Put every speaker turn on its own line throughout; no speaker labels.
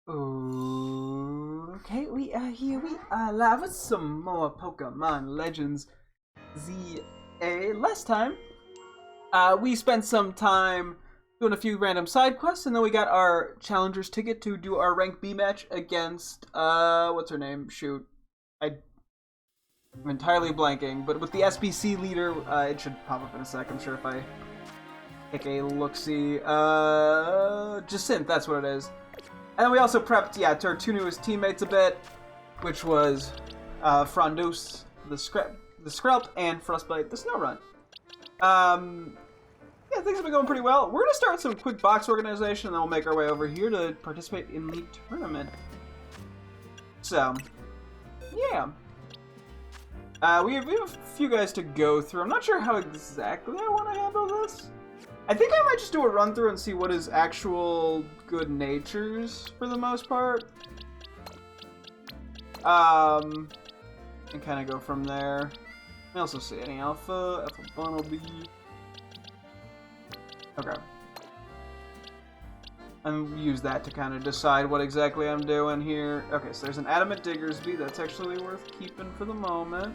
Okay, we are here. We are live with some more Pokemon Legends ZA. Last time, we spent some time doing a few random side quests, and then we got our challengers ticket to do our rank B match against what's her name? Shoot, I'm entirely blanking. But with the SBC leader, it should pop up in a sec. I'm sure if I take a look-see. Jacynth, that's what it is. And then we also prepped, to our two newest teammates a bit, which was Frondoose, the Skrelp, and Frostbite, the Snorunt. Things have been going pretty well. We're going to start some quick box organization, and then we'll make our way over here to participate in the tournament. So, yeah. We have a few guys to go through. I'm not sure how exactly I want to handle this. I think I might just do a run through and see what is actual good natures for the most part. And kind of go from there. I also see any Alpha Bumblebee. Okay. And use that to kind of decide what exactly I'm doing here. Okay, so there's an Adamant Diggersby. That's actually worth keeping for the moment.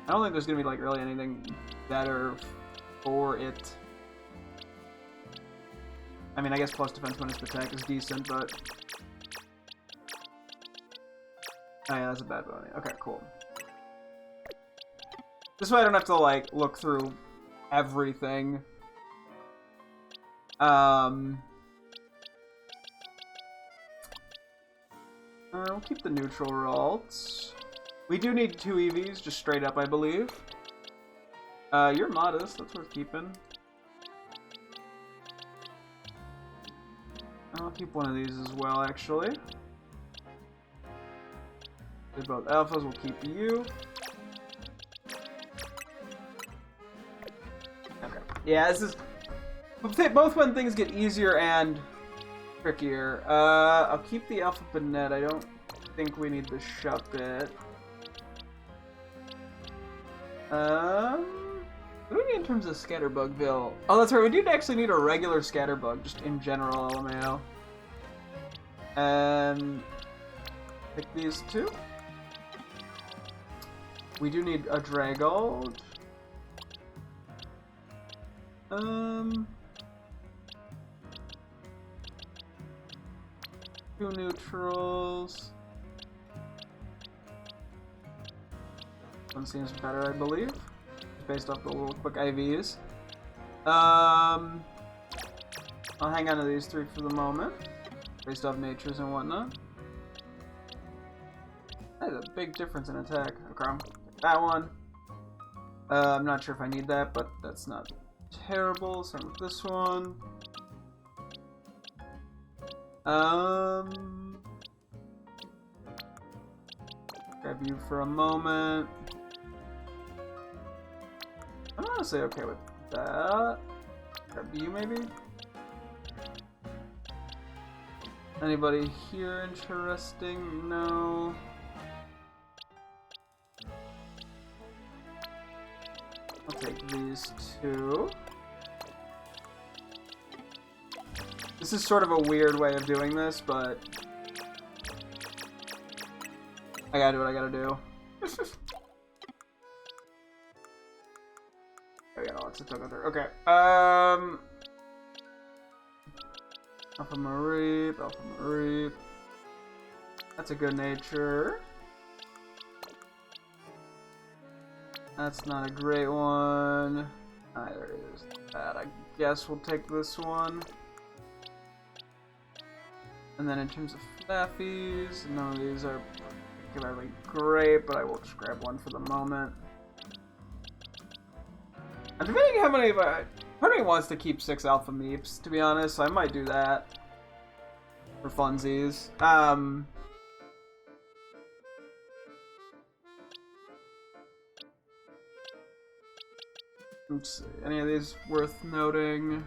I don't think there's going to be like really anything better for it. I mean, I guess plus defense minus attack is decent, but... Oh yeah, that's a bad one. Okay, cool. This way I don't have to, like, look through everything. We'll keep the neutral Ralts. We do need 2 EVs, just straight up, I believe. You're modest, that's worth keeping. I'll keep one of these as well, actually. They're both alphas, we'll keep you. Okay. Yeah, this is... both when things get easier and trickier. I'll keep the Alpha Banette. I don't think we need the Shuppet. What do we need in terms of Scatterbugville? Oh, that's right. We do actually need a regular Scatterbug, just in general, LMAO. And pick these 2. We do need a Dragold. 2 neutrals. One seems better, I believe, based off the little quick IVs. I'll hang on to these 3 for the moment, based off natures and whatnot. That is a big difference in attack. Okay, that one. I'm not sure if I need that, but that's not terrible. Same with this one. Grab you for a moment. I'm honestly okay with that. Grab you, maybe? Anybody here interesting? No. I'll take these 2. This is sort of a weird way of doing this, but I gotta do what I gotta do. Oh yeah, Alexa took it there. Okay. Alpha Mareep. That's a good nature. That's not a great one. Either is that. I guess we'll take this one. And then in terms of Flaffies, none of these are particularly great, but I will just grab one for the moment. I'm debating how many of part of me wants to keep 6 Alpha Meeps, to be honest, so I might do that for funsies. Let's see, any of these worth noting?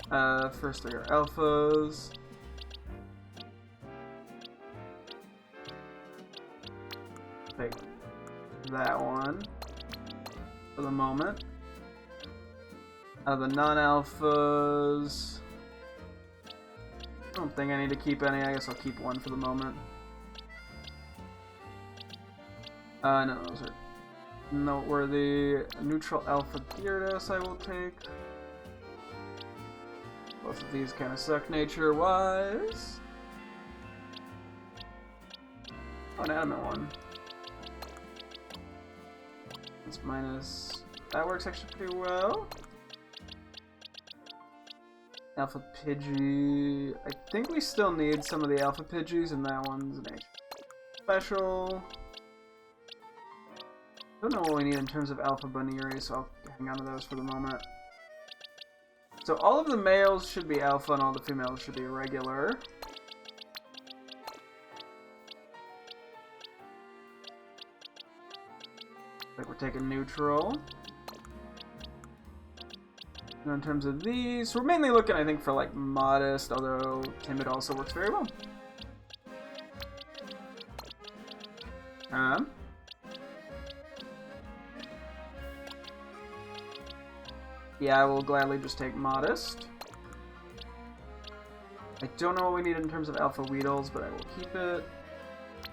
First 3 are alphas. Take that one for the moment. Out of the non-alphas, don't think I need to keep any. I guess I'll keep one for the moment. No, those are noteworthy. Neutral Alpha Gyarados I will take. Both of these kind of suck nature-wise. Oh, an adamant one. It's minus... That works actually pretty well. Alpha Pidgey... I think we still need some of the Alpha Pidgeys, and that one's an H special. Don't know what we need in terms of Alpha Bunnyuri, so I'll hang on to those for the moment. So all of the males should be Alpha, and all the females should be regular. Like we're taking neutral. And in terms of these, we're mainly looking, I think, for like modest, although timid also works very well. Yeah, I will gladly just take modest. I don't know what we need in terms of Alpha Weedles, but I will keep it.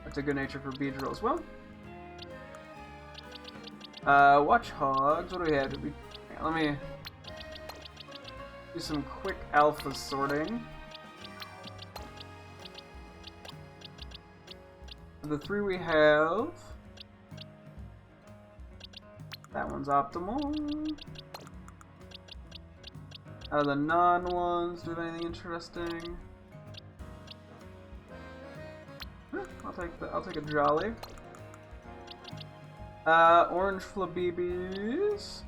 That's a good nature for Beedrill as well. Watch Hogs. What do we have? Let me do some quick alpha sorting. The three we have. That one's optimal. Out of the non-ones, do we have anything interesting? I'll take a Jolly. Orange Flabébés.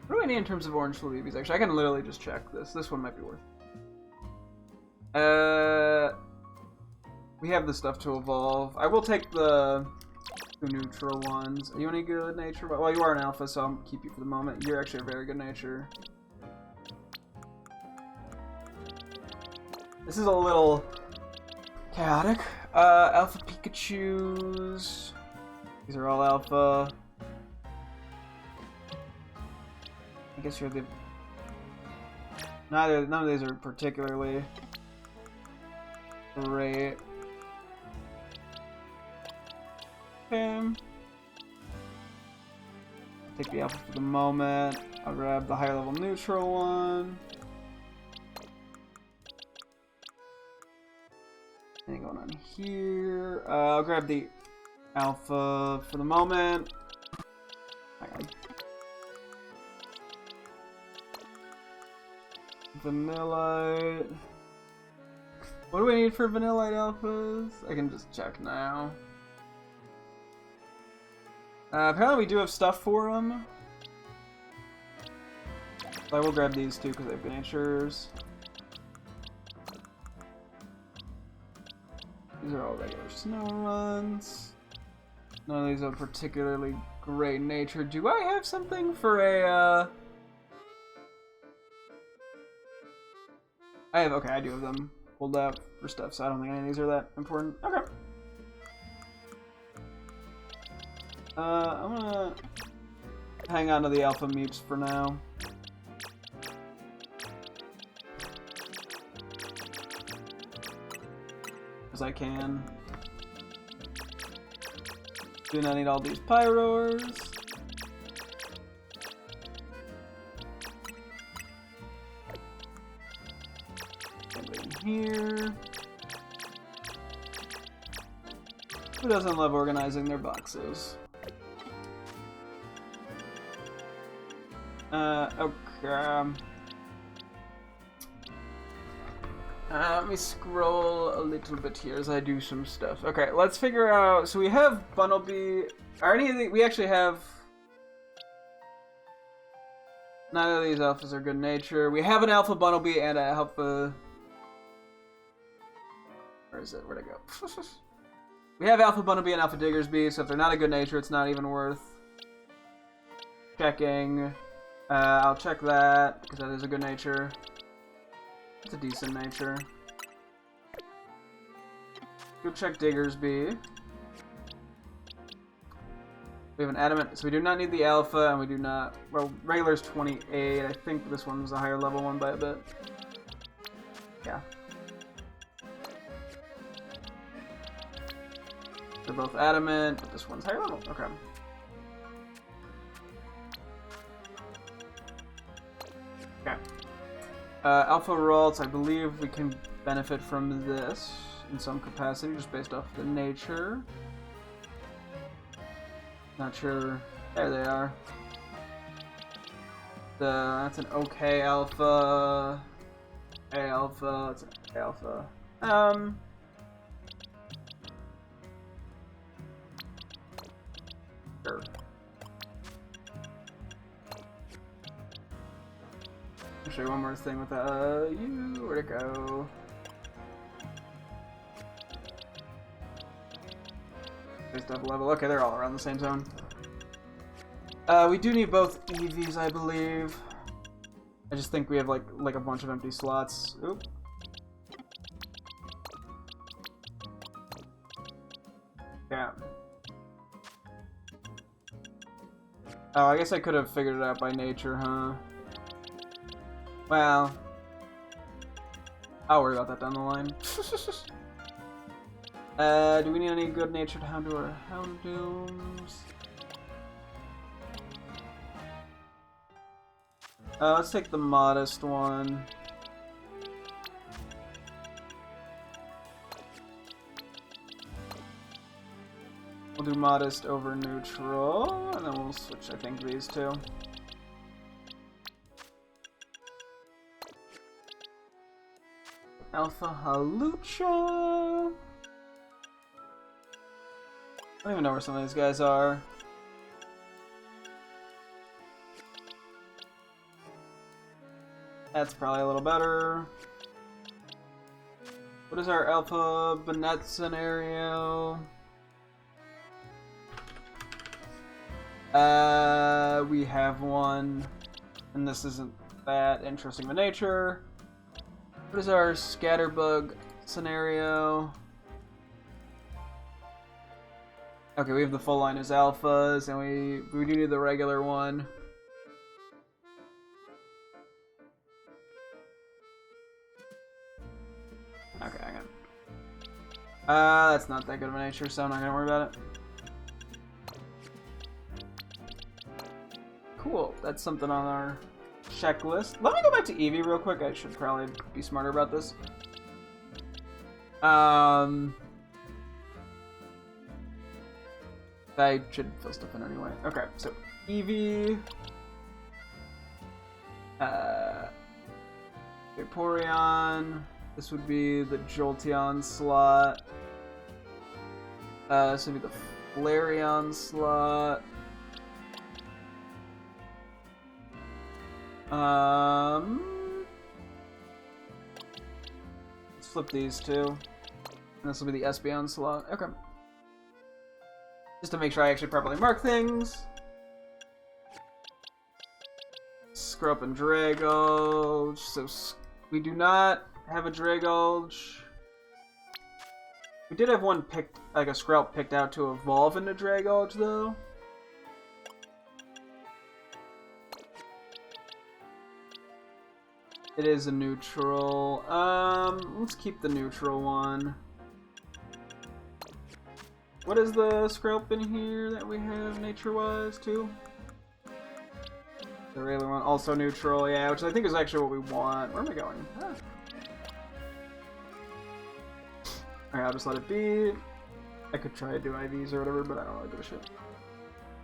What do I need in terms of orange Flabébés? Actually, I can literally just check this. This one might be worth it. We have the stuff to evolve. I will take the two neutral ones. Are you any good nature? Well, you are an alpha, so I'll keep you for the moment. You're actually a very good nature. This is a little chaotic. Alpha Pikachus. These are all alpha. I guess you're the... None of these are particularly great. Okay. Take the alpha for the moment. I'll grab the higher level neutral one. Anything going on here? I'll grab the alpha for the moment. Vanillite. What do we need for Vanillite alphas? I can just check now. Apparently we do have stuff for them. So I will grab these two because they have good natures. These are all regular snow runs. None of these are particularly great nature. Do I have something for a, okay, I do have them pulled out for stuff, so I don't think any of these are that important. Okay. I'm gonna hang on to the alpha meeps for now. As I can. Do not need all these Pyroars. Here. Who doesn't love organizing their boxes? Okay. Let me scroll a little bit here as I do some stuff. Okay, let's figure out. So we have Bunnelby. Are any of the, we actually have. None of these alphas are good nature. We have an alpha Bunnelby and a alpha. Where is it? Where'd it go? We have alpha Bunnelby and alpha Diggersby, so if they're not a good nature, it's not even worth checking. I'll check that, because that is a good nature. It's a decent nature. Go check Diggersby. We have an adamant, so we do not need the alpha, and we do not... Well, regular's 28. I think this one's a higher level one by a bit. Yeah. They're both adamant, but this one's higher level. Okay. Okay. Alpha Ralts, I believe we can benefit from this in some capacity, just based off the nature. Not sure. There they are. That's an okay alpha. A alpha. It's an A alpha. Sure. I'll show you one more thing with you. Where'd it go? Based off level. Okay, they're all around the same zone. We do need both EVs, I believe. I just think we have like a bunch of empty slots. Oop. Yeah. Oh, I guess I could have figured it out by nature, huh? Well, I'll worry about that down the line. Do we need any good-natured Houndoom or Houndooms? Let's take the modest one. We'll do modest over neutral, and then we'll switch, I think, these two. Alpha Halucha. I don't even know where some of these guys are. That's probably a little better. What is our Alpha Banette scenario? We have one, and this isn't that interesting of a nature. What is our Scatterbug scenario? Okay, we have the full line as alphas, and we do need the regular one. Okay, hang on. That's not that good of a nature, so I'm not gonna worry about it. Cool, that's something on our checklist. Let me go back to Eevee real quick. I should probably be smarter about this. I should fill stuff in anyway. Okay, so Eevee, Vaporeon. This would be the Jolteon slot. This would be the Flareon slot. Let's flip these two. And this will be the Espeon slot. Okay. Just to make sure I actually properly mark things. Scrup and Dragulge. So we do not have a Dragulge. We did have one picked, like a Skrelp picked out to evolve into Dragulge, though. It is a neutral. Let's keep the neutral one. What is the Skrelp in here that we have nature-wise, too? The regular one, also neutral, yeah, which I think is actually what we want. Where am I going? Ah. Alright, I'll just let it be. I could try to do IVs or whatever, but I don't really give a shit.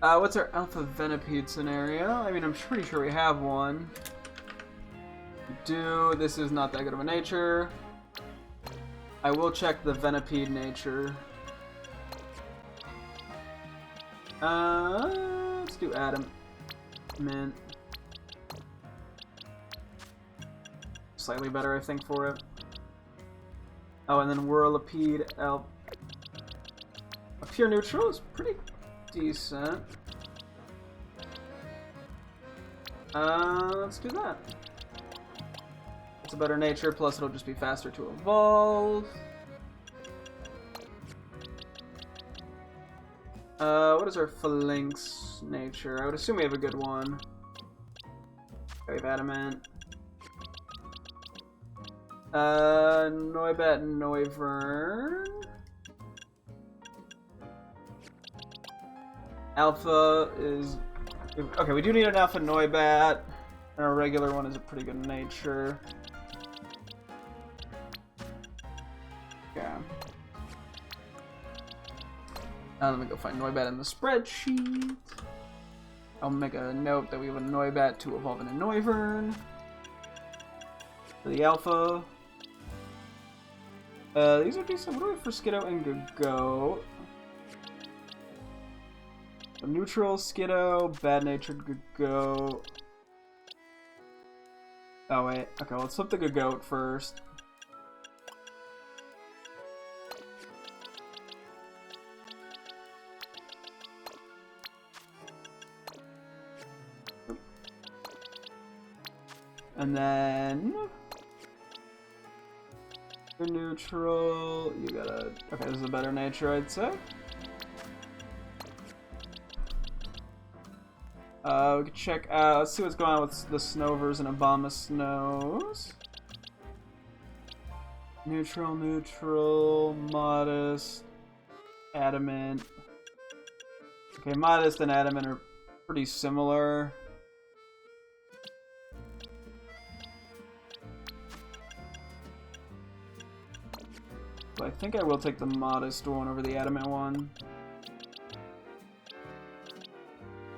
What's our Alpha Venipede scenario? I mean, I'm pretty sure we have one. We do. This is not that good of a nature. I will check the Venipede nature. Let's do Adamant. Slightly better, I think, for it. Oh, and then Whirlipede. A pure neutral is pretty decent. Let's do that. It's a better nature, plus it'll just be faster to evolve. What is our Phalanx nature? I would assume we have a good one. We have Adamant. Noibat, Noivern. Alpha is... Okay, we do need an Alpha Noibat. And our regular one is a pretty good nature. Yeah. Now let me go find Noibat in the spreadsheet. I'll make a note that we have a Noibat to evolve into Noivern. For the Alpha. These are decent. What do we have for Skiddo and Gago? A neutral Skiddo, bad-natured Gago. Oh wait, okay, let's flip the Gagoat first. And then... You're neutral, you gotta... Okay, this is a better nature, I'd say. We can check out, let's see what's going on with the Snovers and Abomasnows. Neutral, neutral, modest, adamant. Okay, modest and adamant are pretty similar. But I think I will take the modest one over the adamant one.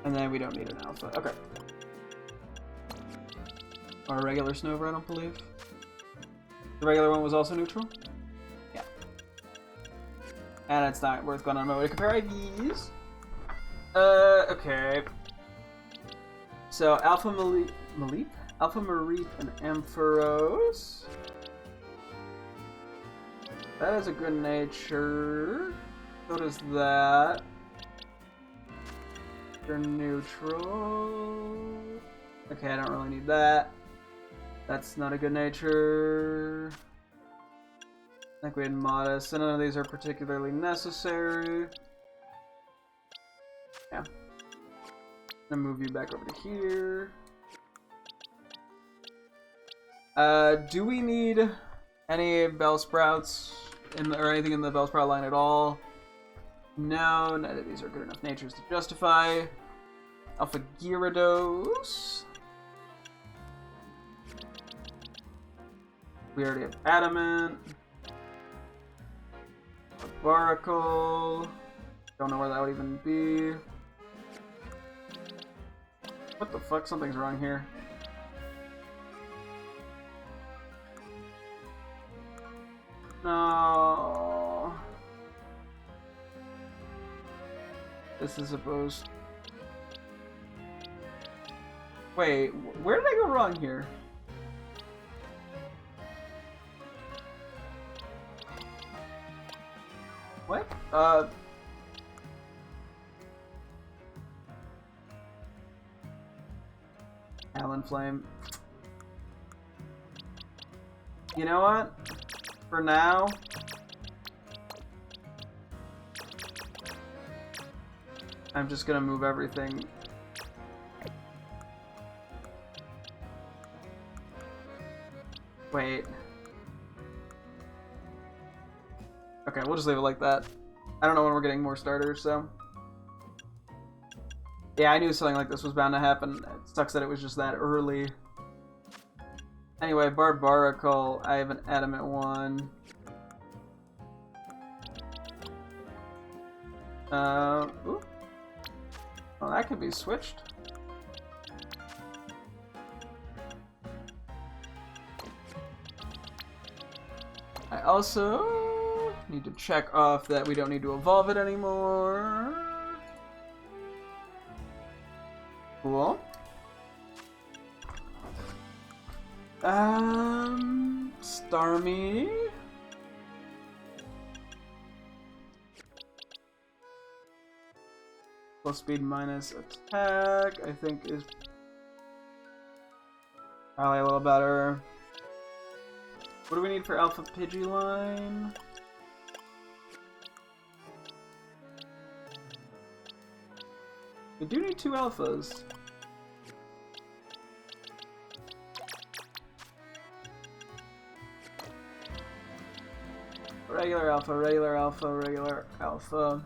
And then we don't need an alpha. Okay. Or a regular Snover, I don't believe. The regular one was also neutral? Yeah. And it's not worth going on my way to compare IVs. Okay. So, Alpha Maleep? Alpha Mareep and Ampharos. That is a good nature. So does that. They're neutral. Okay, I don't really need that. That's not a good nature. I think we had modest. None of these are particularly necessary. Yeah. I'm gonna move you back over to here. Do we need any Bellsprouts or anything in the Bellsprout line at all? No, none of these are good enough natures to justify. Alpha Gyarados. We already have Adamant. Baracle. Don't know where that would even be. What the fuck? Something's wrong here. No. This is supposed... Wait, where did I go wrong here? What? Talonflame. You know what? For now... I'm just gonna move everything. Wait. Okay, we'll just leave it like that. I don't know when we're getting more starters, so... Yeah, I knew something like this was bound to happen. It sucks that it was just that early. Anyway, Barbaracle, I have an Adamant one. Ooh. Well, that could be switched. I also need to check off that we don't need to evolve it anymore. Cool. Starmie. Plus speed minus attack, I think is probably a little better. What do we need for Alpha Pidgeline? We do need 2 alphas. regular alpha, regular alpha, regular alpha.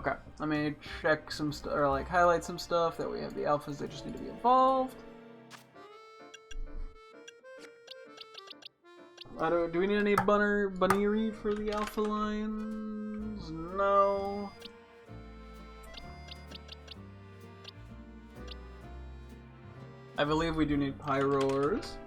Okay, let me check some stuff, or like highlight some stuff that we have the alphas that just need to be involved. Do we need any bunnery for the alpha lines? No. I believe we do need pyroars.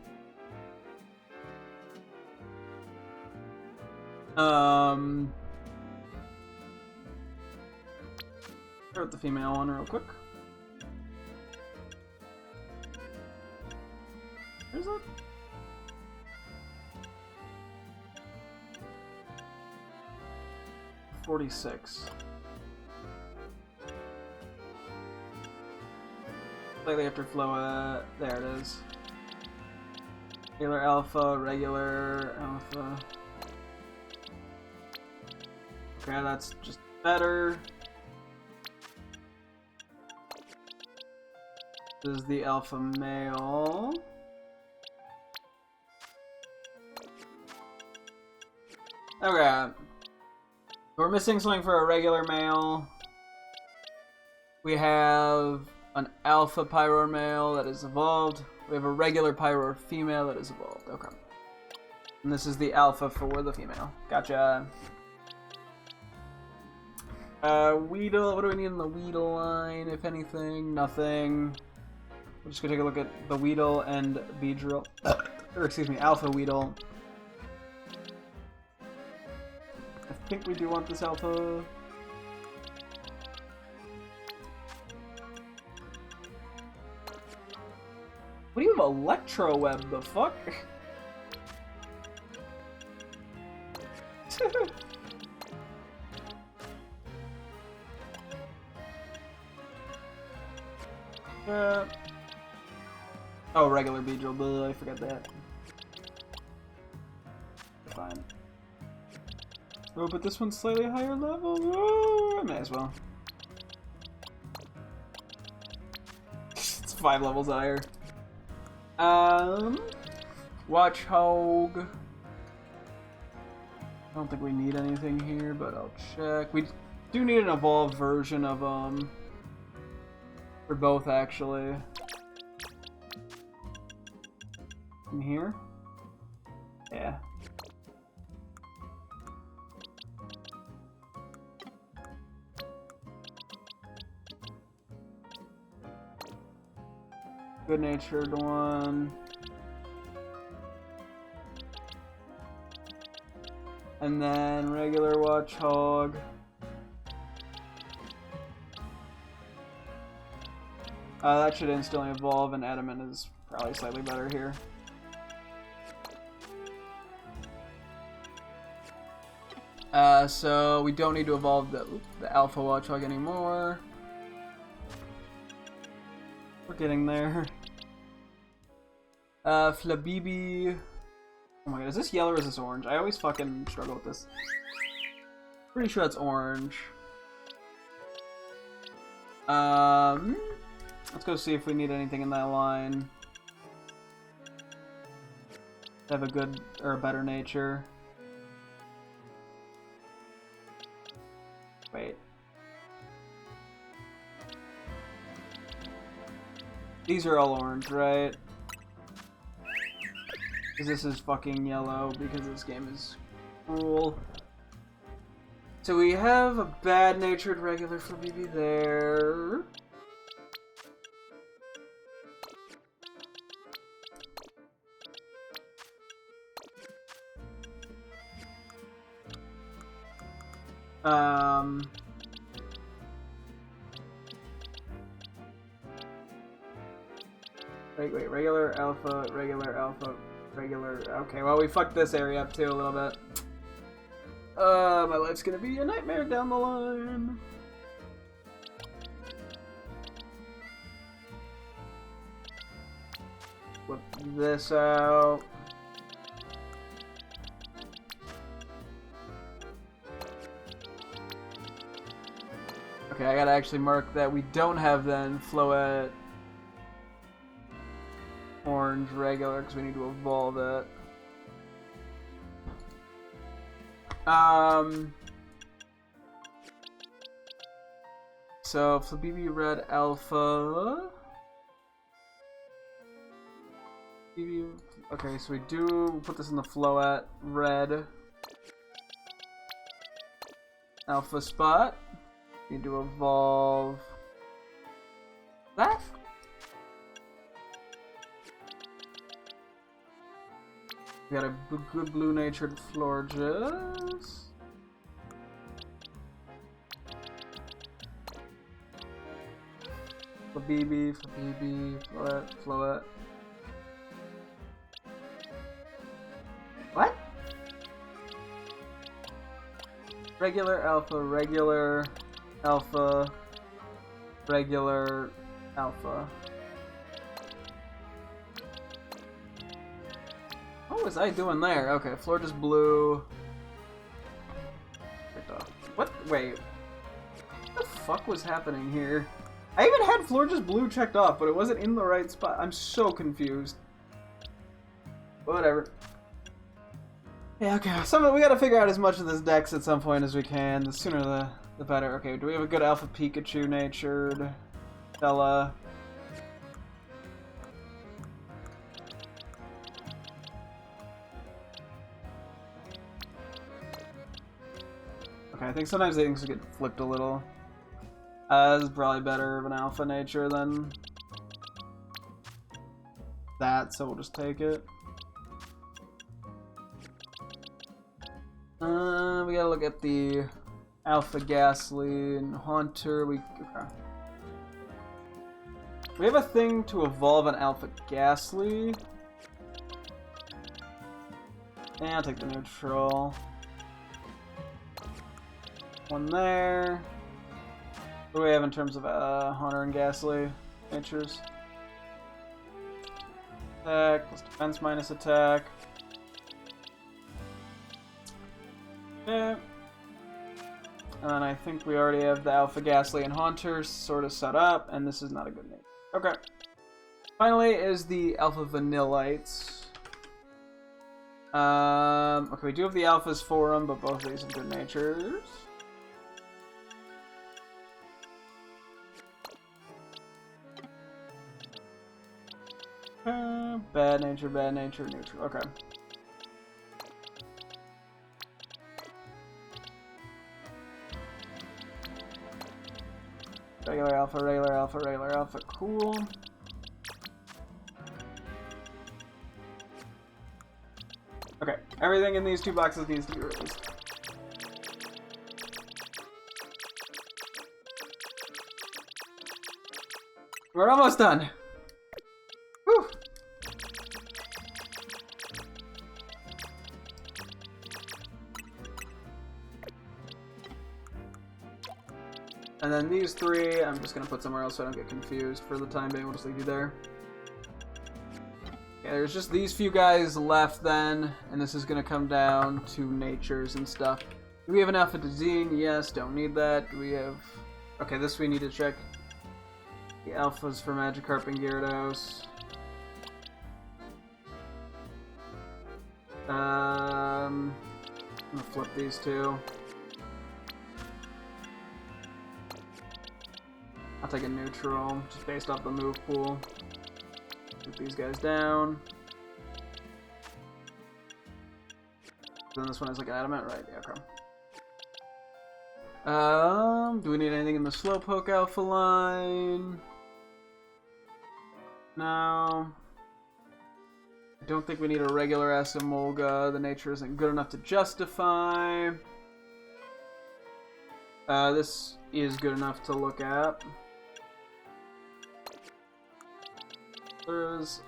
Start with the female one real quick. Where's that? $46. Slightly after Floa. There it is. Regular alpha, regular alpha. Okay, that's just better. This is the alpha male. Okay. We're missing something for a regular male. We have an alpha pyroar male that is evolved. We have a regular pyroar female that is evolved. Okay. And this is the alpha for the female. Gotcha. Weedle. What do we need in the Weedle line, if anything? Nothing. We're just gonna take a look at the Weedle and Beedrill. Or excuse me, Alpha Weedle. I think we do want this alpha. What do you have Electro Web? The fuck? Oh, regular Beedrill. I forgot that. Fine. Oh, but this one's slightly higher level. Oh, I may as well. It's 5 levels higher. Watchhog. I don't think we need anything here, but I'll check. We do need an evolved version of for both actually. In here? Yeah. Good-natured one. And then regular Watchhog. That should instantly evolve, and Adamant is probably slightly better here. So we don't need to evolve the Alpha Watchhog anymore. We're getting there. Flabibi. Oh my god, is this yellow or is this orange? I always fucking struggle with this. Pretty sure that's orange. Let's go see if we need anything in that line. Have a good or a better nature. Wait. These are all orange, right? Because this is fucking yellow, because this game is cruel. So we have a bad-natured regular for BB there. Wait, regular alpha, regular. Okay, well, we fucked this area up too a little bit. My life's gonna be a nightmare down the line. Whip this out. Okay, I gotta actually mark that we don't have then Floette, Orange, orange regular because we need to evolve it. So Flabibi red alpha. Okay, so we'll put this in the Floette red alpha spot. Need to evolve that. We got a good blue-natured Florges. Flabibi, Floette. What? Regular alpha, regular alpha, regular alpha. What was I doing there? Okay, Florges blue. What? Wait. What the fuck was happening here? I even had Florges blue checked off, but it wasn't in the right spot. I'm so confused. Whatever. Yeah, okay. We gotta figure out as much of this dex at some point as we can. The sooner the better. Okay, do we have a good Alpha Pikachu natured fella? Okay, I think sometimes things get flipped a little. This is probably better of an alpha nature than that, so we'll just take it. We gotta look at the Alpha Ghastly and Haunter. Okay. We have a thing to evolve an Alpha Ghastly. And I'll take the neutral. One there. What do we have in terms of Haunter and Ghastly natures? Attack, plus defense minus attack. Okay. And then I think we already have the Alpha Ghastly and Haunter sort of set up, and this is not a good name. Okay. Finally is the Alpha Vanillites. Okay, we do have the Alphas for them, but both of these have good natures. Bad nature, neutral. Okay. Regular alpha, cool. Okay, everything in these two boxes needs to be released. We're almost done. Whew. And then these three, I'm just gonna put somewhere else so I don't get confused for the time being. We'll just leave you there. Okay, there's just these few guys left then, and this is gonna come down to natures and stuff. Do we have an Alpha Dezine? Yes, don't need that. Do we have... Okay, this we need to check. The alphas for Magikarp and Gyarados. I'm gonna flip these two. I'll take a neutral, just based off the move pool. Put these guys down. Then this one is like adamant, right? Yeah, okay. Do we need anything in the Slowpoke Alpha line? No. I don't think we need a regular Asimolga. The nature isn't good enough to justify. This is good enough to look at. There's...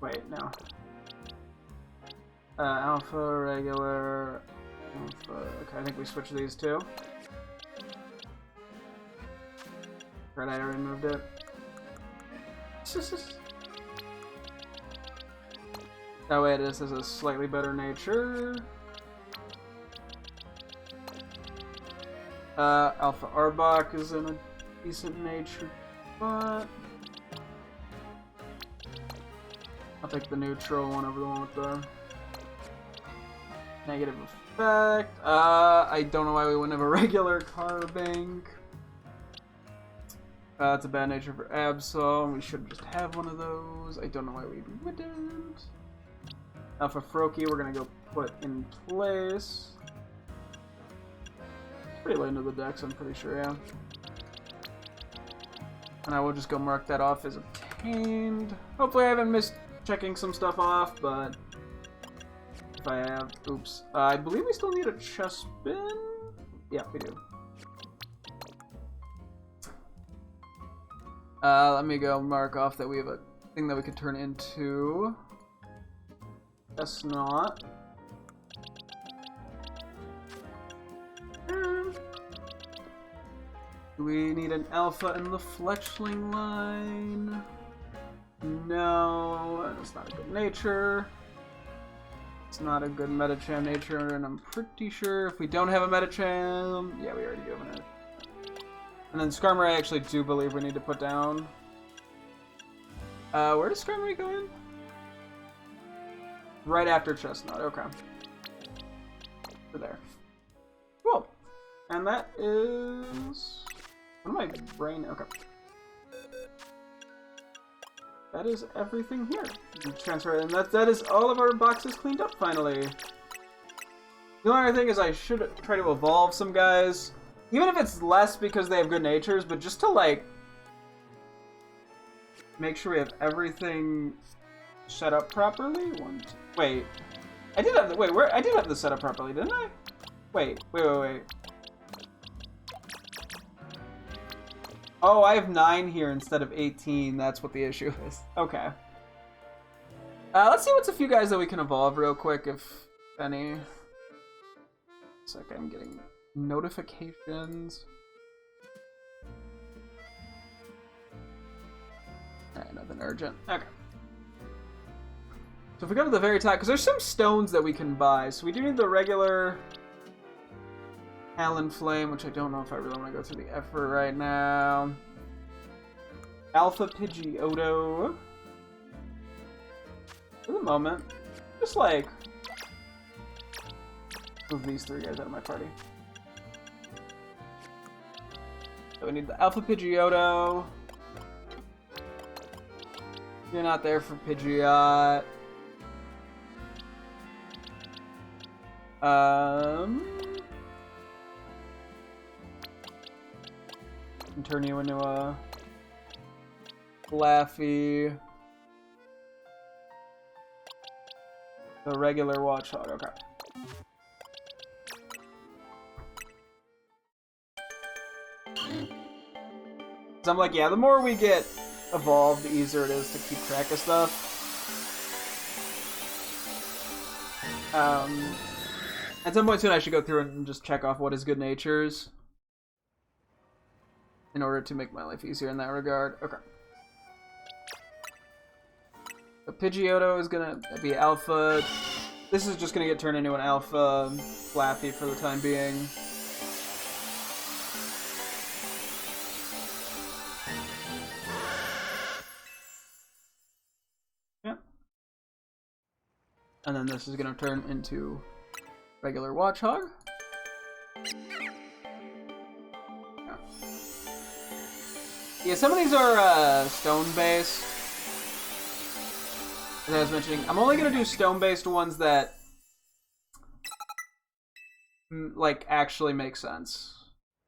Wait, no. Alpha, regular... Alpha... Okay, I think we switch these two. Right, I already moved it. Oh wait, this is a slightly better nature. Alpha Arbok is in a decent nature spot. I'll take the neutral one over the one with the negative effect. I don't know why we wouldn't have a regular Carbank. It's a bad nature for Absol. We should just have one of those. I don't know why we wouldn't. Alpha Froakie, we're gonna go put in place. It's pretty late into the deck, so I'm pretty sure, yeah. And I will just go mark that off as obtained. Hopefully I haven't missed checking some stuff off, but if I have, oops. I believe we still need a chest bin? Yeah, we do. Let me go mark off that we have a thing that we could turn into. Guess not. Do we need an alpha in the Fletchling line? No, it's not a good nature. It's not a good Metacham nature, and I'm pretty sure if we don't have a Metacham, yeah, we already given it. And then Skarmory I actually do believe we need to put down. Where does Skarmory go in? Right after Chestnut, okay. So there. Cool. And that is... What am I brain? Okay. That is everything here. Transfer, and that is all of our boxes cleaned up finally. The only other thing is I should try to evolve some guys. Even if it's less because they have good natures, but just to like make sure we have everything set up properly. Wait. I did have the I did have the setup properly, didn't I? Wait. Oh, I have 9 here instead of 18. That's what the issue is. Okay. Let's see what's a few guys that we can evolve real quick, if any. It's like I'm getting notifications. Alright, nothing urgent. Okay. So if we go to the very top, because there's some stones that we can buy. So we do need the regular Talonflame, which I don't know if I really want to go through the effort right now. Alpha Pidgeotto. For the moment, just like move these 3 guys out of my party. So we need the Alpha Pidgeotto. You're not there for Pidgeot. Can turn you into a Laffy. The regular Watchog, okay. So I'm like, yeah, the more we get evolved, the easier it is to keep track of stuff. At some point soon I should go through and just check off what is good natures in order to make my life easier in that regard. Okay. So Pidgeotto is gonna be alpha. This is just gonna get turned into an alpha Flaffy for the time being. Yeah. And then this is gonna turn into regular Watchog. Yeah, some of these are stone-based. As I was mentioning, I'm only gonna do stone-based ones that like actually make sense,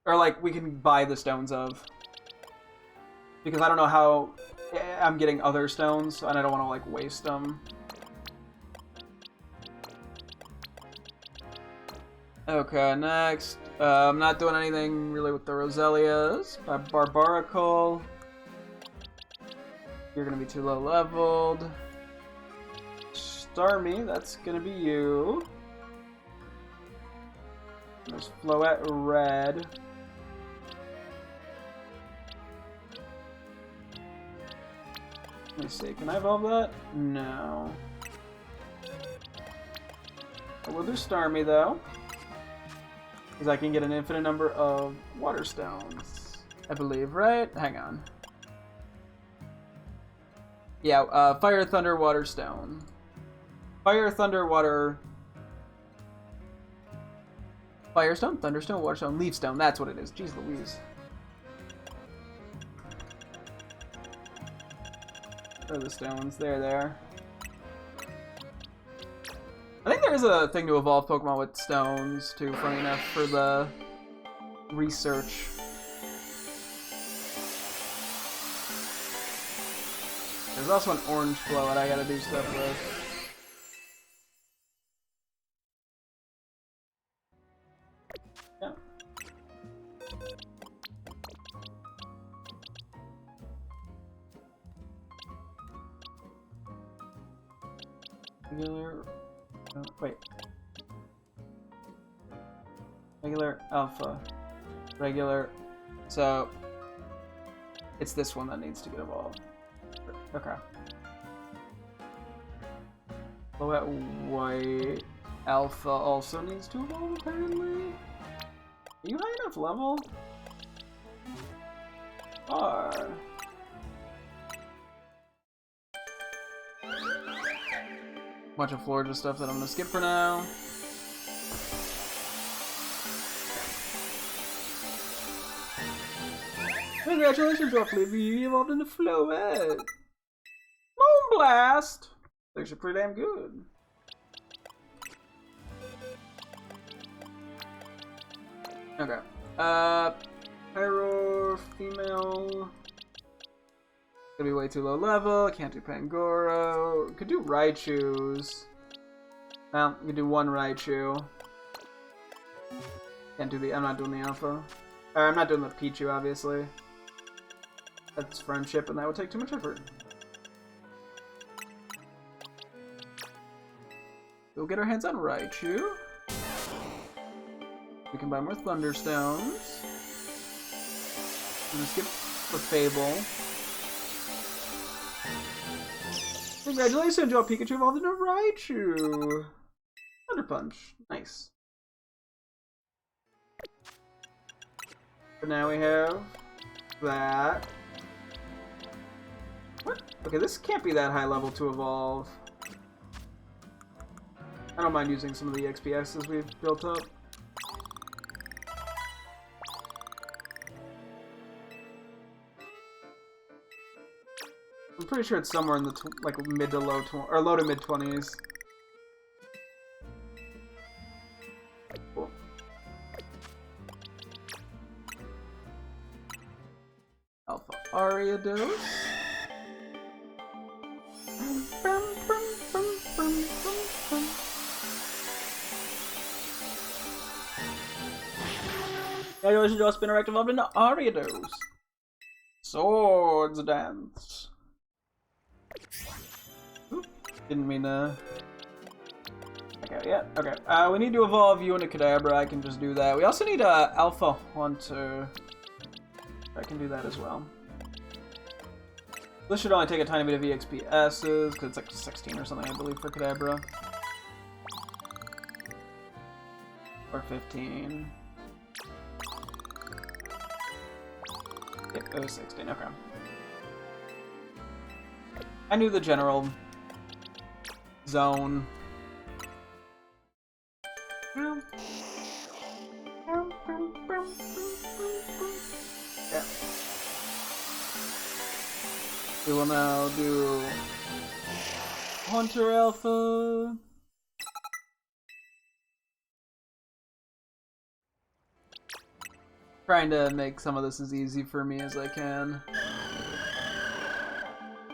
or like we can buy the stones of, because I don't know how I'm getting other stones, and I don't want to like waste them. Okay, next. I'm not doing anything really with the Roselias. Barbaracle. You're gonna be too low leveled. Starmie, that's gonna be you. There's Floette Red. Let me see, can I evolve that? No. I will do Starmie though, because I can get an infinite number of water stones, I believe, right? Hang on. Yeah, fire, thunder, water, stone. Fire, thunder, water... Firestone, thunderstone, waterstone, leafstone. That's what it is. Jeez Louise. Where are the stones? There. I think there is a thing to evolve Pokemon with stones, too, funny enough, for the research. There's also an orange flow that I gotta do stuff with. Yeah. Regular... wait. Regular, alpha. Regular. So... it's this one that needs to get evolved. Okay. Low at white. Alpha also needs to evolve, apparently. Are you high enough level? Are. Bunch of Florida stuff that I'm gonna skip for now. Congratulations, roughly. You evolved into Floette. Moonblast! Those are pretty damn good. Okay. Pyro, female. Gonna be way too low level. Can't do Pangoro. Could do Raichus. Well, you could do one Raichu. Can't do the. I'm not doing the Alpha. I'm not doing the Pichu, obviously. That's friendship, and that would take too much effort. We'll get our hands on Raichu. We can buy more Thunderstones. I'm gonna skip for Fable. Congratulations, your Pikachu evolved into Raichu! Thunder Punch. Nice. But now we have that. What? Okay, this can't be that high level to evolve. I don't mind using some of the XPSs we've built up. I'm pretty sure it's somewhere in the like mid to low or low to mid 20s. Cool. Alpha Ariados. Congratulations, your Spinner evolved into Ariados. Swords Dance. Oop, didn't mean to. Okay, yeah, okay. We need to evolve you into Kadabra. I can just do that. We also need Alpha Hunter. I can do that as well. This should only take a tiny bit of EXPSs, because it's like 16 or something, I believe, for Kadabra. Or 15. Yep, it was 16, okay. I knew the general zone. Yeah. We will now do Hunter Alpha. Trying to make some of this as easy for me as I can.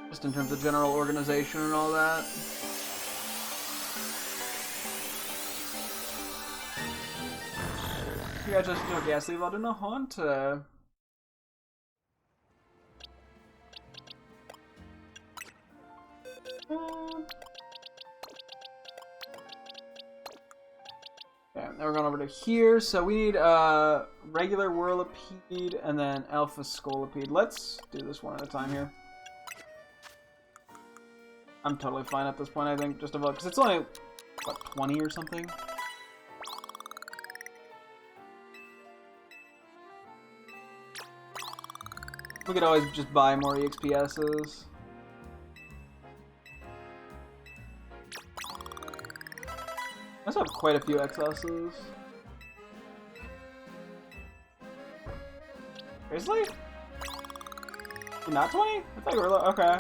Just in terms of general organization and all that. Yeah, just gas leave out in a Hunter. Yeah, now we're going over to here. So we need regular Whirlipede and then Alpha Scolipede. Let's do this one at a time here. I'm totally fine at this point, I think, just about because it's only what 20 or something. We could always just buy more EXPSs. I also have quite a few XS's. Seriously? You're not 20? I thought you were low. Okay.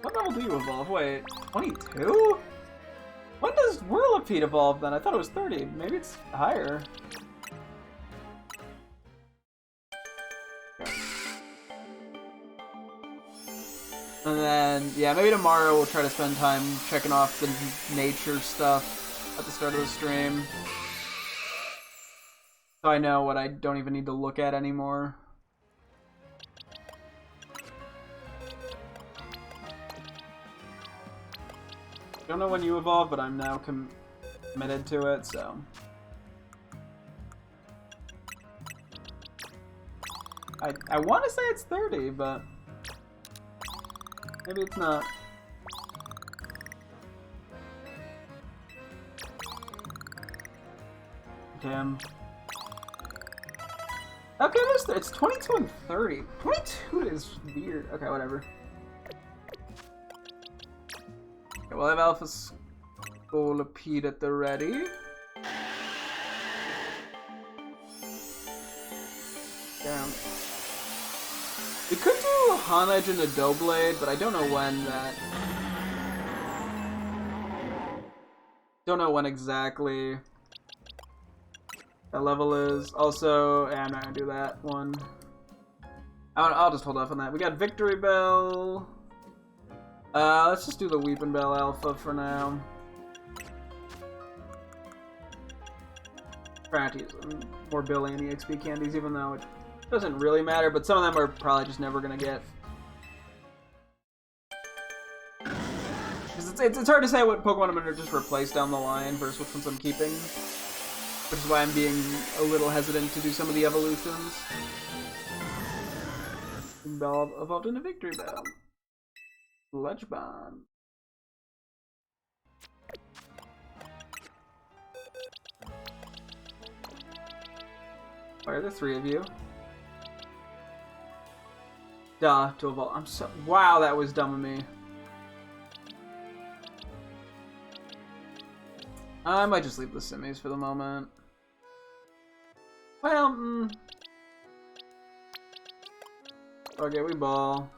What level do you evolve? Wait, 22? When does Whirlipede evolve then? I thought it was 30. Maybe it's higher. Okay. And then, yeah, maybe tomorrow we'll try to spend time checking off the nature stuff at the start of the stream. So I know what I don't even need to look at anymore. Don't know when you evolve, but I'm now committed to it, so. I want to say it's 30, but maybe it's not. Damn. Okay, it's 22 and 30. 22 is weird. Okay, whatever. Okay, we'll have Alpha Scolipede at the ready. Damn. We could do Honedge and a Doublade, but I don't know when that. Don't know when exactly that level is. Also, yeah, I'm not gonna do that one. I'll just hold off on that. We got Victory Bell. Let's just do the Weeping Bell Alpha for now. Trying to use more Billy and EXP candies, even though it doesn't really matter, but some of them are probably just never gonna get. It's hard to say what Pokemon I'm gonna just replace down the line versus which ones I'm keeping. Which is why I'm being a little hesitant to do some of the evolutions. Bell evolved into Victory Bell. Ledge Bomb. Why are there 3 of you? Duh, to evolve. I'm so. Wow, that was dumb of me. I might just leave the Simmies for the moment. Well, okay, we ball.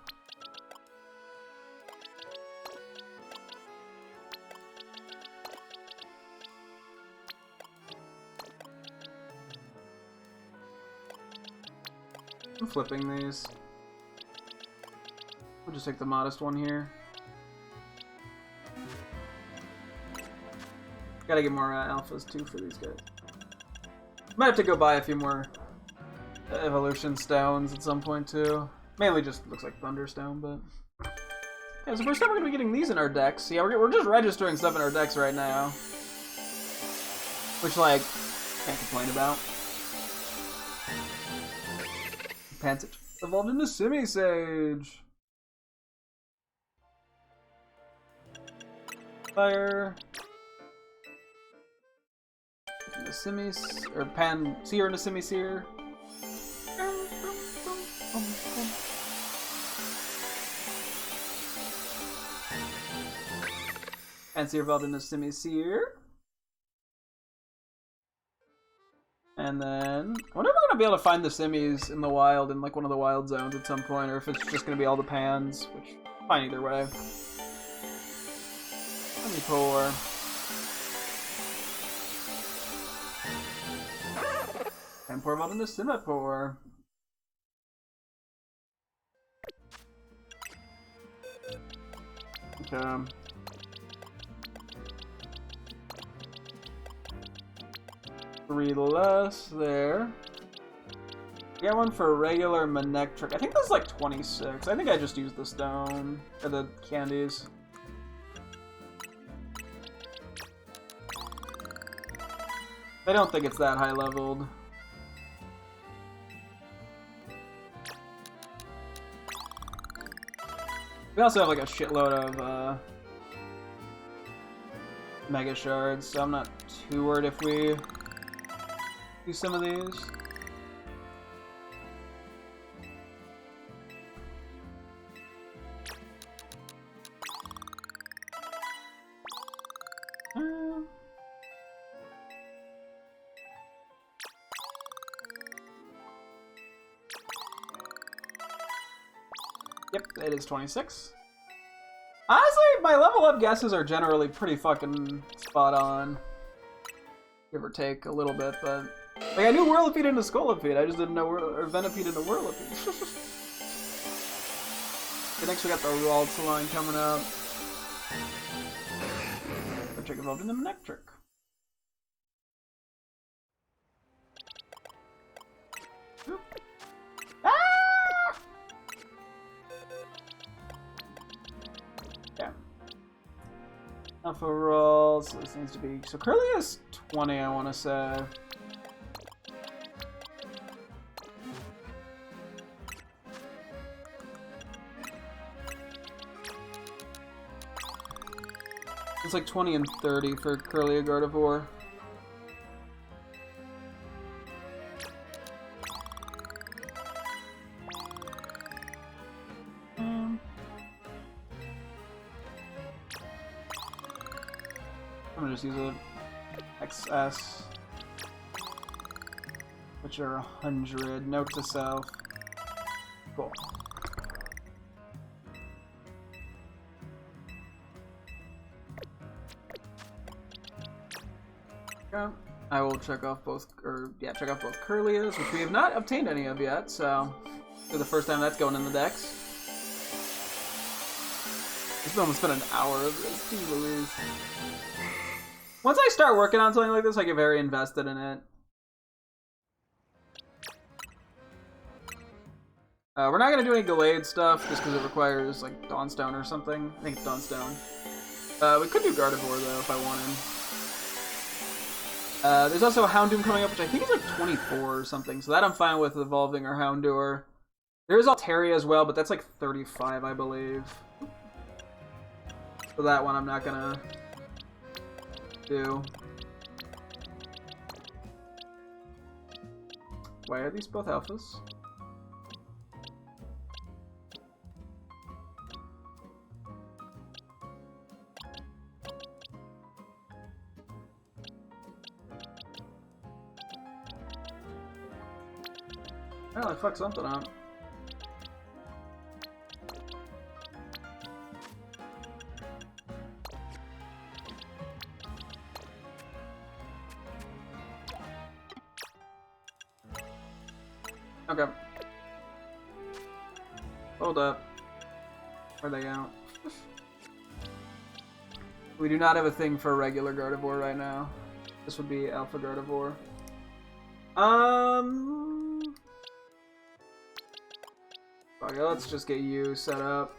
I'm flipping these. We'll just take the modest one here. Gotta get more alphas too for these guys. Might have to go buy a few more evolution stones at some point too. Mainly just looks like Thunderstone, but yeah. So first time we're gonna be getting these in our decks. Yeah, we're just registering stuff in our decks right now, which like can't complain about. Pansage evolved into Simisage. Fire. The Simis or Panseer into Simiseer. Panseer evolved into Simiseer. And then I wonder if we're gonna be able to find the Simmies in the wild in like one of the wild zones at some point, or if it's just gonna be all the Pans, which fine either way. Let me pour. And pour evolved into Simipour. Okay. Three less there. Get one for regular Manectric. I think this is like 26. I think I just used the stone or the candies. I don't think it's that high leveled. We also have like a shitload of Mega Shards, so I'm not too worried if we do some of these. Yep, it is 26. Honestly, my level up guesses are generally pretty fucking spot on. Give or take a little bit, but... Like, I knew Whirlipede into Scolipede, I just didn't know Venipede into Whirlipede. Okay, next we got the Ralts line coming up. Which I evolved into Manectric. Oop. Ah! Yeah. Alpha roll, so this needs to be... So Curly is 20, I want to say. It's like 20 and 30 for Curly Gardevoir. I'm gonna just use a XS, which are 100. Note to self. Cool. I will check off both, check off both Curlias, which we have not obtained any of yet, so for the first time that's going in the decks. It's almost been an hour of this, geez Louise. Once I start working on something like this, I get very invested in it. We're not gonna do any Gallade stuff, just because it requires, like, Dawnstone or something. I think it's Dawnstone. We could do Gardevoir, though, if I wanted. There's also a Houndoom coming up, which I think is like 24 or something, so that I'm fine with evolving our Houndour. There is Altaria as well, but that's like 35, I believe. So that one I'm not gonna do. Why are these both alphas? Oh, I fucked something up. Okay. Hold up. Where'd they go? We do not have a thing for regular Gardevoir right now. This would be Alpha Gardevoir. Okay, let's just get you set up.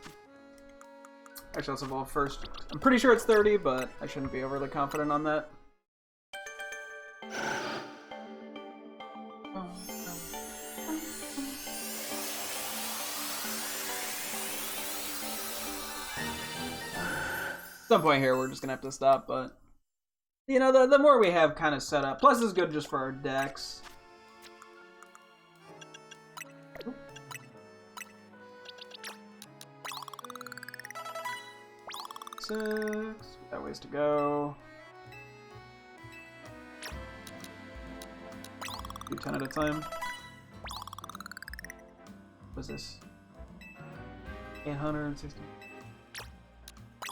Actually, let's evolve first. I'm pretty sure it's 30, but I shouldn't be overly confident on that. At some point here, we're just gonna have to stop, but you know, the more we have kind of set up, plus it's good just for our decks. 6. We got ways to go. Do 10 at a time. What's this? 860.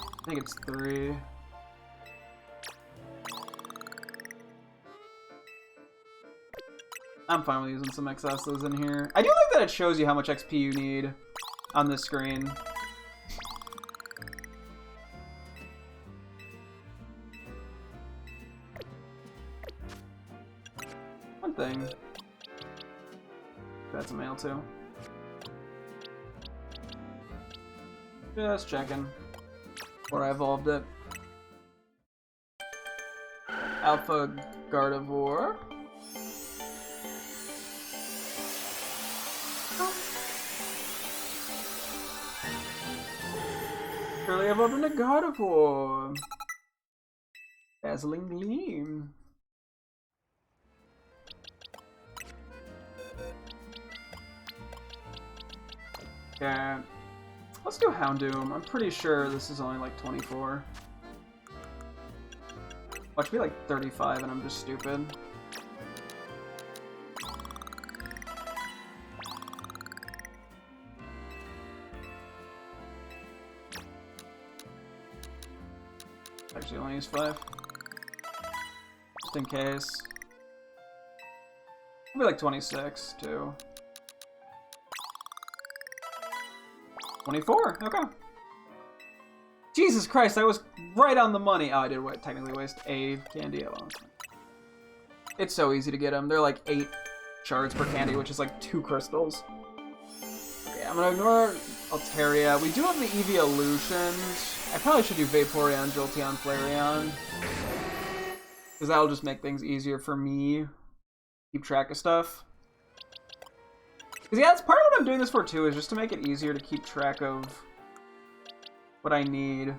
I think it's 3. I'm fine with using some XS's in here. I do like that it shows you how much XP you need on this screen. One thing. That's a mail too. Just checking. Before I evolved it. Alpha Gardevoir. Really evolved into Gardevoir. Dazzling Gleam. Yeah. Let's do Houndoom. I'm pretty sure this is only like 24. Watch me like 35 and I'm just stupid. these 5. Just in case. Maybe like 26, too. 24, okay. Jesus Christ, I was right on the money. Oh, I did technically waste a candy. Oh, it's so easy to get them. They're like 8 shards per candy, which is like 2 crystals. Okay, I'm gonna ignore Altaria. We do have the Evolutions. I probably should do Vaporeon, Jolteon, Flareon. Because that'll just make things easier for me. Keep track of stuff. Because yeah, that's part of what I'm doing this for too, is just to make it easier to keep track of what I need.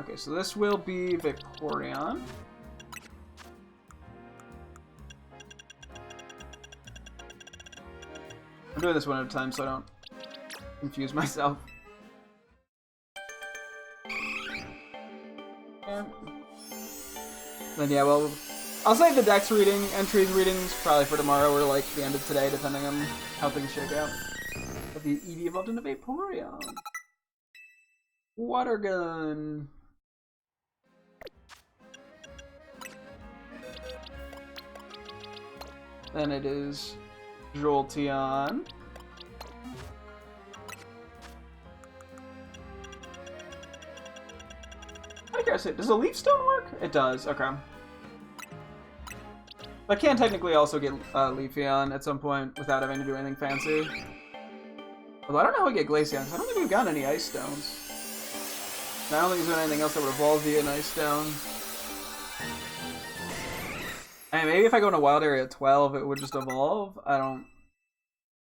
Okay, so this will be Vaporeon. I'm doing this one at a time so I don't confuse myself. And then yeah, well, I'll save the Dex readings probably for tomorrow or like the end of today, depending on how things shake out. But the Eevee evolved into Vaporeon. Water gun. Then it is Jolteon. I guess it does. A Leaf Stone work? It does. Okay. I can technically also get Leafeon at some point without having to do anything fancy. Although I don't know how we get Glaceon, because I don't think we've gotten any Ice Stones. And I don't think there's anything else that would evolve via an Ice Stone. And maybe if I go into Wild Area 12, it would just evolve? I don't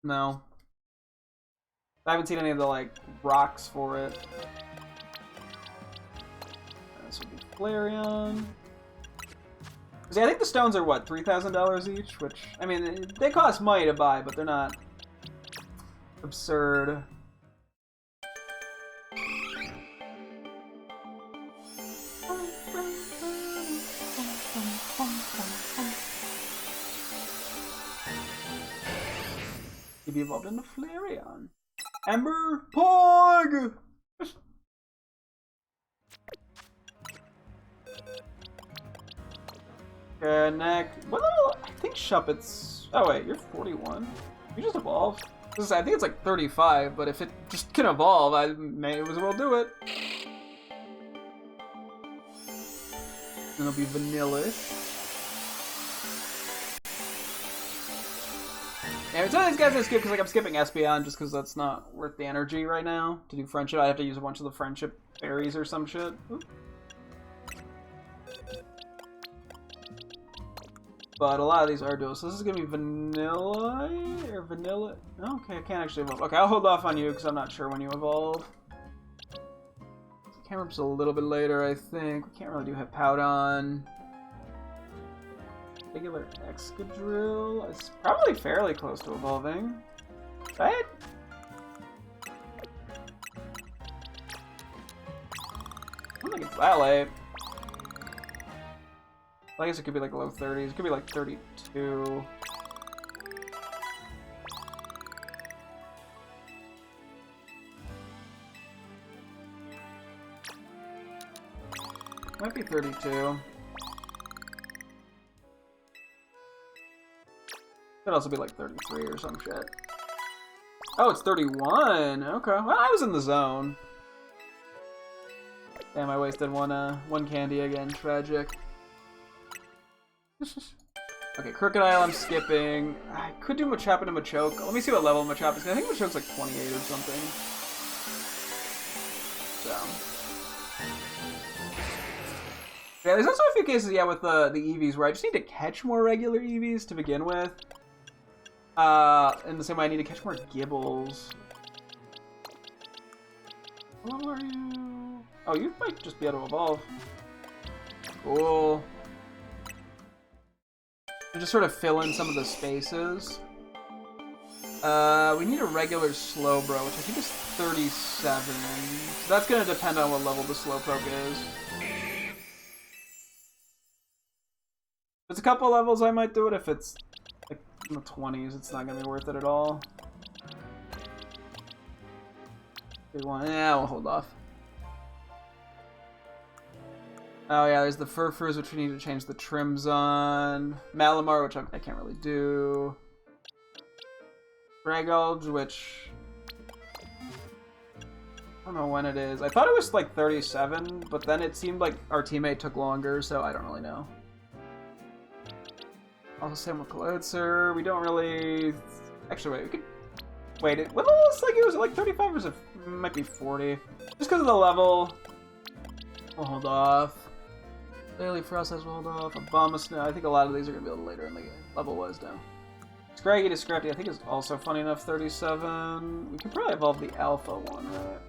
know. I haven't seen any of the, like, rocks for it. This would be Flareon. See, I think the stones are, what, $3,000 each? Which, I mean, they cost money to buy, but they're not absurd. He evolved into Flareon. Ember Pog! Next. What level? I think Shuppet's. Oh, wait, you're 41. You just evolved. I think it's like 35, but if it just can evolve, I may as well do it. And it'll be vanillish. And some of these guys I skip because like I'm skipping Espeon just because that's not worth the energy right now. To do friendship, I have to use a bunch of the friendship berries or some shit. Oop. But a lot of these are dual, so this is gonna be vanilla or vanilla. Okay, I can't actually evolve. Okay, I'll hold off on you because I'm not sure when you evolve. Camerup's a little bit later, I think. We can't really do Hippowdon. Regular Excadrill is probably fairly close to evolving. Right? I don't think it's that late. I guess it could be like low 30s. It could be like 32. Might be 32. Could also be like 33 or some shit. Oh, it's 31. Okay. Well, I was in the zone. Damn, I wasted one candy again. Tragic. Okay, Crocodile I'm skipping. I could do Machop into Machoke. Let me see what level Machop is. I think Machoke's like 28 or something. So. Yeah, there's also a few cases, yeah, with the Eevees where I just need to catch more regular Eevees to begin with. In the same way I need to catch more Gibbles. What level are you? Oh, you might just be able to evolve. Cool. And just sort of fill in some of the spaces. We need a regular Slowbro, which I think is 37. So that's going to depend on what level the Slowpoke is. There's a couple levels I might do it. If it's like in the 20s, it's not going to be worth it at all. Yeah, we'll hold off. Oh yeah, there's the Furfurs, which we need to change the trims on. Malamar, which I can't really do. Dragulge, which... I don't know when it is. I thought it was like 37, but then it seemed like our teammate took longer, so I don't really know. Also, same with Clotzer. We don't really... Actually, wait, we could... Wait, what was like? It was like 35 or it might be 40. Just because of the level. We'll hold off. Daily Process will hold off. Abomasnow. I think a lot of these are going to be a little later in the game. Level-wise now. Scraggy to Scrappy, I think is also funny enough, 37. We could probably evolve the Alpha one, right?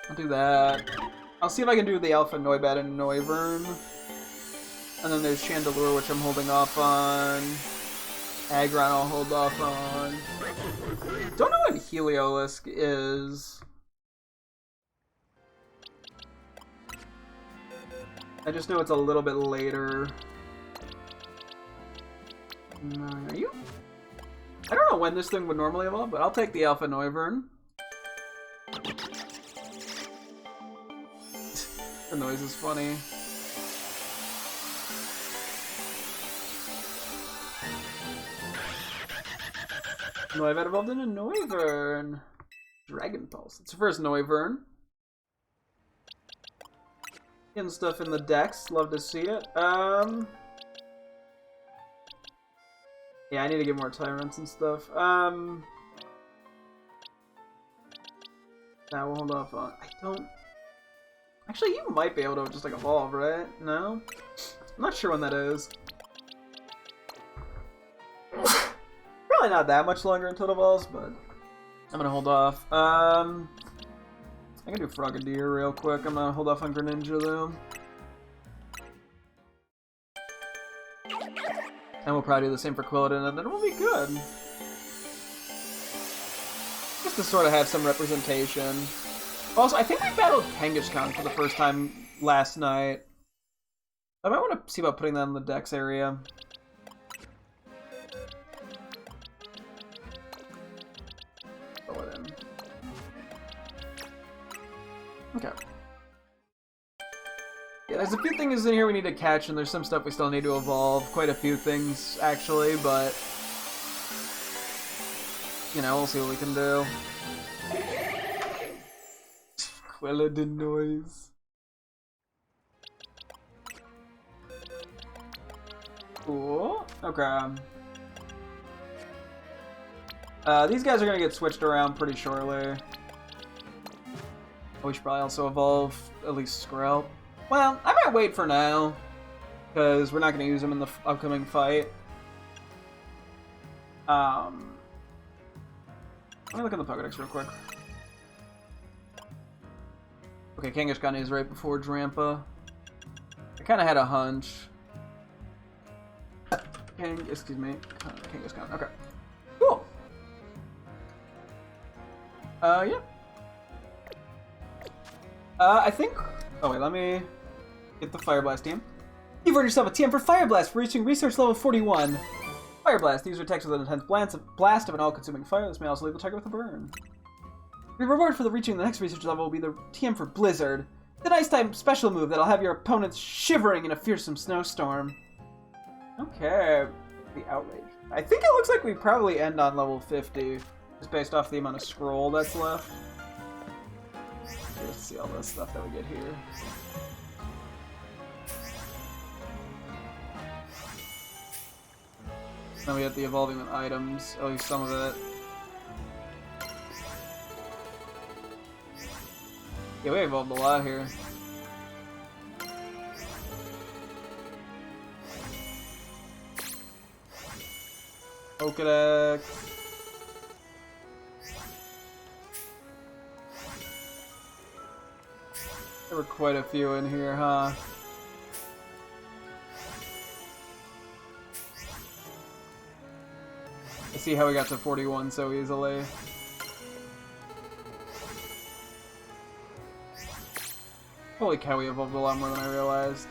I'll do that. I'll see if I can do the Alpha Noibat and Noivern. And then there's Chandelure, which I'm holding off on. Aggron I'll hold off on. Don't know what Heliolisk is. I just know it's a little bit later. Are you? I don't know when this thing would normally evolve, but I'll take the Alpha Noivern. The noise is funny. Noibat evolved into Noivern. Dragon Pulse. It's the first Noivern. Getting stuff in the decks. Love to see it. Yeah, I need to get more Tyrants and stuff. Now we'll hold off on... I don't... Actually, you might be able to just, like, evolve, right? No? I'm not sure when that is. Probably not that much longer until it evolves, but... I'm gonna hold off. I can do Frogadier real quick. I'm gonna hold off on Greninja, though. And we'll probably do the same for Quilladin, and then we'll be good. Just to sort of have some representation. Also, I think we battled Kangaskhan for the first time last night. I might want to see about putting that in the Dex area. Throw it in. Okay. Yeah, there's a few things in here we need to catch, and there's some stuff we still need to evolve. Quite a few things, actually, but... You know, we'll see what we can do. Quilladin noise. Cool. Okay. These guys are gonna get switched around pretty shortly. We should probably also evolve at least Skrelp. Well, I might wait for now, because we're not going to use them in the upcoming fight. Let me look at the Pokédex real quick. Okay, Kangaskhan is right before Drampa. I kind of had a hunch. Excuse me. Kangaskhan. Okay. Cool. Yeah. I think... Oh, wait, let me get the Fire Blast team. You've earned yourself a TM for Fire Blast for reaching research level 41. Fire Blast. These are attacks with an intense blast of an all-consuming fire. This may also leave the target with a burn. Your reward for reaching the next research level will be the TM for Blizzard. The nice type special move that'll have your opponents shivering in a fearsome snowstorm. Okay. The Outrage. I think it looks like we probably end on level 50, just based off the amount of scroll that's left. Let's see all the stuff that we get here. Now we have the evolving items, at least some of it. Yeah, we evolved a lot here. Pokédex. There were quite a few in here, huh? I see how we got to 41 so easily. Holy cow, we evolved a lot more than I realized.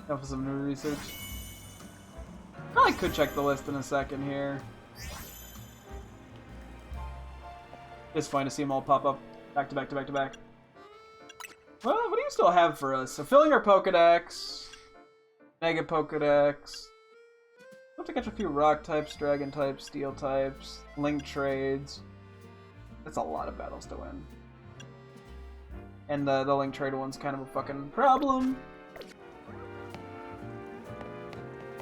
That was some new research. Probably could check the list in a second here. It's fun to see them all pop up back to back to back to back. Well, what do you still have for us? So filling our Pokedex, Mega Pokedex. We'll have to catch a few Rock types, Dragon types, Steel types, Link trades. That's a lot of battles to win. And the Link trade one's kind of a fucking problem.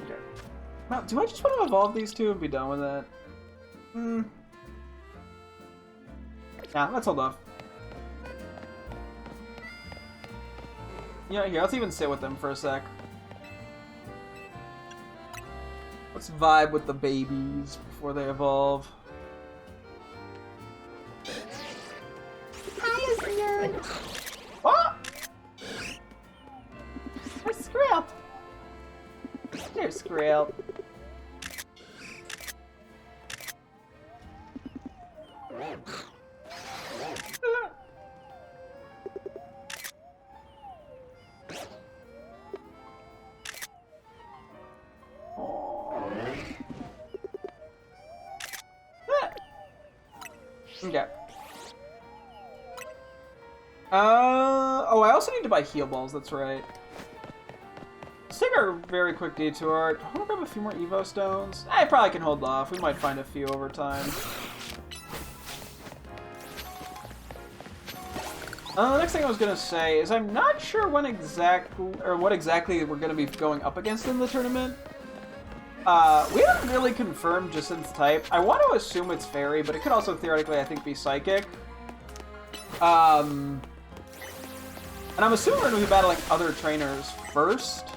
Okay. Well, do I just want to evolve these two and be done with it? Nah, let's hold off. Yeah, here, let's even sit with them for a sec. Let's vibe with the babies before they evolve. Hi, oh! There's Skrill! There's Skrill. Okay. Oh, I also need to buy heal balls, that's right. Let's take our very quick detour. I want to grab a few more Evo stones. I probably can hold off. We might find a few over time. The next thing I was gonna say is I'm not sure when exactly, or what exactly we're gonna be going up against in the tournament. We haven't really confirmed Jacinth's type. I want to assume it's Fairy, but it could also theoretically, I think, be Psychic. And I'm assuming we're going to be battling other trainers first.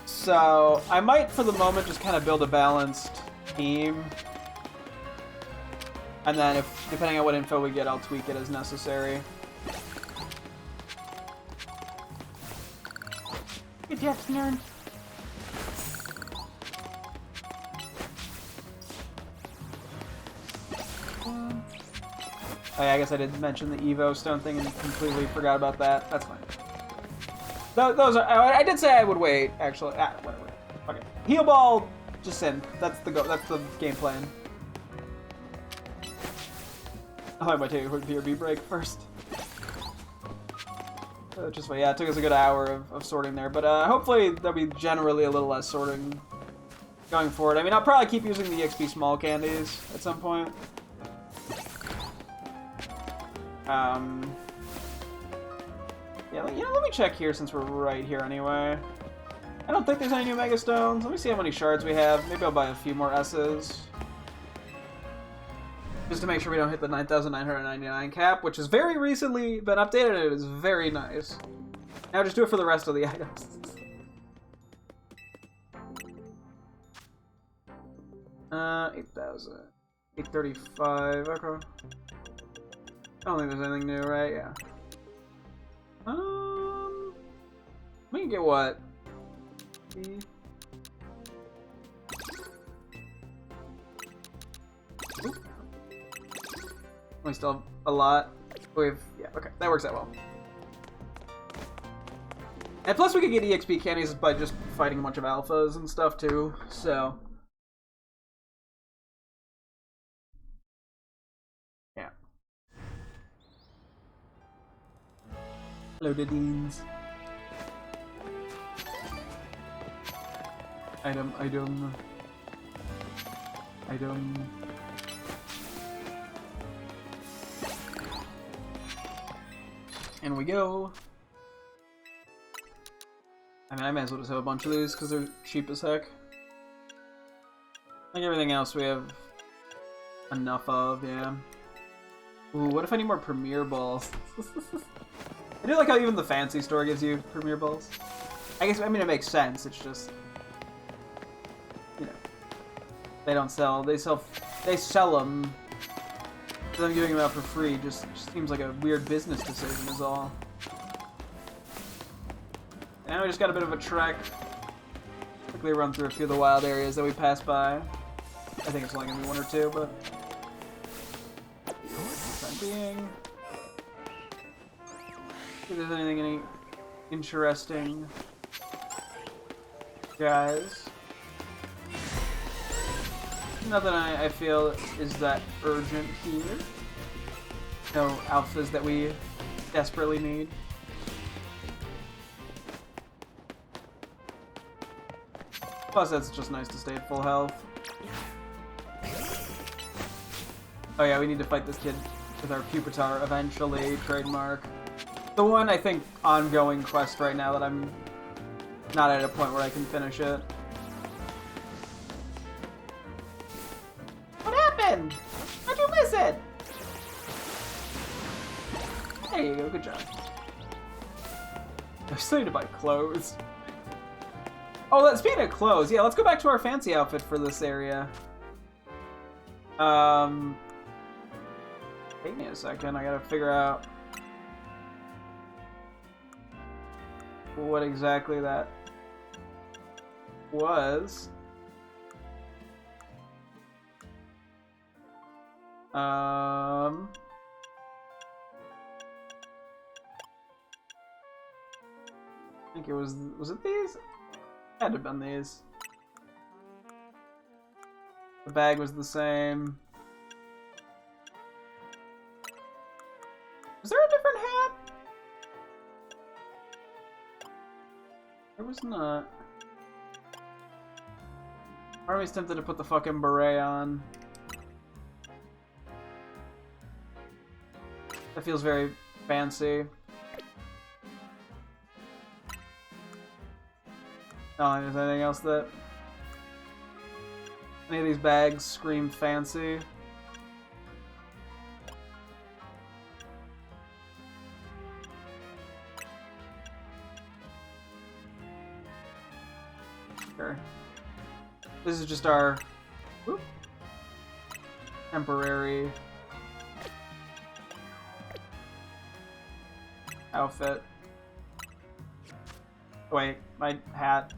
So, I might, for the moment, just kind of build a balanced team. And then, if depending on what info we get, I'll tweak it as necessary. Good job, nerd. Oh, yeah, I guess I did mention the Evo Stone thing and completely forgot about that. That's fine. Those are. I did say I would wait. Actually, whatever. Okay. Heal Ball, Jacinth. That's the go. That's the game plan. Oh, I might take a quick BRB break first. Just wait. Yeah, it took us a good hour of sorting there, but hopefully there'll be generally a little less sorting going forward. I mean, I'll probably keep using the XP small candies at some point. Yeah, let me check here since we're right here anyway. I don't think there's any new Mega Stones. Let me see how many shards we have. Maybe I'll buy a few more S's. Just to make sure we don't hit the 9,999 cap, which has very recently been updated and it is very nice. Now just do it for the rest of the items. Uh, 8,000. 835, okay. I don't think there's anything new, right? Yeah. We can get what? We still have a lot. Yeah, okay, that works out well. And plus we could get EXP candies by just fighting a bunch of alphas and stuff too, so. Yeah. Hello, Deans. Item. And we go. I mean, I might as well just have a bunch of these because they're cheap as heck. Like everything else we have enough of, yeah. Ooh, what if I need more Premier Balls? I do like how even the fancy store gives you Premier Balls. I guess, I mean, it makes sense, it's just, you know, they don't sell, they sell them. Them giving them out for free just seems like a weird business decision is all. Now we just got a bit of a trek. Quickly run through a few of the wild areas that we passed by. I think it's only gonna be one or two, but for the time being. See if there's any interesting guys. nothing I feel is that urgent here. No alphas that we desperately need. Plus, it's just nice to stay at full health. Oh yeah, we need to fight this kid with our Pupitar eventually, trademark. The one, I think, ongoing quest right now that I'm not at a point where I can finish it. What happened? How'd you miss it? There you go, good job. I still need to buy clothes. Oh, speaking of clothes, yeah, let's go back to our fancy outfit for this area. Take me a second, I gotta figure out what exactly that was. I think it was it these? Had to have been these. The bag was the same. Was there a different hat? There was not. Army's tempted to put the fucking beret on. That feels very fancy. I don't think there's anything else that... Any of these bags scream fancy. Sure. This is just our... Whoop, temporary... outfit. Oh, wait, my hat.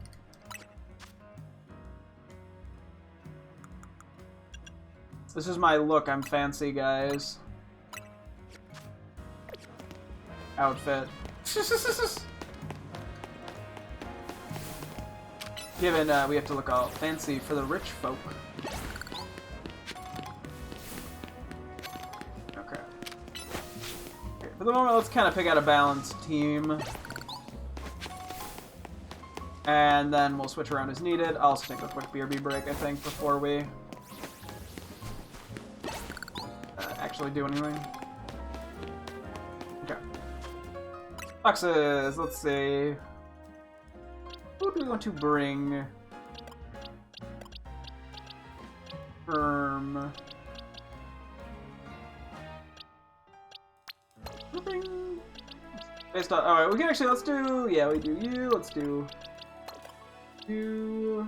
This is my look, I'm fancy, guys. Outfit. Given we have to look all fancy for the rich folk. Okay. For the moment, let's kind of pick out a balanced team. And then we'll switch around as needed. I'll also take a quick BRB break, I think, before we actually do anything. Okay. Boxes, let's see. Who do we want to bring? Based on, alright, we can actually, let's do, yeah, we do you, let's do you.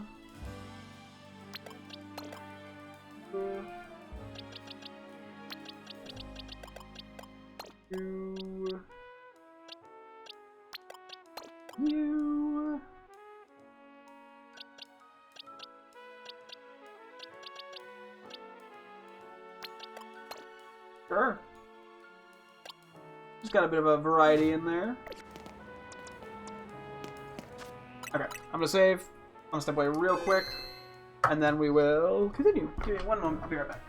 You. Sure. Just got a bit of a variety in there. Okay, I'm gonna save. I'm gonna step away real quick, and then we will continue. Give me one moment, I'll be right back.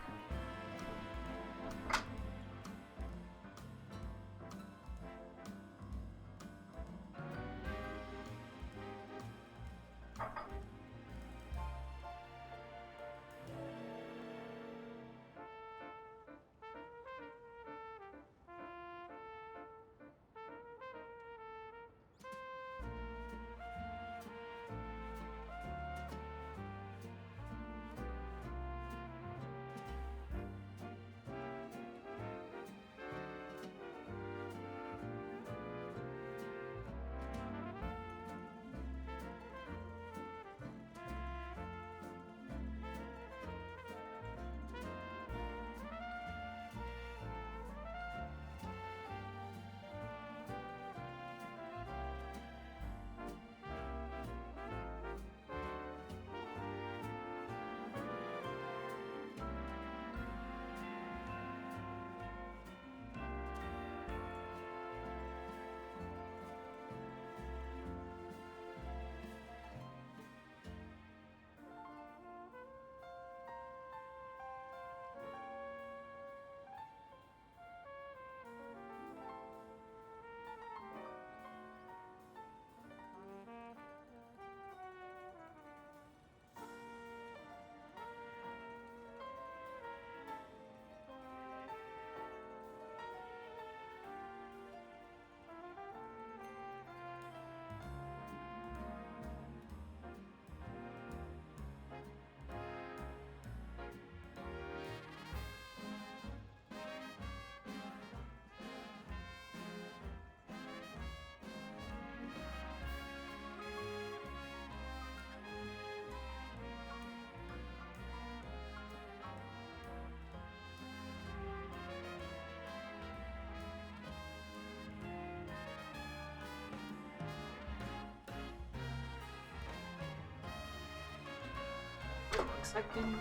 second.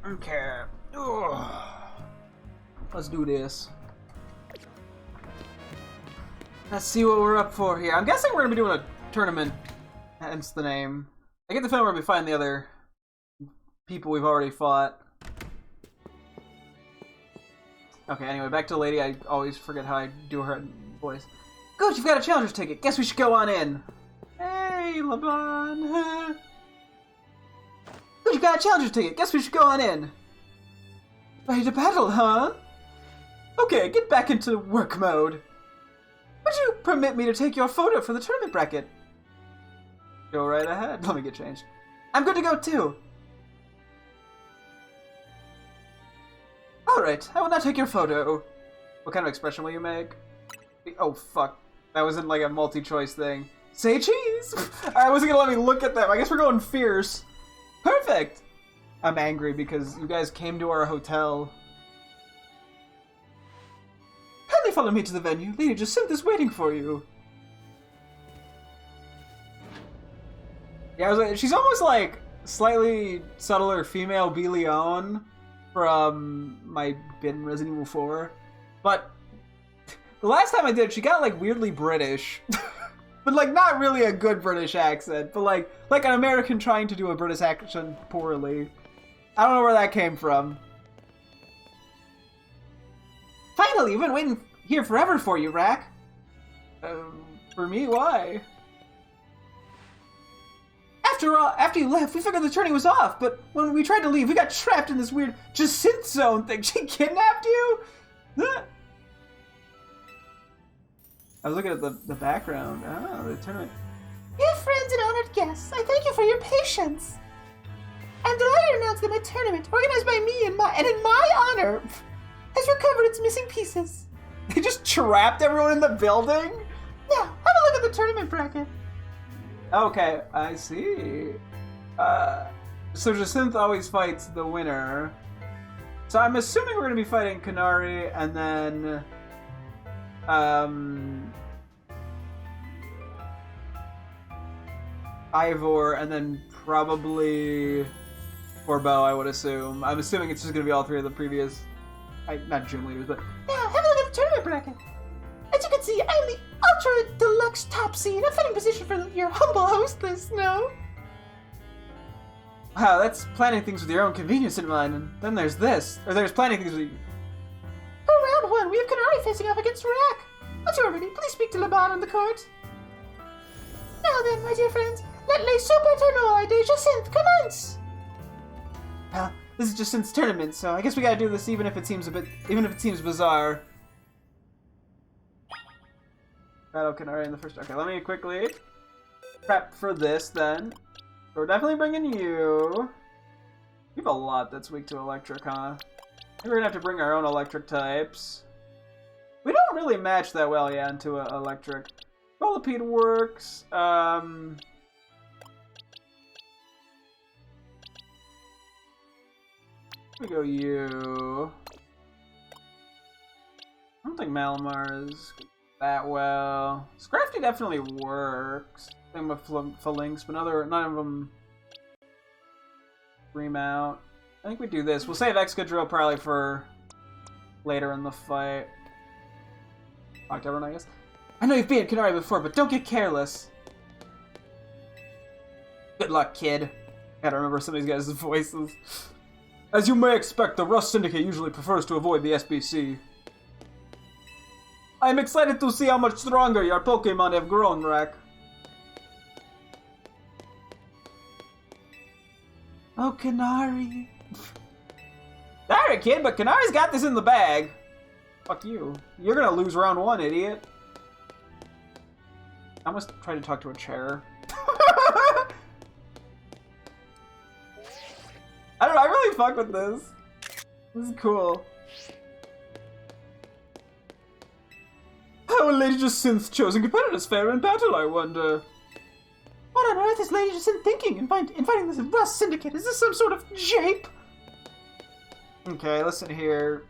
Okay. Ugh. Let's do this. Let's see what we're up for here. I'm guessing we're gonna be doing a tournament, hence the name. I get the feeling we're gonna be fighting the other people we've already fought. Okay, anyway, back to the lady. I always forget how I do her voice. Good, you've got a challenger's ticket. Guess we should go on in. Hey, LeBron. Good, you've got a challenger's ticket. Guess we should go on in. Ready to battle, huh? Okay, get back into work mode. Would you permit me to take your photo for the tournament bracket? Go right ahead. Let me get changed. I'm good to go too. Alright, I will now take your photo. What kind of expression will you make? Oh, fuck. That wasn't like a multi-choice thing. Say cheese! I wasn't gonna let me look at them. I guess we're going fierce. Perfect! I'm angry because you guys came to our hotel. Kindly follow me to the venue. Lady Jacintha's waiting for you. Yeah, I was like, she's almost like slightly subtler female B. Leon from my bit in Resident Evil 4. But the last time I did, she got like weirdly British. But like not really a good British accent, but like an American trying to do a British accent poorly. I don't know where that came from. Finally, we've been waiting here forever for you, Rack. For me, why? After you left, we figured the tourney was off, but when we tried to leave, we got trapped in this weird Jacintha zone thing. She kidnapped you? I was looking at the background. Oh, the tournament.
Dear friends and honored guests, I thank you for your patience. I'm delighted to announce that my tournament, organized by me and in my honor, has recovered its missing pieces.
They just trapped everyone in the building?
Now, have a look at the tournament bracket.
Okay, I see. So Jacintha always fights the winner. So I'm assuming we're going to be fighting Kanari and then... Ivor, and then probably Corbo, I would assume. I'm assuming it's just going to be all three of the previous... not gym leaders, but...
Now, have a look at the tournament bracket. As you can see, I'm the Ultra Deluxe Top Seed, a fitting position for your humble hostess, no?
Wow, that's planning things with your own convenience in mind, and then there's this. Or there's planning things with...
For round one, we have Kanari facing off against Rack. Once you are ready, please speak to Laban on the court. Now then, my dear friends, let Les Super Tournoi de Jacintha commence!
Well, this is Jacintha's tournament, so I guess we gotta do this even if it seems bizarre. Battle Kanari in the first... Okay, let me quickly prep for this then. So we're definitely bringing you. We have a lot that's weak to electric, huh? We're gonna have to bring our own electric types. We don't really match that well, yeah, into electric. Volipede works. We go you. I don't think Malamar is that well. Scrafty definitely works. Same with Phalanx, but none of them remount. I think we do this. We'll save Excadrill probably for later in the fight. Talk to everyone, I guess. I know you've beaten Kanari before, but don't get careless. Good luck, kid. Gotta remember some of these guys' voices. As you may expect, the Rust Syndicate usually prefers to avoid the SBC. I'm excited to see how much stronger your Pokemon have grown, Rack. Oh, Kanari. Sorry, kid, but Kanari's got this in the bag. Fuck you. You're gonna lose round one, idiot. I almost tried to talk to a chair. I don't know, I really fuck with this. This is cool. How will Lady Jacintha's chosen competitors fare in battle, I wonder?
What on earth is Lady Jacintha thinking in inviting this Rust Syndicate? Is this some sort of jape?
Okay, listen here.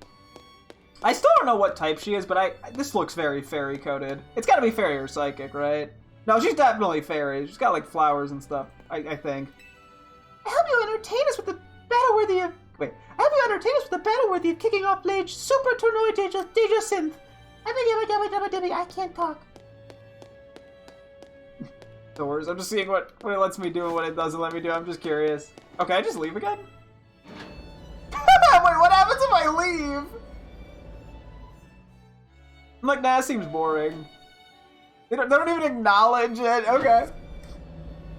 I still don't know what type she is, but this looks very fairy coded. It's gotta be fairy or psychic, right? No, she's definitely fairy. She's got like flowers and stuff, I think.
I hope you entertain us with the battle worthy of... Wait. I hope you entertain us with the battle worthy of kicking off Lage Super Tournoi Deja Synth. I can't talk.
Doors. I'm just seeing what it lets me do and what it doesn't let me do. I'm just curious. Okay, I just leave again? Wait, what happens if I leave? I'm like, nah, that seems boring. They don't even acknowledge it. Okay.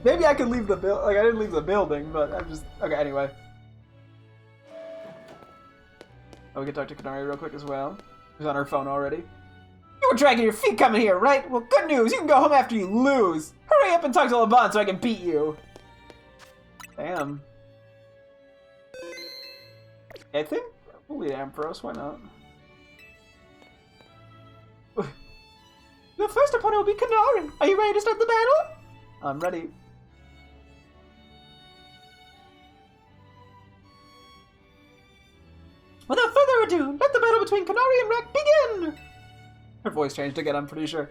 Maybe I could leave the building. Like, I didn't leave the building, but I'm just... Okay, anyway. Oh, we can talk to Kanari real quick as well. She's on her phone already. You were dragging your feet coming here, right? Well, good news. You can go home after you lose. Hurry up and talk to LeBron so I can beat you. Damn. I think we'll lead Ampharos. Why not?
Your first opponent will be Kanari. Are you ready to start the battle?
I'm ready.
Without further ado, let the battle between Kanari and Rack begin!
Her voice changed again, I'm pretty sure.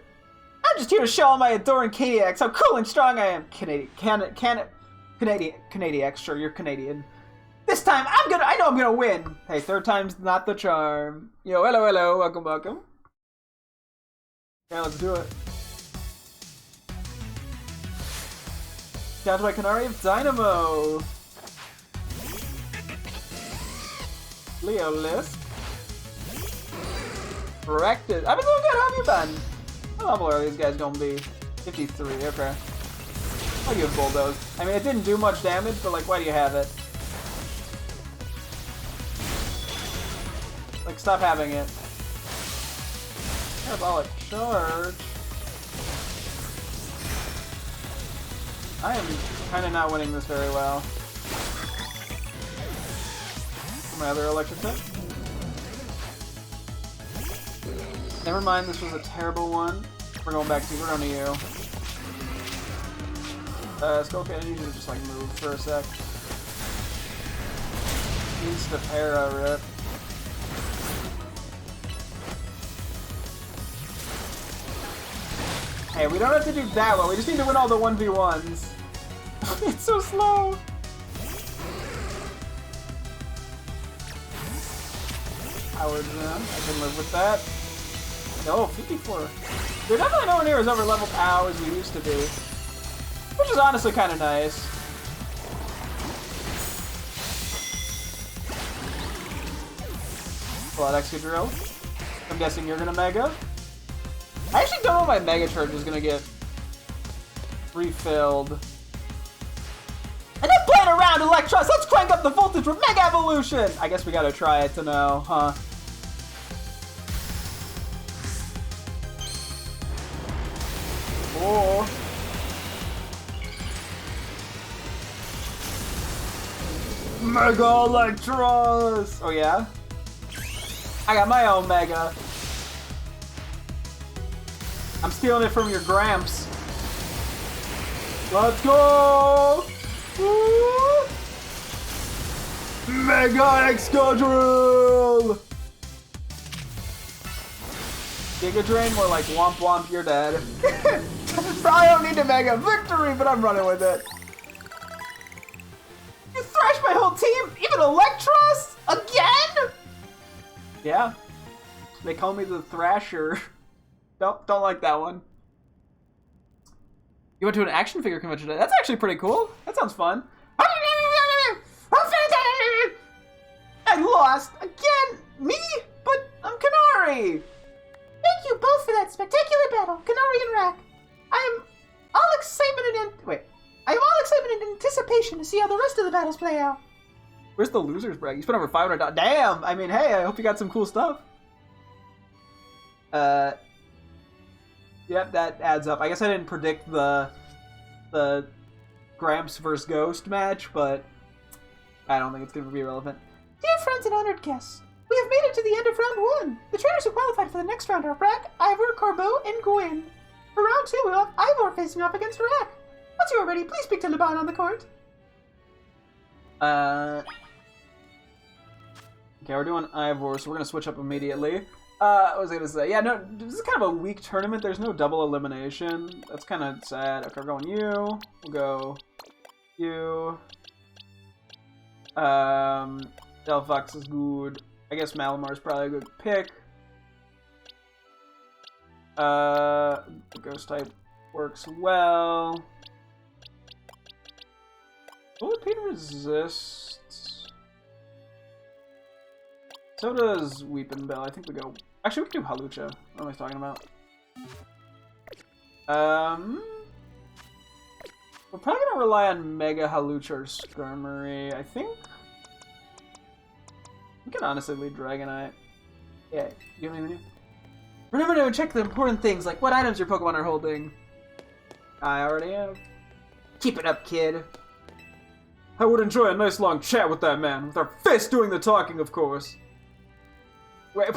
I'm just here to show all my adoring Canadiacs how cool and strong I am. Canadiacs, sure, you're Canadian. This time, I know I'm gonna win. Hey, third time's not the charm. Yo, hello, welcome. Yeah, let's do it. Down to my Canary of Dynamo. Leo Lisp. Corrected. I've been doing good. How have you been? How level are these guys gonna be? 53. Okay. I'll give Bulldoze. I mean, it didn't do much damage, but like, why do you have it? Like, stop having it. Parabolic charge. I am kind of not winning this very well. My other electric type. Never mind, this was a terrible one. We're going to you. Skull, I need you to just like move for a sec. Needs to para rip. Hey, we don't have to do that one. We just need to win all the 1v1s. It's so slow. Power Gem. I can live with that. No, 54. We're definitely nowhere near as over leveled POW as we used to be. Which is honestly kind of nice. Blood Excadrill. I'm guessing you're gonna Mega. I actually don't know if my Mega Charge is gonna get refilled. Enough playing around, Electros! Let's crank up the voltage with Mega Evolution! I guess we gotta try it to know, huh? Oh. Mega Electros! Oh yeah? I got my own Mega. I'm stealing it from your Gramps. Let's go! Woo! Mega Excadrill! Giga Drain, more like womp womp, you're dead. Probably don't need a Mega Victory, but I'm running with it. You thrashed my whole team? Even Electros? Again? Yeah. They call me the Thrasher. Don't like that one. You went to an action figure convention today. That's actually pretty cool. That sounds fun. I lost again. Me? But I'm Kanari.
Thank you both for that spectacular battle, Kanari and Rack. I am all excitement and anticipation to see how the rest of the battles play out.
Where's the losers brag? You spent over $500. Damn. I mean, hey, I hope you got some cool stuff. Yep, that adds up. I guess I didn't predict the Gramps vs. Ghost match, but I don't think it's going to be relevant.
Dear friends and honored guests, we have made it to the end of round 1. The trainers who qualified for the next round are Rack, Ivor, Carbo, and Gwyn. For round 2, we'll have Ivor facing off against Rack. Once you are ready, please speak to Laban on the court.
Okay, we're doing Ivor, so we're gonna switch up immediately. What was I gonna say? Yeah, no, this is kind of a weak tournament. There's no double elimination. That's kind of sad. Okay, we're going you. We'll go you. Delphox is good. I guess Malamar is probably a good pick. The ghost type works well. Bullet resists. So does Weepin' Bell. I think we go. Actually, we can do Halucha. What am I talking about? We're probably gonna rely on Mega Halucha or Skirmery. I think we can honestly lead Dragonite. Yeah, you have anything? Remember to check the important things like what items your Pokemon are holding. I already have. Keep it up, kid. I would enjoy a nice long chat with that man, with our fist doing the talking, of course. Wait,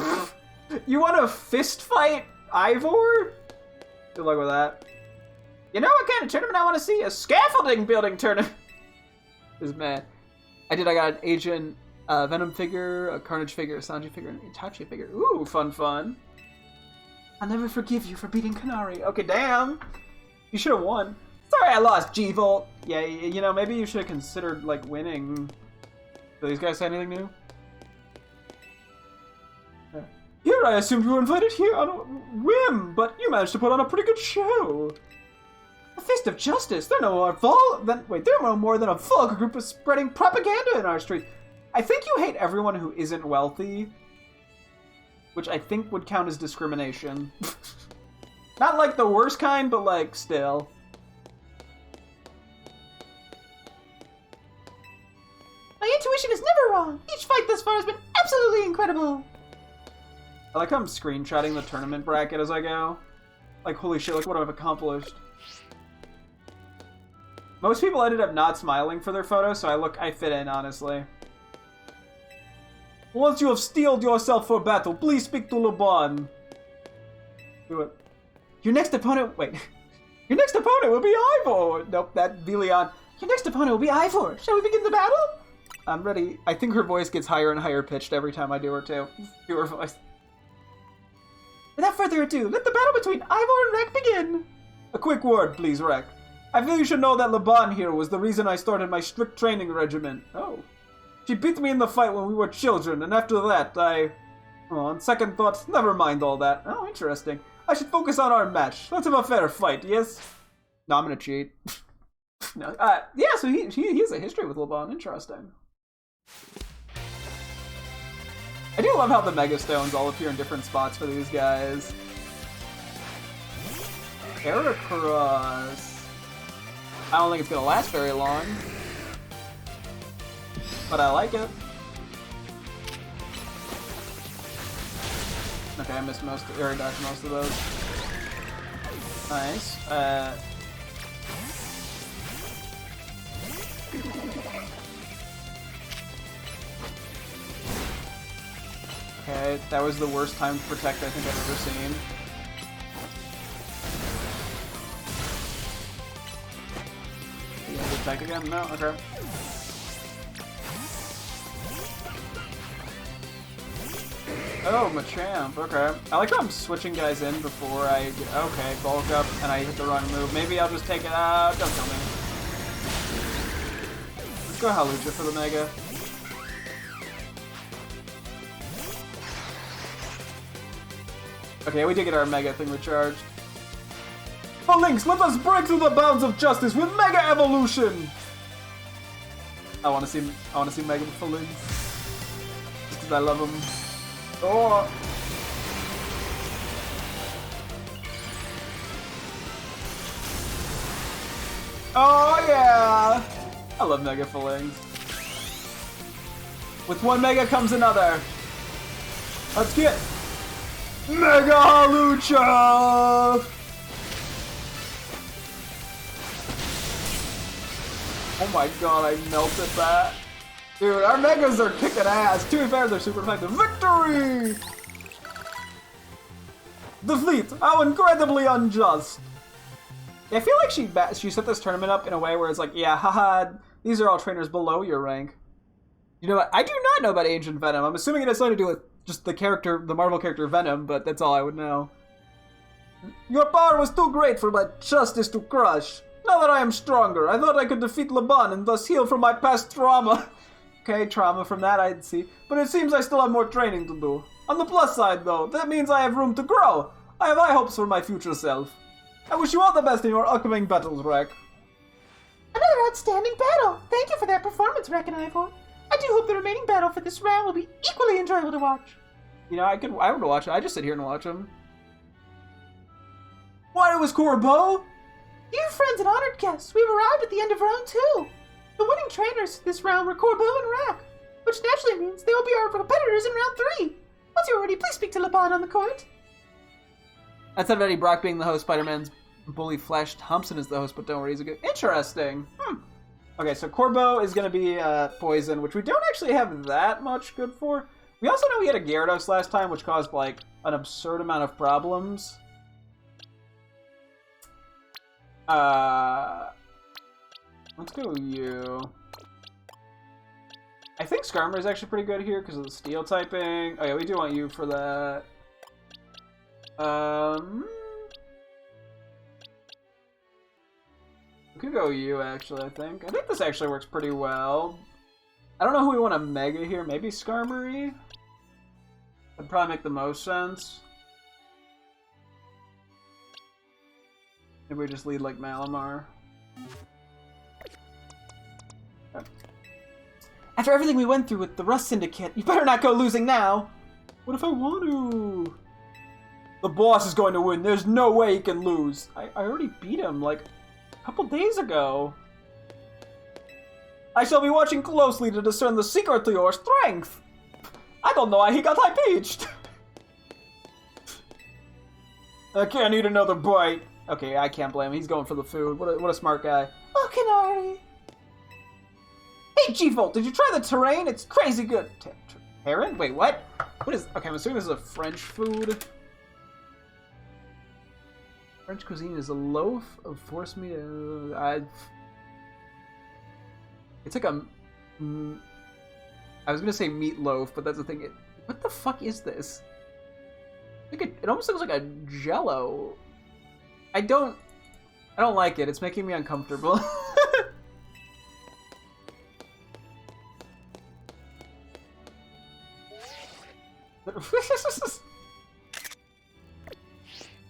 you want a fist fight, Ivor? Good luck with that. You know what kind of tournament I want to see? A scaffolding building tournament. This is mad. I got an Agent Venom figure, a Carnage figure, a Sanji figure, and an Itachi figure. Ooh, fun. I'll never forgive you for beating Kanari. Okay, damn. You should have won. Sorry I lost, G-Volt. Yeah, you know, maybe you should have considered, like, winning. Do these guys say anything new? Here, I assumed you were invited here on a whim, but you managed to put on a pretty good show. A Fist of Justice. They're no more than a vulgar group of spreading propaganda in our street. I think you hate everyone who isn't wealthy, which I think would count as discrimination. Not like the worst kind, but like still.
My intuition is never wrong. Each fight thus far has been absolutely incredible.
I like how I'm screenshotting the tournament bracket as I go. Like, holy shit, look what I've accomplished. Most people ended up not smiling for their photo, so I fit in, honestly. Once you have steeled yourself for battle, please speak to LeBron. Do it. Your next opponent will be Ivor! Nope, that'd be Leon. Your next opponent will be Ivor. Shall we begin the battle? I'm ready. I think her voice gets higher and higher pitched every time I do her, too. Do her voice. Without further ado, let the battle between Ivor and Rek begin! A quick word, please, Rek. I feel you should know that Laban here was the reason I started my strict training regimen. Oh. She beat me in the fight when we were children, and after that, on second thought, never mind all that. Oh, interesting. I should focus on our match. Let's have a fair fight, yes? No, I'm gonna cheat. No, yeah, so he has a history with Laban. Interesting. I do love how the Mega Stones all appear in different spots for these guys. Heracross. I don't think it's gonna last very long. But I like it. Okay, I missed most, or dodged most of those. Nice. Okay, that was the worst time to protect I think I've ever seen. You gonna attack again? No? Okay. Oh, Machamp, okay. I like how I'm switching guys in before I get, okay, bulk up, and I hit the wrong move. Maybe I'll just take it out. Don't kill me. Let's go Halucha for the Mega. Okay, we did get our Mega thing recharged. Oh, Lynx, let us break through the bounds of justice with Mega Evolution! I wanna see Mega for Lynx. Just because I love him. Oh! Oh yeah! I love Mega Fillings. With one Mega comes another. Let's get Mega Halucha! Oh my god, I melted that. Dude, our Megas are kicking ass. Too fair, they're super effective. Victory! Defeat! How incredibly unjust! Yeah, I feel like she set this tournament up in a way where it's like, yeah, haha, these are all trainers below your rank. You know what? I do not know about Ancient Venom. I'm assuming it has something to do with just the Marvel character Venom, but that's all I would know. Your power was too great for my justice to crush. Now that I am stronger, I thought I could defeat Laban and thus heal from my past trauma. Okay, trauma from that, I'd see. But it seems I still have more training to do. On the plus side, though, that means I have room to grow. I have high hopes for my future self. I wish you all the best in your upcoming battles, Rek.
Another outstanding battle! Thank you for that performance, Rek and Ivor. I do hope the remaining battle for this round will be equally enjoyable to watch.
You know, I would watch it. I just sit here and watch them. What, it was Corbeau?
Dear friends and honored guests, we've arrived at the end of round 2. The winning trainers this round were Corbeau and Rek, which naturally means they will be our competitors in round 3. Once you're ready, please speak to Laban on the court.
Instead of Eddie Brock being the host, Spider-Man's bully Flash Thompson is the host, but don't worry, he's a good... Interesting. Okay, so Corbeau is going to be Poison, which we don't actually have that much good for. We also know we had a Gyarados last time, which caused, like, an absurd amount of problems. Let's go you. I think Skarmory is actually pretty good here because of the steel typing. Oh yeah, we do want you for that. We could go you, actually, I think. I think this actually works pretty well. I don't know who we want to Mega here. Maybe Skarmory? That'd probably make the most sense. Maybe we just lead like Malamar. Okay. After everything we went through with the Rust Syndicate, you better not go losing now! What if I want to? The boss is going to win. There's no way he can lose. I already beat him, like, a couple days ago. I shall be watching closely to discern the secret to your strength. I don't know why he got high-pitched. I can't eat another bite. Okay, I can't blame him. He's going for the food. What a smart guy.
Oh, Canary.
Hey, G-Volt, did you try the terrain? It's crazy good. Terrain? Wait, what? What is... Okay, I'm assuming this is a French food. French cuisine is a loaf of force meat. It's like a... I was gonna say meatloaf, but that's the thing. What the fuck is this? It almost looks like a Jello. I don't like it. It's making me uncomfortable.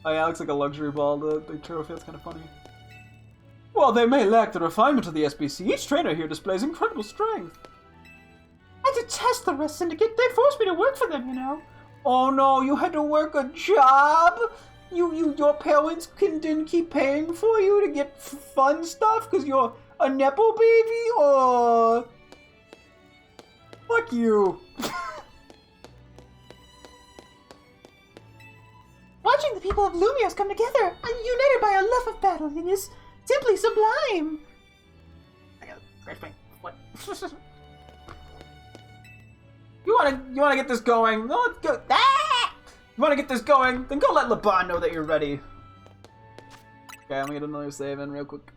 Oh yeah, it looks like a luxury ball, the trophy. That's kind of funny. While they may lack the refinement of the SBC, each trainer here displays incredible strength.
I detest the Rust Syndicate. They forced me to work for them, you know.
Oh no, you had to work a job? Your parents didn't keep paying for you to get fun stuff because you're a Nepo baby? Or... Fuck you.
Watching the people of Lumios come together, united by a love of battling, is simply sublime.
I gotta scratch my foot. You wanna get this going? No, let's go. Ah! You wanna get this going? Then go let Laban know that you're ready. Okay, I'm gonna get another save in real quick.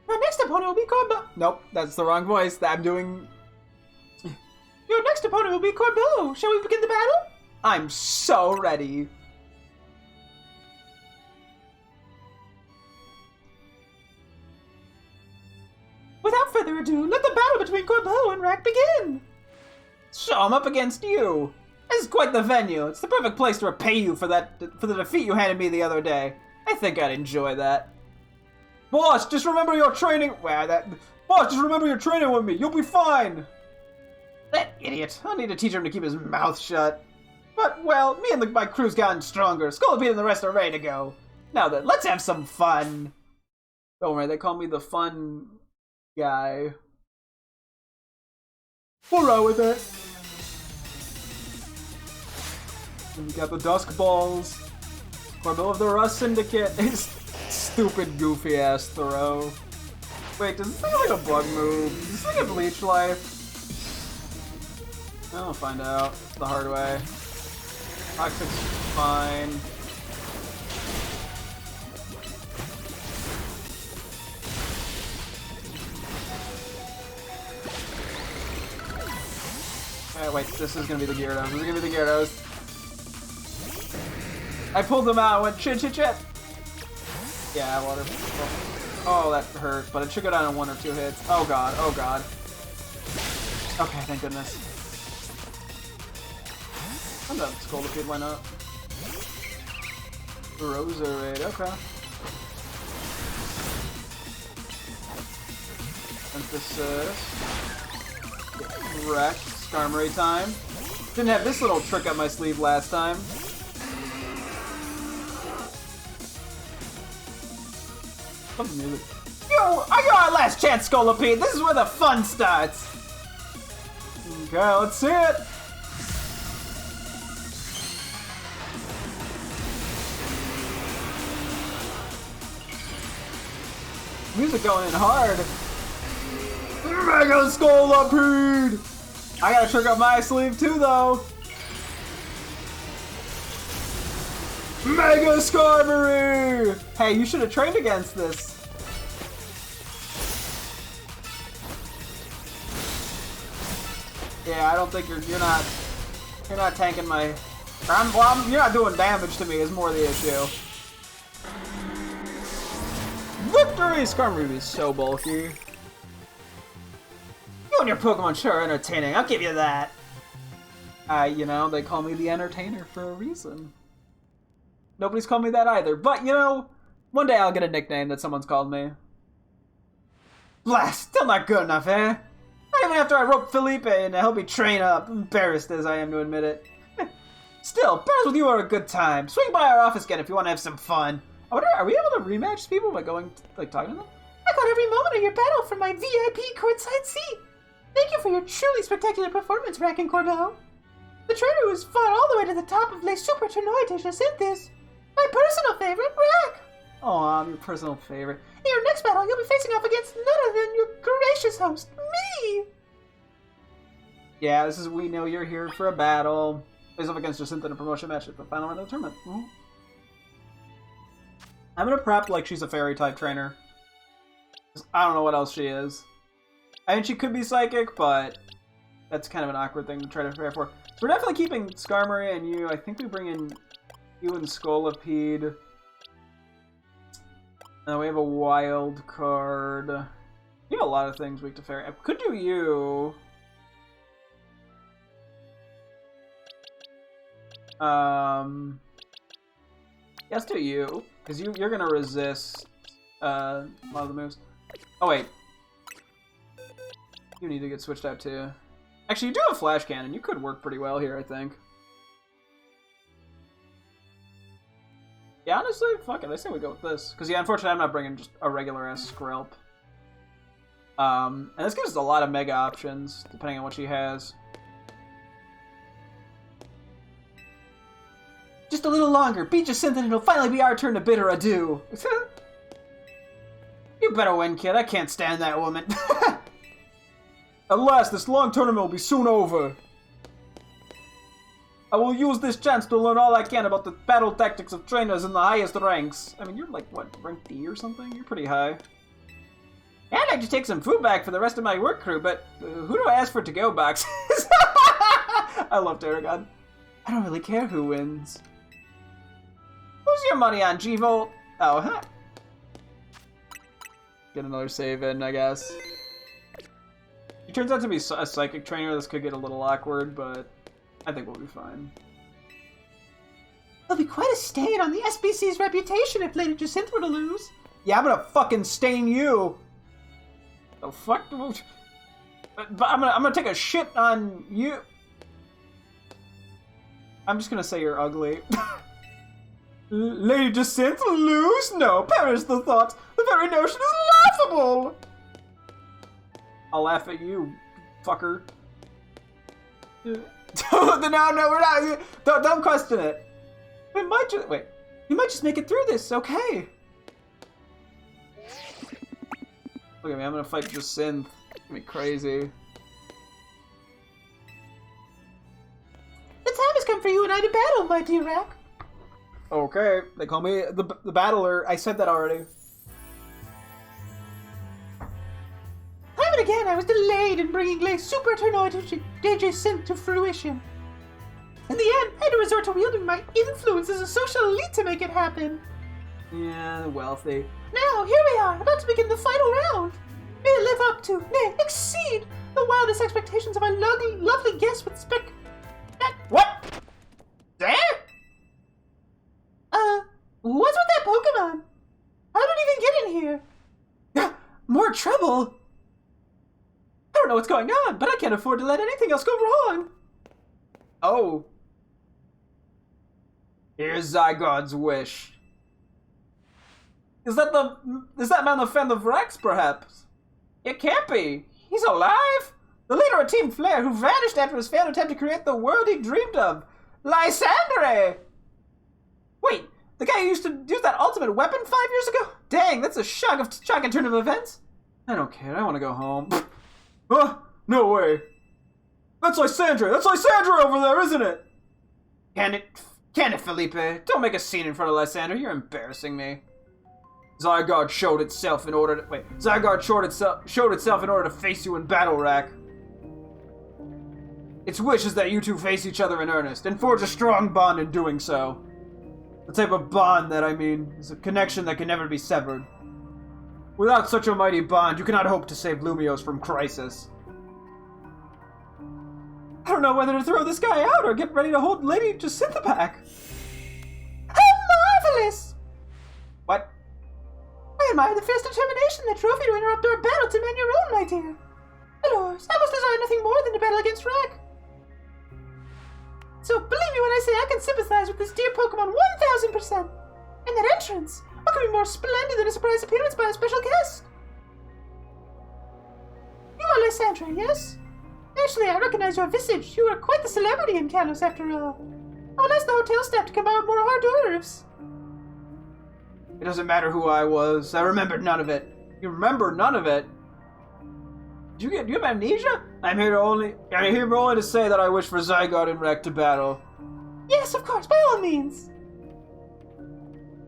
My next opponent will be Corbeau.
Nope, that's the wrong voice. I'm doing...
Your next opponent will be Corbeau. Shall we begin the battle?
I'm so ready.
Without further ado, let the battle between Corbeau and Rek begin.
So I'm up against you. This is quite the venue. It's the perfect place to repay you for the defeat you handed me the other day. I think I'd enjoy that. Boss, just remember your training. Boss, just remember your training with me. You'll be fine. That idiot. I'll need to teach him to keep his mouth shut. But, well, me and my crew's gotten stronger. Scolipede and the rest are ready to go. Now then, let's have some fun. Don't worry, they call me the fun guy. We'll roll with it. And we got the Dusk Balls. Corbeau of the Rust Syndicate. His stupid, goofy-ass throw. Wait, does this thing have like a bug move? Does this thing have Leech Life? I'll find out the hard way. Toxic's fine. Wait, this is gonna be the Gyarados. This is gonna be the Gyarados. I pulled them out and went shit, shit, shit. Yeah, water. Oh, that hurt, but it should go down in 1 or 2 hits. Oh god, oh god. Okay, thank goodness. I'm done. Scolded, why not? Roserade, okay. Emphasis. Wrecked. Skarmory time. Didn't have this little trick up my sleeve last time. Some music. Yo, I got our last chance, Scolipede. This is where the fun starts. Okay, let's see it. Music going in hard. Mega Scolipede! I got a trick up my sleeve too, though. Mega Skarmory! Hey, you should have trained against this. Yeah, I don't think you're not tanking my. You're not doing damage to me. Is more the issue. Victory! Skarmory is so bulky. You and your Pokemon sure are entertaining. I'll give you that. You know, they call me the Entertainer for a reason. Nobody's called me that either. But, you know, one day I'll get a nickname that someone's called me. Blast! Still not good enough, eh? Not even after I roped Felipe in to help me train up. Embarrassed as I am to admit it. Still, battles with you are a good time. Swing by our office again if you want to have some fun. I wonder, are we able to rematch people by going, like, talking to them?
I got every moment of your battle from my VIP courtside seat. Thank you for your truly spectacular performance, Rack and Corbell. The trainer who's fought all the way to the top of Les Super Tournoi de Jacinthus. My personal favorite, Rack.
Oh, I'm your personal favorite.
In your next battle, you'll be facing off against none other than your gracious host, me.
Yeah, this is We Know You're Here for a battle. Face off against Jacinta in a promotion match at the final round of the tournament. Mm-hmm. I'm gonna prep like she's a fairy-type trainer. I don't know what else she is. I mean, she could be psychic, but that's kind of an awkward thing to try to prepare for. So we're definitely keeping Skarmory and you. I think we bring in you and Scolipede. Now we have a wild card. We have a lot of things weak to fairy. I could do you. Let's do you. Because you're going to resist a lot of the moves. Oh, wait. You need to get switched out, too. Actually, you do have Flash Cannon. You could work pretty well here, I think. Yeah, honestly, fuck it. I say we go with this. Because, yeah, unfortunately, I'm not bringing just a regular-ass Skrelp. And this gives us a lot of Mega options, depending on what she has. Just a little longer. Beat Jacinta and it'll finally be our turn to bid her adieu. You better win, kid. I can't stand that woman. At last, this long tournament will be soon over. I will use this chance to learn all I can about the battle tactics of trainers in the highest ranks. I mean, you're like, what, rank D or something? You're pretty high. And I'd like to take some food back for the rest of my work crew, but who do I ask for to-go boxes? I love Terragon. I don't really care who wins. Who's your money on, G-Volt? Oh, huh. Get another save in, I guess. He turns out to be a psychic trainer. This could get a little awkward, but I think we'll be fine.
There'll be quite a stain on the SBC's reputation if Lady Jacinta were to lose.
Yeah, I'm gonna fucking stain you. The fuck? But I'm gonna take a shit on you. I'm just gonna say you're ugly. Lady Jacinta lose? No, perish the thought. The very notion is laughable. I'll laugh at you, fucker. No, we're not. Don't question it. We might just wait. You might just make it through this, okay? Look at me. I'm gonna fight the synth. It's gonna be crazy.
The time has come for you and I to battle, my dear Rack.
Okay, they call me the battler. I said that already.
Time and again, I was delayed in bringing Glay's super Eternoid Synth to fruition. In the end, I had to resort to wielding my influence as a social elite to make it happen.
Yeah, wealthy.
Now, here we are, about to begin the final round. May it live up to, nay, exceed the wildest expectations of our lovely guest with
What? There?
What's with that Pokemon? How did it even get in here?
More trouble? I don't know what's going on, but I can't afford to let anything else go wrong. Oh. Here's Zygarde's wish. Is that man the fan of Rex, perhaps? It can't be. He's alive? The leader of Team Flare, who vanished after his failed attempt to create the world he dreamed of. Lysandre! Wait, the guy who used to use that ultimate weapon 5 years ago? Dang, that's a shocking turn of events. I don't care, I want to go home. No way. That's Lysandre! That's Lysandre over there, isn't it? Can it, Felipe? Don't make a scene in front of Lysandre, you're embarrassing me. Zygarde showed itself in order to... Wait. Zygarde showed itself in order to face you in battle, Rack. Its wish is that you two face each other in earnest, and forge a strong bond in doing so. The type of bond that, I mean, is a connection that can never be severed. Without such a mighty bond, you cannot hope to save Lumiose from crisis. I don't know whether to throw this guy out or get ready to hold Lady Jacintha back.
How marvelous!
What?
I admire the fierce determination that drove you to interrupt our battle to mend your own, my dear. Alas, I must desire nothing more than to battle against Rack. So believe me when I say I can sympathize with this dear Pokemon 1000%. And that entrance, what could be more splendid than a surprise appearance by a special guest? You are Lysandre, yes? Actually, I recognize your visage. You are quite the celebrity in Kalos, after all. I will ask the hotel staff to come out with more hors d'oeuvres.
It doesn't matter who I was. I remembered none of it. You remember none of it? Do you have amnesia? I'm here only to say that I wish for Zygarde and Rack to battle.
Yes, of course, by all means.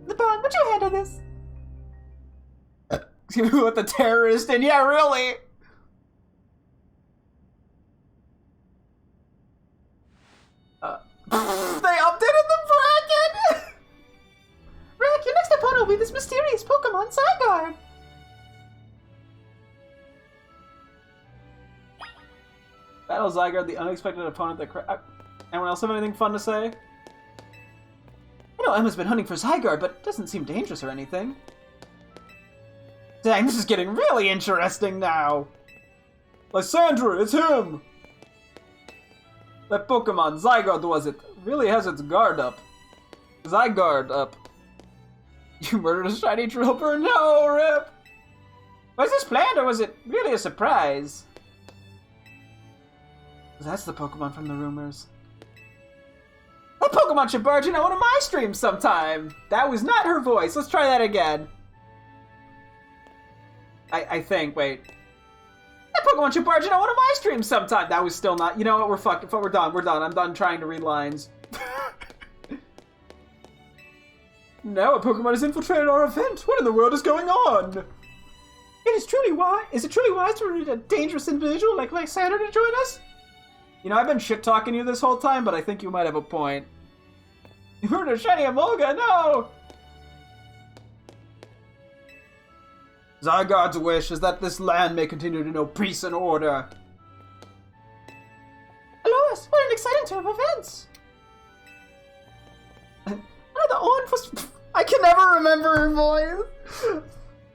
The Bond, would you handle this?
With the terrorist, and yeah, really. They updated the bracket.
Rack, your next opponent will be this mysterious Pokemon, Zygarde.
Battle Zygarde, the unexpected opponent that anyone else have anything fun to say? I know Emma's been hunting for Zygarde, but it doesn't seem dangerous or anything. Dang, this is getting really interesting now. Lysandre, it's him! That Pokemon, Zygarde was it, really has its guard up. Zygarde up. You murdered a shiny Drillbur? No, Rip! Was this planned or was it really a surprise? That's the Pokemon from the rumors. That Pokemon should barge in on one of my streams sometime! That was not her voice. Let's try that again. I think, wait. That Pokemon should barge in on one of my streams sometime! That was still not... You know what? We're fucked. We're done. We're done. I'm done trying to read lines. Now a Pokemon has infiltrated our event. What in the world is going on? Is it truly wise for a dangerous individual like Lysandre to join us? You know, I've been shit-talking you this whole time, but I think you might have a point. You murdered Shiny Emolga, no! Zygarde's wish is that this land may continue to know peace and order.
Alois, what an exciting turn of events!
I can never remember her voice.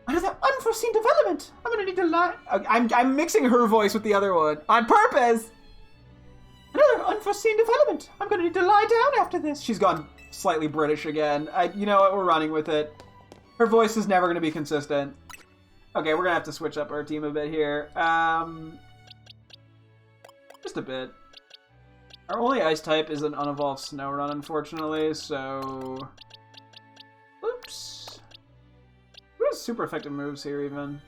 Another unforeseen development. I'm gonna need to lie.
I'm mixing her voice with the other one on purpose.
Another unforeseen development. I'm gonna need to lie down after this.
She's gone slightly British again. You know what? We're running with it. Her voice is never gonna be consistent. Okay, we're gonna have to switch up our team a bit here. Just a bit. Our only ice type is an unevolved Snorunt, unfortunately, so... Oops. Who has super effective moves here, even?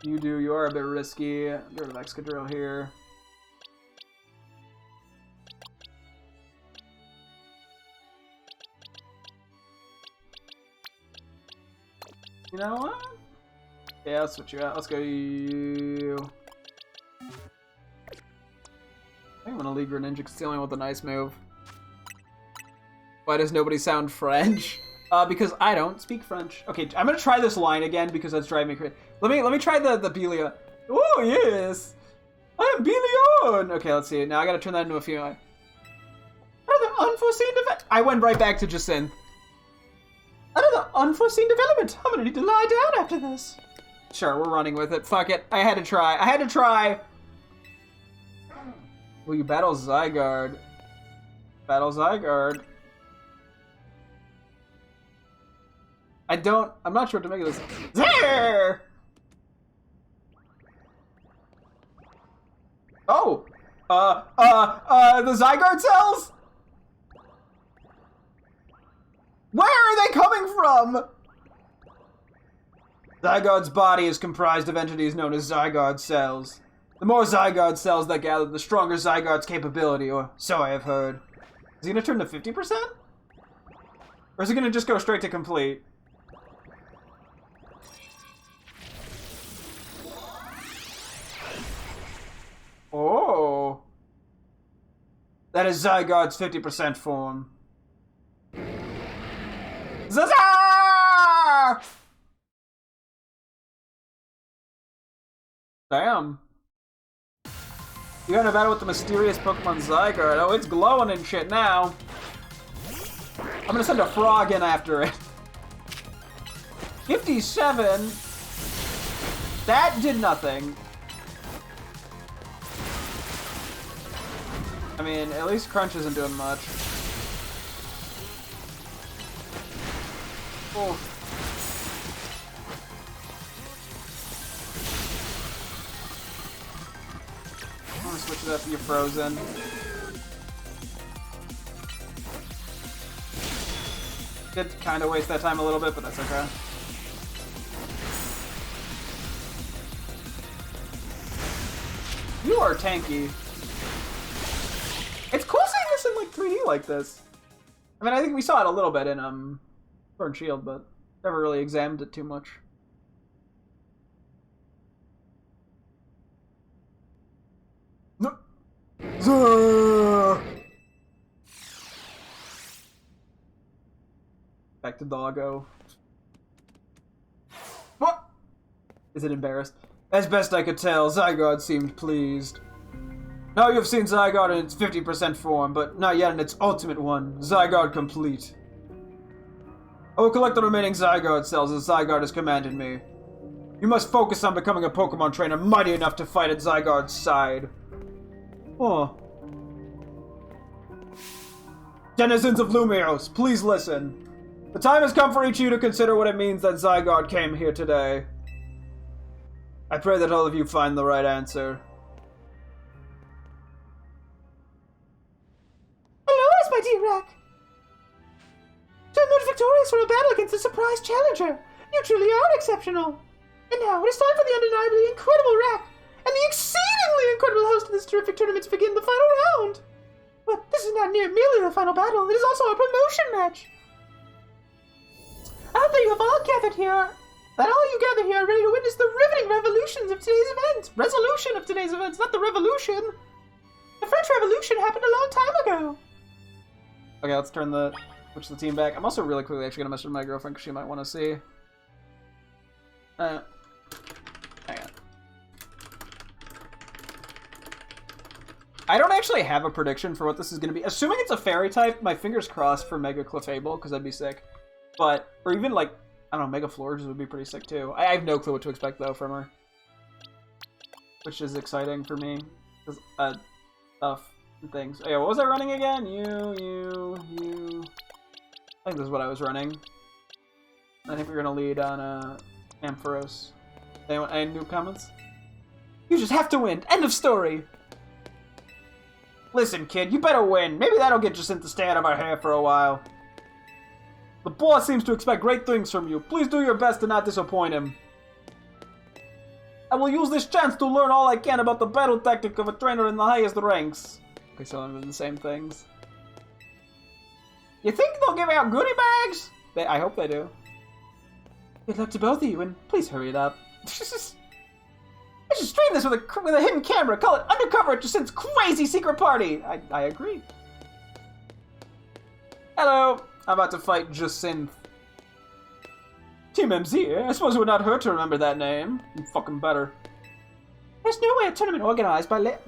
You do. You are a bit risky. Get rid of Excadrill here. You know what? Yeah, let's switch you out. Let's go you. I want to lead Greninja because it's the only one with a nice move. Why does nobody sound French? Because I don't speak French. Okay, I'm gonna try this line again because that's driving me crazy. Let me try the Belia. Oh yes, I am Belion. Okay, let's see. Now I gotta turn that into a few.
Another unforeseen event.
I went right back to Jacin.
Another unforeseen development. I'm gonna need to lie down after this.
Sure, we're running with it. Fuck it. I had to try. Will you battle Zygarde? Battle Zygarde. I'm not sure what to make of this. There! Oh! The Zygarde cells? Where are they coming from? Zygarde's body is comprised of entities known as Zygarde cells. The more Zygarde cells that gather, the stronger Zygarde's capability, or so I have heard. Is he gonna turn to 50%? Or is he gonna just go straight to complete? Oh. That is Zygarde's 50% form. Zaza! Damn. You got a battle with the mysterious Pokemon Zygarde. Oh, it's glowing and shit now. I'm gonna send a frog in after it. 57. That did nothing. I mean, at least Crunch isn't doing much. Oh. I'm gonna switch it up to your Frozen. Did kind of waste that time a little bit, but that's okay. You are tanky. It's cool seeing this in like 3D like this. I mean, I think we saw it a little bit in Sword and Shield, but never really examined it too much. Back to Doggo. What? Is it embarrassed? As best I could tell, Zygarde seemed pleased. Now you have seen Zygarde in its 50% form, but not yet in its ultimate one, Zygarde complete. I will collect the remaining Zygarde cells as Zygarde has commanded me. You must focus on becoming a Pokemon trainer mighty enough to fight at Zygarde's side. Oh. Denizens of Lumiose, please listen. The time has come for each of you to consider what it means that Zygarde came here today. I pray that all of you find the right answer.
Hello, my dear Rack. To emerge victorious from a battle against a surprise challenger. You truly are exceptional. And now it is time for the undeniably incredible Rack and the exceedingly incredible host of this terrific tournament to begin the final round. But this is not merely the final battle, it is also a promotion match. I hope that you have all gathered here, are ready to witness the riveting revolutions of today's event. Resolution of today's events, not the revolution. The French Revolution happened a long time ago.
Okay, let's switch the team back. I'm also really quickly actually gonna message my girlfriend because she might want to see. Hang on. I don't actually have a prediction for what this is gonna be. Assuming it's a fairy type, my fingers crossed for Mega Clefable because that'd be sick. But, or even like, I don't know, Mega Florges would be pretty sick too. I have no clue what to expect though from her. Which is exciting for me. Stuff and things. Oh, yeah, what was I running again? You. I think this is what I was running. I think we're gonna lead on Ampharos. Anyone, any new comments? You just have to win. End of story. Listen, kid, you better win. Maybe that'll get Jacinth to stay out of our hair for a while. The boss seems to expect great things from you. Please do your best to not disappoint him. I will use this chance to learn all I can about the battle tactic of a trainer in the highest ranks. Okay, so I'm doing the same things. You think they'll give out goodie bags? I hope they do. Good luck to both of you, and please hurry it up. I should stream this with a hidden camera. Call it Undercover at Jacint's Crazy Secret Party. I agree. Hello. I'm about to fight Jacinth. Team MZ, I suppose it would not hurt to remember that name. Fucking better.
There's no way a tournament organized by Lady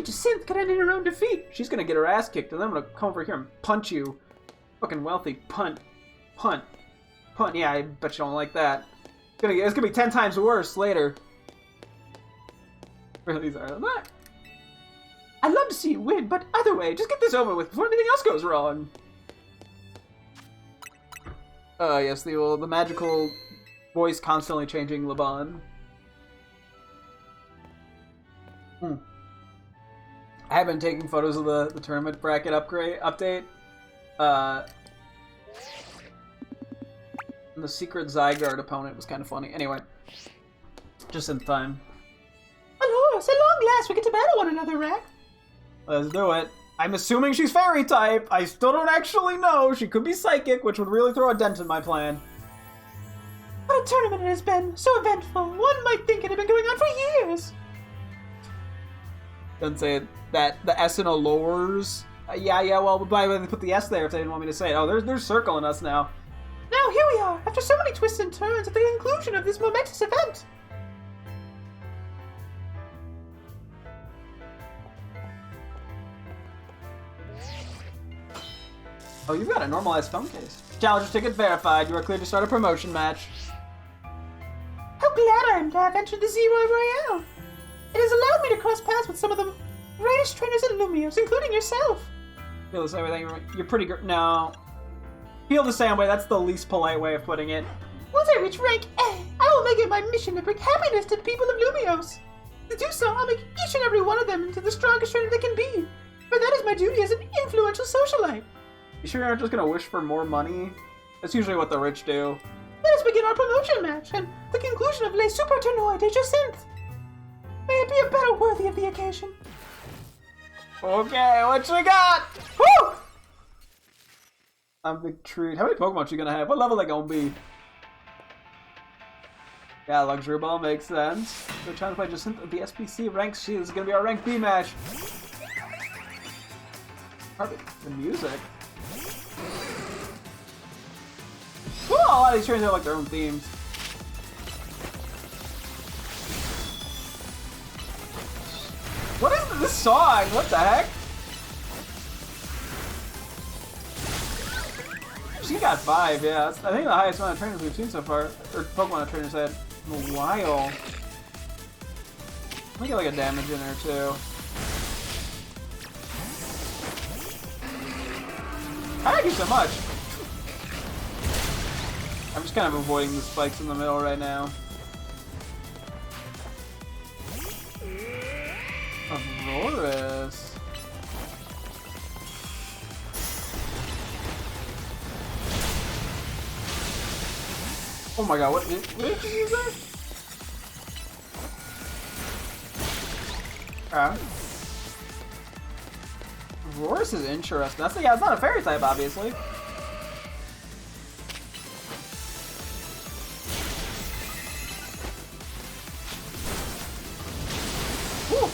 Jacinth could end in her own defeat.
She's gonna get her ass kicked, and then I'm gonna come over here and punch you. Fucking wealthy punt. Yeah, I bet you don't like that. It's gonna be 10 times worse later. Really, these are that.
I'd love to see you win, but either way, just get this over with before anything else goes wrong.
Yes, the magical voice constantly changing Laban. I have been taking photos of the tournament bracket update. And the secret Zygarde opponent was kind of funny. Anyway, just in time.
Alas, at long last we get to battle one another, Rack.
Let's do it. I'm assuming she's fairy type. I still don't actually know. She could be psychic, which would really throw a dent in my plan.
What a tournament it has been. So eventful. One might think it had been going on for years.
Doesn't say that the S in a lowers. Yeah, well, why would they put the S there if they didn't want me to say it? Oh, they're circling us now.
Now here we are, after so many twists and turns at the conclusion of this momentous event.
Oh, you've got a normalized phone case. Challenger ticket verified. You are cleared to start a promotion match.
How glad I am to have entered the Zero Royale. It has allowed me to cross paths with some of the greatest trainers in Lumios, including yourself.
Feel the same way. You're pretty good. No. Feel the same way. That's the least polite way of putting it.
Once I reach rank A, I will make it my mission to bring happiness to the people of Lumios. To do so, I'll make each and every one of them into the strongest trainer they can be. For that is my duty as an influential socialite.
You sure you're not just gonna wish for more money? That's usually what the rich do.
Let us begin our promotion match, and the conclusion of Les Super Tournoi de Jacinthe. May it be a battle worthy of the occasion.
Okay, what you got? Woo! I'm big treat. How many Pokemon you gonna have? What level they gonna be? Yeah, Luxury Ball makes sense. We're trying to play Jacinthe at the SPC rank C. This is gonna be our rank B match. Probably the music. Woo! A lot of these trainers have like their own themes. What is this song? What the heck? She got 5, yeah. That's, I think the highest amount of trainers we've seen so far. Or Pokemon trainers had in a while. Let me get like a damage in there too. I like you so much. I'm just kind of avoiding the spikes in the middle right now. Aurorus. Oh my god, what did you use there? Aurorus is interesting. That's it's not a fairy type, obviously. Woo.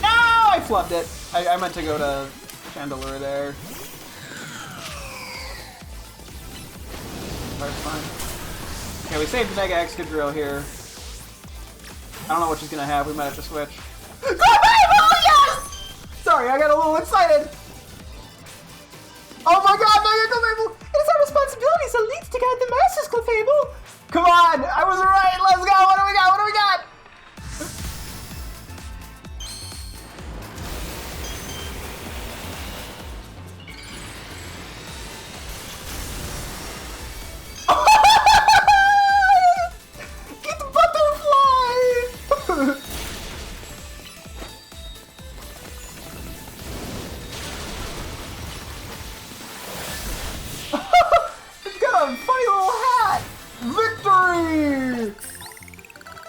No, I flubbed it. I meant to go to Chandelure there. Fine. Okay, we saved Mega Excadrill here. I don't know what she's gonna have. We might have to switch. Oh, yes! Sorry, I got a little excited. Oh my god, Mega Clefable!
It is our responsibility as elites to guide the masses, Clefable!
Come on! I was right! Let's go! What do we got? What do we got?
Get the butterfly!
It's got a funny little hat! Victory!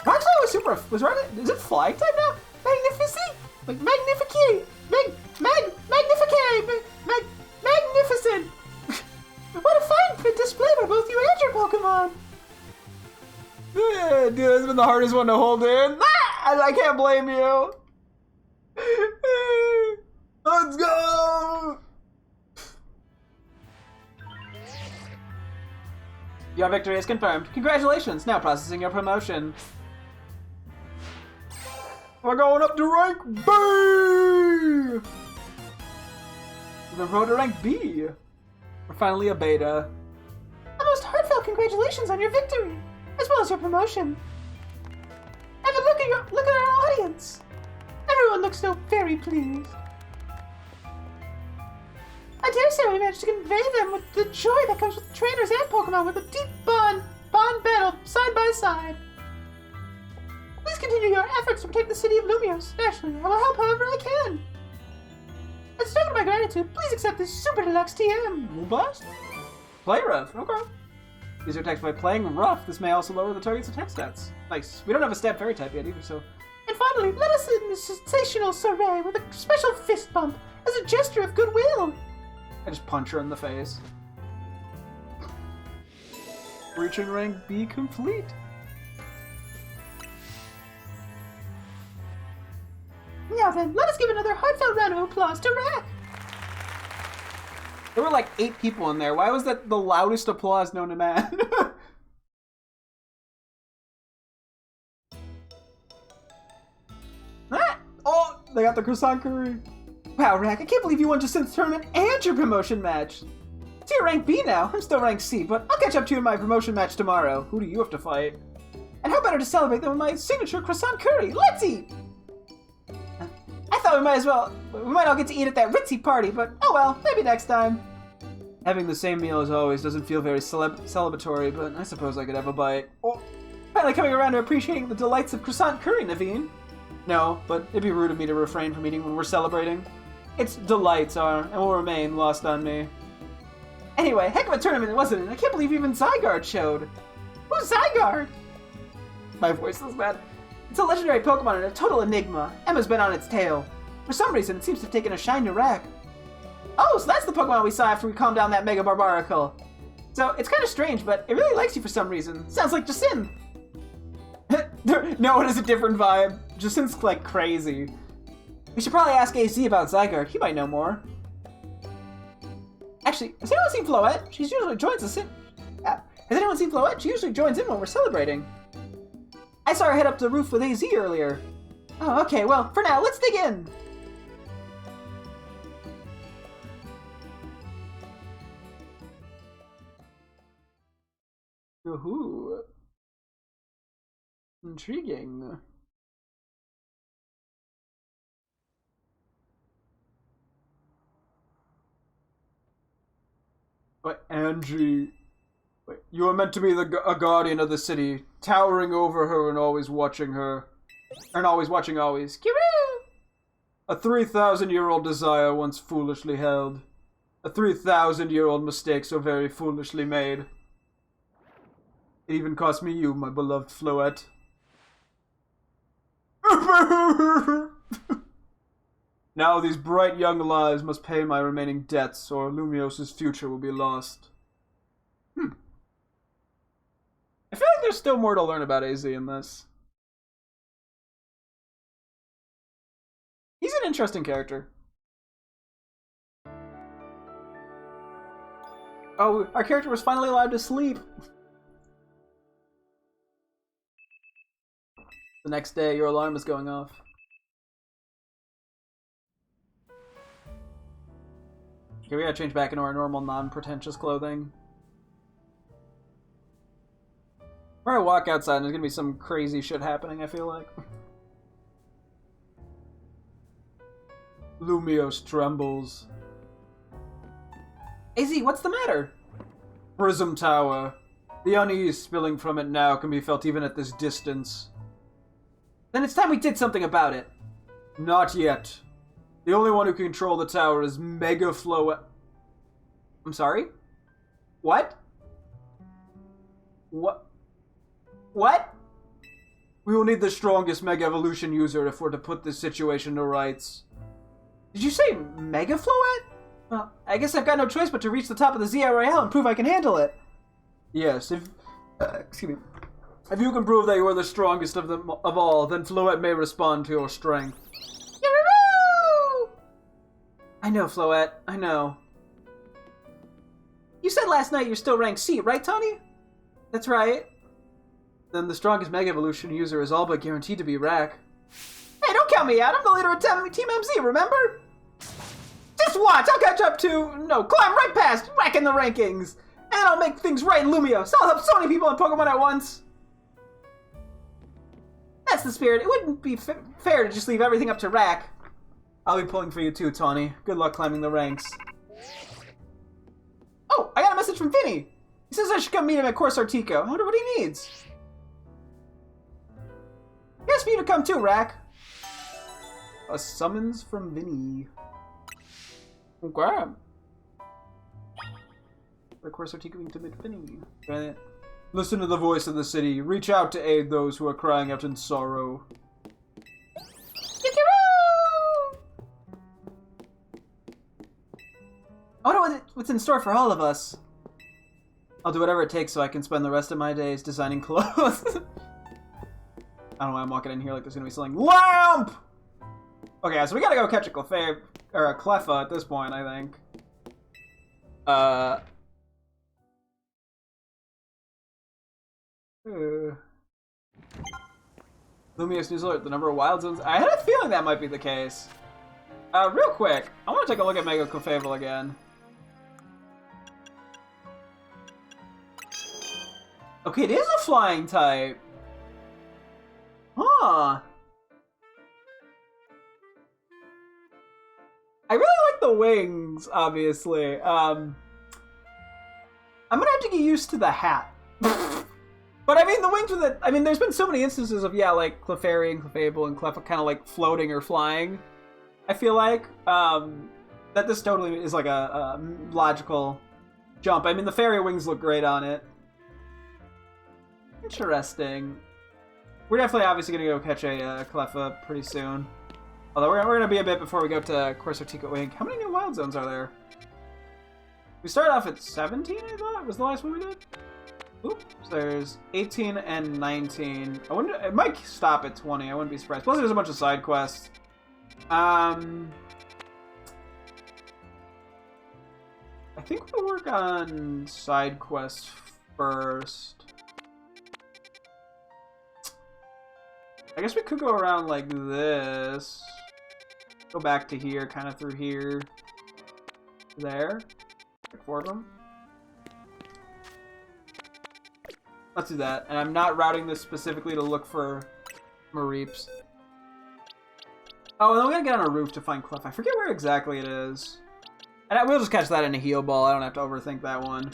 Actually, was super. Was right? Is it flying type now?
Magnificent! Like magnificate! Magnificate! Magnificent! Pokemon!
Yeah, dude, that's been the hardest one to hold in. I can't blame you. Let's go! Your victory is confirmed. Congratulations! Now processing your promotion. We're going up to rank B! The road to rank B. We're finally a beta.
A most heartfelt congratulations on your victory, as well as your promotion. Have a look at our audience. Everyone looks so very pleased. I dare say we managed to convey them with the joy that comes with trainers and Pokemon with a deep bond battle side by side. Please continue your efforts to protect the city of Lumios. Naturally, I will help however I can. As a token of my gratitude, please accept this Super Deluxe TM.
Blast? Play rough. Okay. Use your attacks by playing rough. This may also lower the target's attack stats. Nice. We don't have a stab fairy type yet either, so.
And finally, let us end this sensational soiree with a special fist bump as a gesture of goodwill.
I just punch her in the face. Reaching rank B complete.
Now then, let us give another heartfelt round of applause to Rack.
There were like 8 people in there. Why was that the loudest applause known to man? Oh, they got the croissant curry. Wow, Rack, I can't believe you won just in the tournament and your promotion match. So you're rank B now. I'm still rank C, but I'll catch up to you in my promotion match tomorrow. Who do you have to fight? And how better to celebrate than with my signature croissant curry? Let's eat! I thought we might all get to eat at that ritzy party, but oh well, maybe next time. Having the same meal as always doesn't feel very celebratory, but I suppose I could have a bite. Oh, finally coming around to appreciating the delights of croissant curry, Naveen. No, but it'd be rude of me to refrain from eating when we're celebrating. Its delights are, and will remain, lost on me. Anyway, heck of a tournament, wasn't it? I can't believe even Zygarde showed. Who's Zygarde? My voice is bad. It's a legendary Pokemon and a total enigma. Emma's been on its tail. For some reason, it seems to have taken a shine to Rack. Oh, so that's the Pokemon we saw after we calmed down that Mega Barbaracle. So, it's kind of strange, but it really likes you for some reason. Sounds like Jacin. No, it is a different vibe. Jacin's like crazy. We should probably ask AZ about Zygarde. He might know more. Actually, has anyone seen Floette? She usually joins us in. Has anyone seen Floette? She usually joins in when we're celebrating. I saw her head up to the roof with AZ earlier. Oh, okay. Well, for now, let's dig in. Ooh. Intriguing. But Angie, wait, you are meant to be a guardian of the city, towering over her and always watching her. And always watching always. Kiroo! A 3,000-year-old desire once foolishly held. A 3,000-year-old mistake so very foolishly made. It even cost me you, my beloved Floette. Now these bright young lives must pay my remaining debts, or Lumios' future will be lost. I feel like there's still more to learn about AZ in this. He's an interesting character. Oh, our character was finally allowed to sleep. The next day, your alarm is going off. Okay, we gotta change back into our normal, non-pretentious clothing. We're gonna walk outside and there's gonna be some crazy shit happening, I feel like. Lumios trembles. AZ, what's the matter? Prism Tower. The unease spilling from it now can be felt even at this distance. Then it's time we did something about it. Not yet. The only one who can control the tower is Mega Flow. I'm sorry? What? What? What? We will need the strongest Mega Evolution user if we're to put this situation to rights. Did you say Mega Floette? Well, I guess I've got no choice but to reach the top of the ZI Royale and prove I can handle it. Yes, if Excuse me. If you can prove that you are the strongest of them of all, then Floette may respond to your strength. I know, Floette. I know.
You said last night you're still ranked C, right, Tony?
That's right. Then the strongest Mega Evolution user is all but guaranteed to be Rack.
Hey, don't count me out. I'm the leader of Team MZ, remember? Just watch. I'll catch up to... No, climb right past Rack in the rankings. And I'll make things right in Lumia, so I'll help so many people in Pokemon at once. That's the spirit. It wouldn't be fair to just leave everything up to Rack.
I'll be pulling for you too, Tawny. Good luck climbing the ranks.
Oh, I got a message from Vinny. He says I should come meet him at Course Artico. I wonder what he needs. He asked for you to come too, Rack.
A summons from Vinny. Okay. The Course Artico to meet Vinny. Right. Listen to the voice of the city. Reach out to aid those who are crying out in sorrow.
I wonder what's in store for all of us.
I'll do whatever it takes so I can spend the rest of my days designing clothes. I don't know why I'm walking in here like there's gonna be something. Lamp! Okay, so we gotta go catch a Clefairy, or a Cleffa at this point, I think. Lumious News Alert, the number of wild zones. I had a feeling that might be the case. Real quick, I want to take a look at Mega Clefable again. Okay, it is a flying type. Huh. I really like the wings, obviously. I'm gonna have to get used to the hat. But I mean, the wings with it, I mean, there's been so many instances of, yeah, like Clefairy and Clefable and Cleffa kind of like floating or flying. I feel like, that this totally is like a logical jump. I mean, the fairy wings look great on it. Interesting. We're definitely obviously going to go catch a Cleffa pretty soon. Although we're going to be a bit before we go to Course Artico Inc. How many new wild zones are there? We started off at 17, I thought? Was the last one we did? Oops. There's 18 and 19. I wonder, it might stop at 20. I wouldn't be surprised. Plus there's a bunch of side quests. I think we'll work on side quests first. I guess we could go around like this. Go back to here, kind of through here. There. Like 4 of them. Let's do that. And I'm not routing this specifically to look for Mareeps. Oh, and then we gotta get on a roof to find Clef. I forget where exactly it is. And we'll just catch that in a heal ball. I don't have to overthink that one.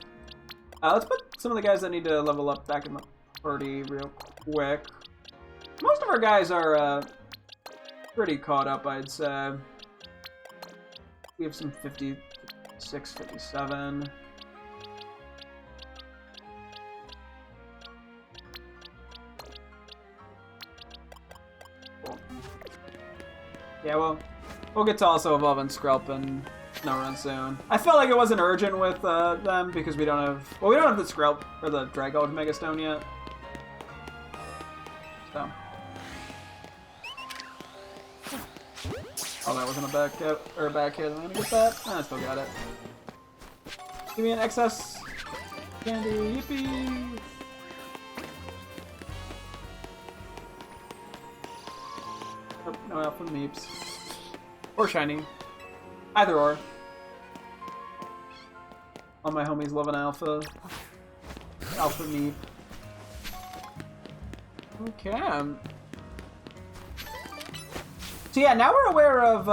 Let's put some of the guys that need to level up back in the party real quick. Most of our guys are pretty caught up, I'd say. We have some 56, 57. Cool. Yeah, well, we'll get to also evolve and Skrelp and Snorunt soon. I felt like it wasn't urgent with them because we don't have... Well, we don't have the Skrelp or the Drago Mega Stone yet. So... Oh, that wasn't a back hit, or a back hit. I'm gonna get that. I still got it. Give me an excess candy. Yippee! Oh, no Alpha Meeps. Or Shiny. Either or. All my homies love an Alpha. Alpha Meep. Okay. So yeah, now we're aware of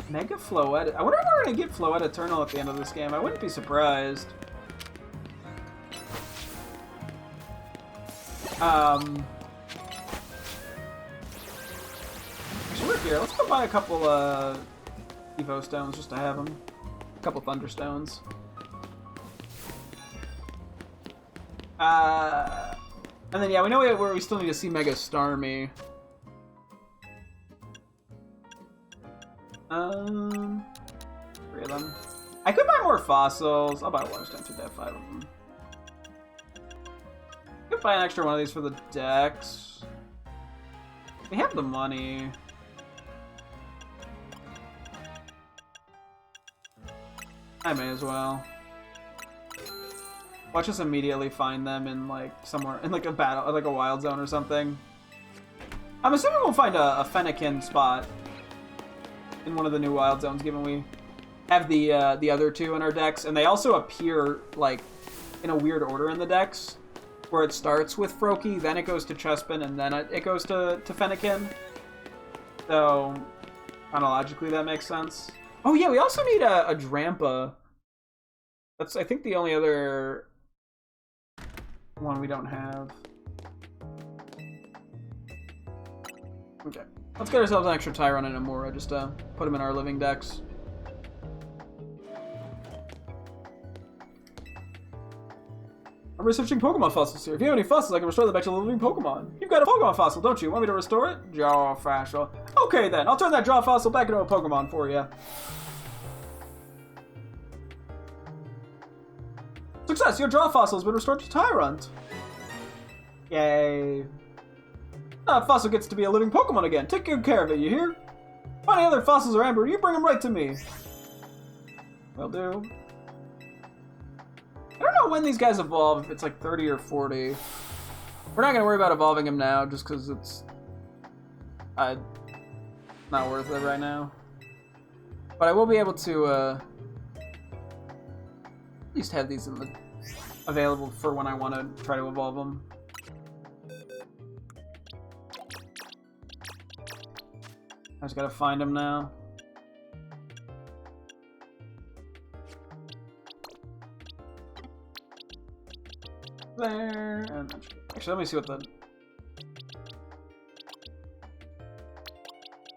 Mega Floette. I wonder if we're gonna get Floette Eternal at the end of this game. I wouldn't be surprised. Actually, we're here. Let's go buy a couple Evo Stones just to have them. A couple Thunderstones. And then yeah, we know where we still need to see Mega Starmie. Three of them. I could buy more fossils. I'll buy a water stone to have 5 of them. buy an extra one of these for the decks. We have the money. I may as well. Watch us immediately find them in like somewhere in like a battle, like a wild zone or something. I'm assuming we'll find a Fennekin spot in one of the new wild zones, given we have the other two in our decks, and they also appear like in a weird order in the decks, where it starts with Froakie, then it goes to Chespin, and then it goes to Fennekin. So chronologically, that makes sense. Oh yeah, we also need a Drampa. That's, I think, the only other one we don't have. Okay, let's get ourselves an extra Tyron and a Mora, just to put them in our living decks. I'm researching Pokemon fossils here. If you have any fossils, I can restore them back to living Pokemon. You've got a Pokemon fossil, don't you? Want me to restore it? Jaw fossil. Okay then, I'll turn that Jaw fossil back into a Pokemon for you. Success! Your Jaw fossil has been restored to Tyrant. Yay. That fossil gets to be a living Pokemon again. Take good care of it, you hear? If any other fossils are Amber, you bring them right to me. Will do. I don't know when these guys evolve, if it's like 30 or 40. We're not going to worry about evolving them now, just because it's not worth it right now. But I will be able to at least have these available for when I want to try to evolve them. I just gotta find them now. There, and actually, let me see what the.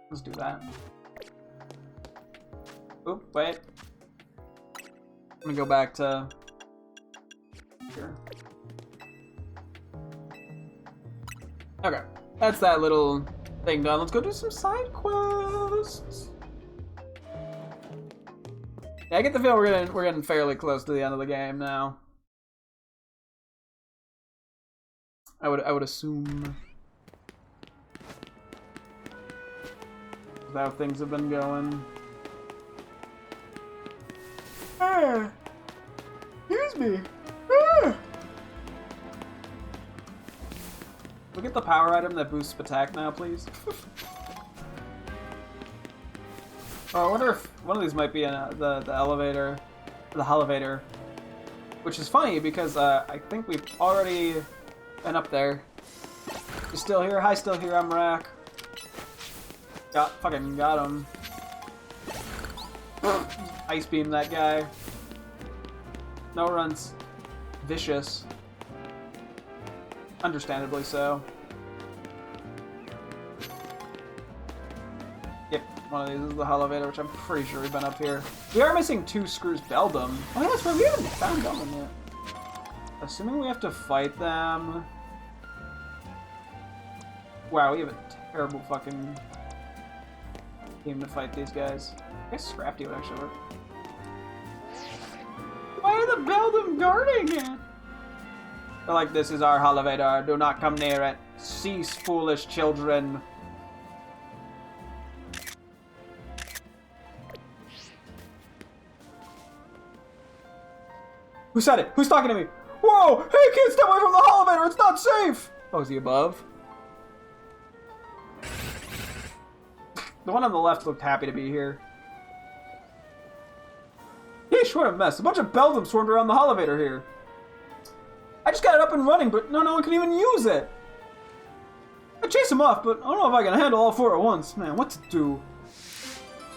Let's do that. Oop, wait. Let me go back to here. Okay, that's that little thing done. Let's go do some side quests. Yeah, I get the feel we're getting fairly close to the end of the game now. I would assume that's how things have been going. Ah, excuse me. Ah. Look at the power item that boosts attack now, please. Oh, I wonder if one of these might be in the elevator, the elevator, which is funny because I think we've already been up there. You still here? Hi, still here. I'm Rack. Fucking got him. Ice beam that guy. No runs. Vicious. Understandably so. Yep, one of these is the elevator, which I'm pretty sure we've been up here. We are missing 2 screws Beldum. Oh yeah, that's right, we haven't found Beldum yet. Assuming we have to fight them. Wow, we have a terrible fucking team to fight these guys. I guess Scrafty would actually work. Why are the Beldum guarding it? They're like, this is our elevator. Do not come near it. Cease, foolish children. Who said it? Who's talking to me? Whoa! Hey kids, step away from the elevator! It's not safe! Oh, is he above? The one on the left looked happy to be here. Yeesh, what a mess. A bunch of Beldum swarmed around the elevator here. I just got it up and running, but no one can even use it. I chase them off, but I don't know if I can handle all 4 at once. Man, what to do?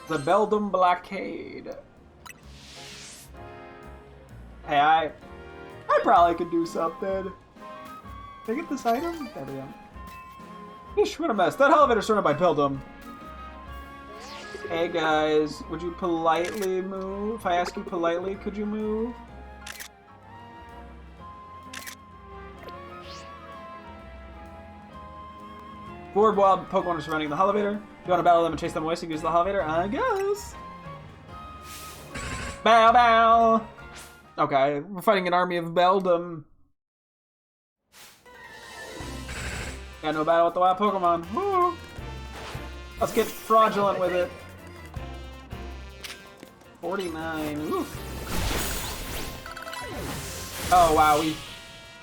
The Beldum blockade. Hey, I probably could do something. Did I get this item? There we go. Yeesh, what a mess. That elevator's surrounded by Beldum. Hey guys, would you politely move? If I ask you politely, could you move? Four wild Pokemon are surrounding the elevator. Do you want to battle them and chase them away so you can use the elevator? I guess. Bow bow! Okay, we're fighting an army of Beldum. Got no battle with the wild Pokemon. Woo! Let's get fraudulent with it. 49. Oof. Oh wow,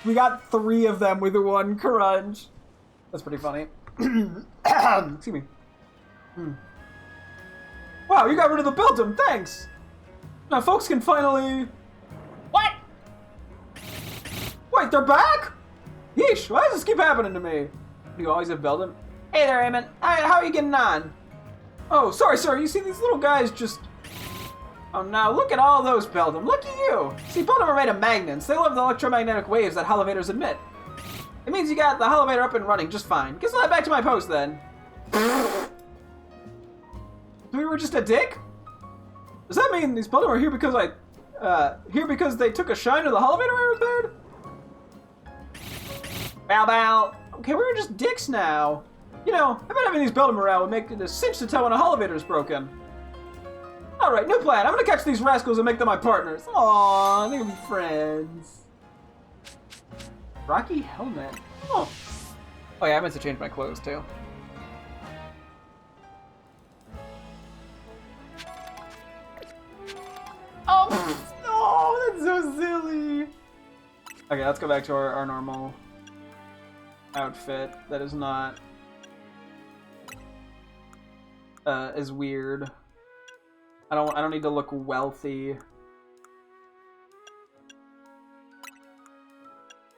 we got 3 of them with 1 crunch. That's pretty funny. Excuse me. Wow, you got rid of the Build-em, thanks! Now folks can finally... What? Wait, they're back? Yeesh, why does this keep happening to me? Do you always have Build-em? Hey there, Eamon. How are you getting on? Oh, sorry, sir. You see these little guys just... Oh, now look at all those Build-em. Look at you. See, Build-em are made of magnets. They love the electromagnetic waves that Holovators emit. It means you got the Holovator up and running just fine. Guess I'll head back to my post then. We were just a dick? Does that mean these Build-em are here because here because they took a shine to the Holovator I repaired? Bow bow. Okay, we were just dicks now. You know, I bet having these Build-em around would make it a cinch to tell when a Holovator's broken. Alright, new plan. I'm gonna catch these rascals and make them my partners. Aww, they're gonna be friends. Rocky helmet. Oh. Oh yeah, I meant to change my clothes too. Oh, no, that's so silly. Okay, let's go back to our normal outfit. That is not as weird. I don't need to look wealthy.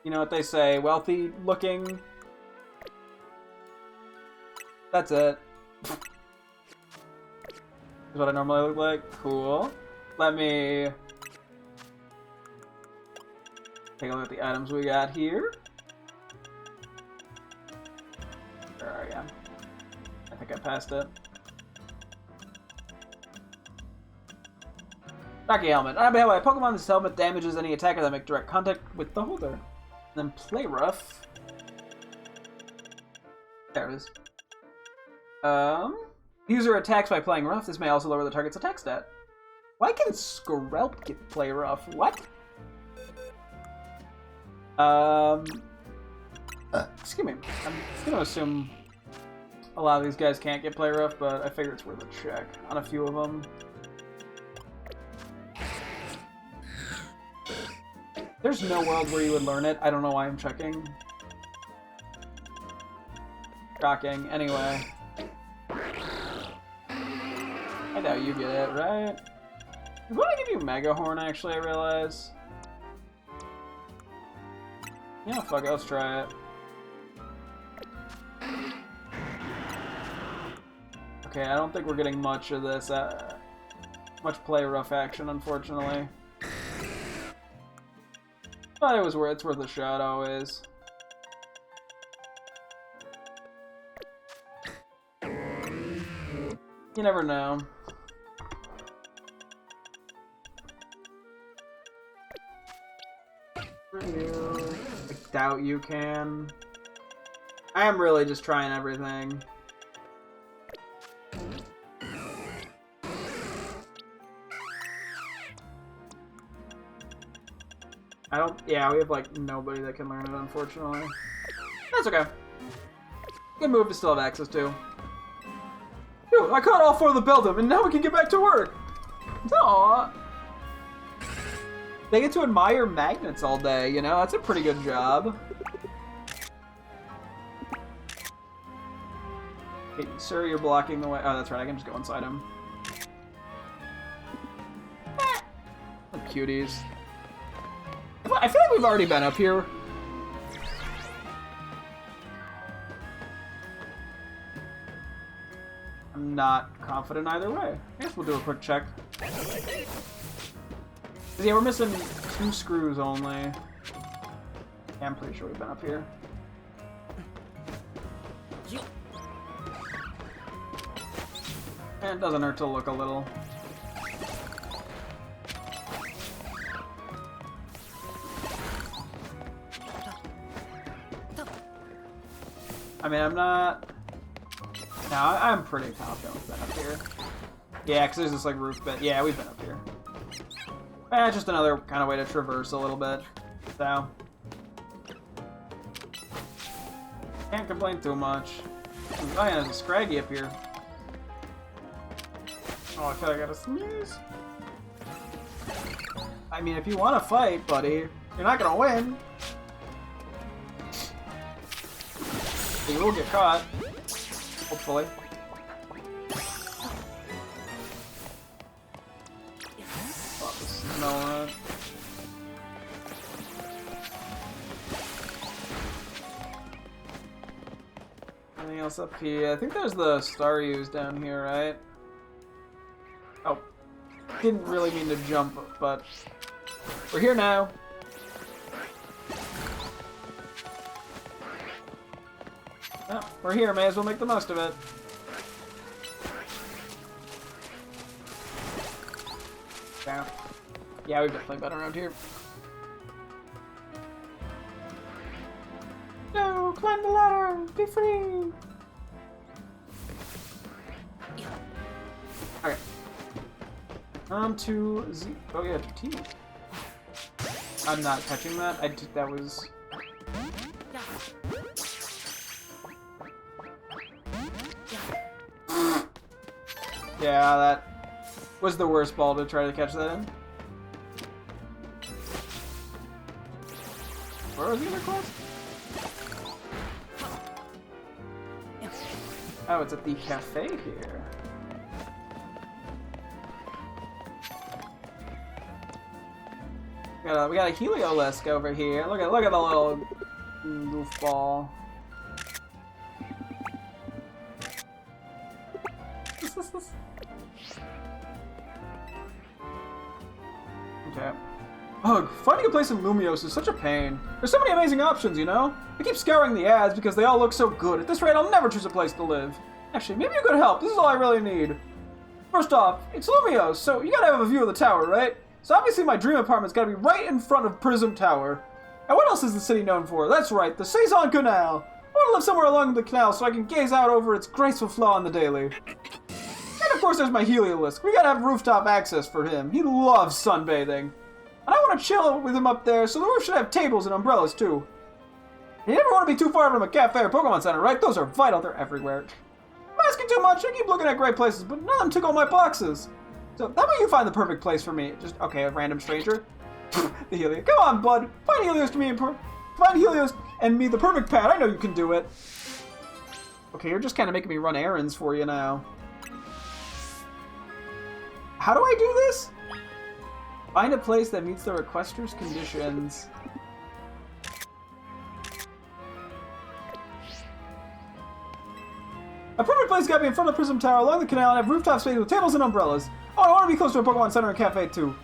You know what they say, wealthy looking. That's it. Is what I normally look like. Cool. Let me take a look at the items we got here. Where are you? I think I passed it. Rocky helmet. On behalf of my Pokemon, this helmet damages any attacker that make direct contact with the holder. Then play rough. There it is. User attacks by playing rough. This may also lower the target's attack stat. Why can Skrelp get play rough? What? Excuse me. I'm gonna assume a lot of these guys can't get play rough, but I figure it's worth a check on a few of them. There's no world where you would learn it. I don't know why I'm checking. Shocking. Anyway. I doubt you get it, right? I want to give you Mega Horn, actually, I realize. Yeah, fuck it, let's try it. Okay, I don't think we're getting much of this, much play rough action, unfortunately. But it's worth a shot, always. You never know. I doubt you can. I am really just trying everything. Yeah, we have like nobody that can learn it, unfortunately. That's okay. Good move to still have access to. Phew, I caught all 4 of the Build-em, and now we can get back to work! Aww. They get to admire magnets all day, you know? That's a pretty good job. Hey, sir, you're blocking the way. Oh, that's right, I can just go inside him. Oh, cuties. I feel like we've already been up here. I'm not confident either way. I guess we'll do a quick check. Yeah, we're missing 2 screws only. Yeah, I'm pretty sure we've been up here. And it doesn't hurt to look a little. I mean, I'm not... No, I'm pretty confident we've been up here. Yeah, because there's this, like, roof bit. Yeah, we've been up here. Just another kind of way to traverse a little bit. So... Can't complain too much. Oh yeah, there's a Scraggy up here. Oh, I feel like I gotta sneeze. I mean, if you want to fight, buddy, you're not gonna win. You will get caught. Hopefully. Oh, the snow. Anything else up here? I think there's the Staryus down here, right? Oh. Didn't really mean to jump, but we're here now. Oh, we're here, may as well make the most of it. Yeah, we've definitely been around here. No, climb the ladder, be free. Okay. To Z. Oh yeah, to T. I'm not touching that. That was. Yeah, that was the worst ball to try to catch that in. Where was the other quest? Oh, it's at the cafe here. We got a Heliolisk over here. Look at the little goofball. Okay. Ugh, finding a place in Lumios is such a pain. There's so many amazing options, you know? I keep scouring the ads because they all look so good. At this rate, I'll never choose a place to live. Actually, maybe you could help. This is all I really need. First off, it's Lumios, so you gotta have a view of the tower, right? So obviously my dream apartment's gotta be right in front of Prism Tower. And what else is the city known for? That's right, the Saison Canal. I want to live somewhere along the canal so I can gaze out over its graceful flow on the daily. And of course there's my Heliolisk. We gotta have rooftop access for him. He loves sunbathing. And I want to chill with him up there, so the roof should have tables and umbrellas too. You never want to be too far from a cafe or Pokemon Center, right? Those are vital, they're everywhere. I'm asking too much, I keep looking at great places, but none of them tick all my boxes. So, that way you find the perfect place for me. Just, okay, a random stranger. The Helios. Come on, bud. Find Helios to me and find Helios and me the perfect pad. I know you can do it. Okay, you're just kind of making me run errands for you now. How do I do this? Find a place that meets the requester's conditions. A perfect place got me in front of Prism Tower, along the canal, and have rooftop space with tables and umbrellas. Oh, I want to be close to a Pokemon Center and Cafe, too.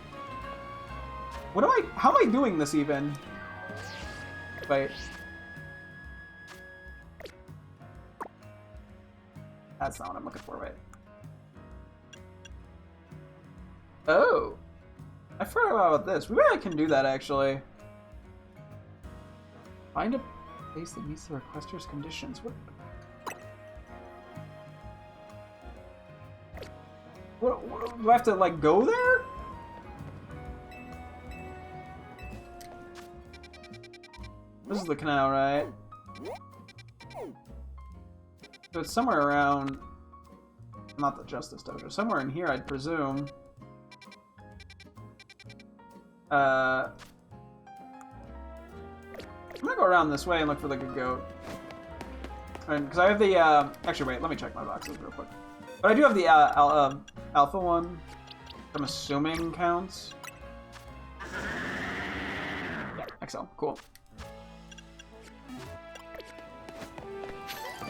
How am I doing this, even? Wait. That's not what I'm looking for, wait. Oh. I forgot about this. We really can do that, actually. Find a place that meets the requester's conditions. What? Do I have to, like, go there? This is the canal, right? So it's somewhere around... Not the Justice Dojo. Somewhere in here, I'd presume. I'm gonna go around this way and look for the good goat. Because I have the, Actually, wait, let me check my boxes real quick. But I do have the, Alpha one. I'm assuming counts. Yeah, XL. Cool.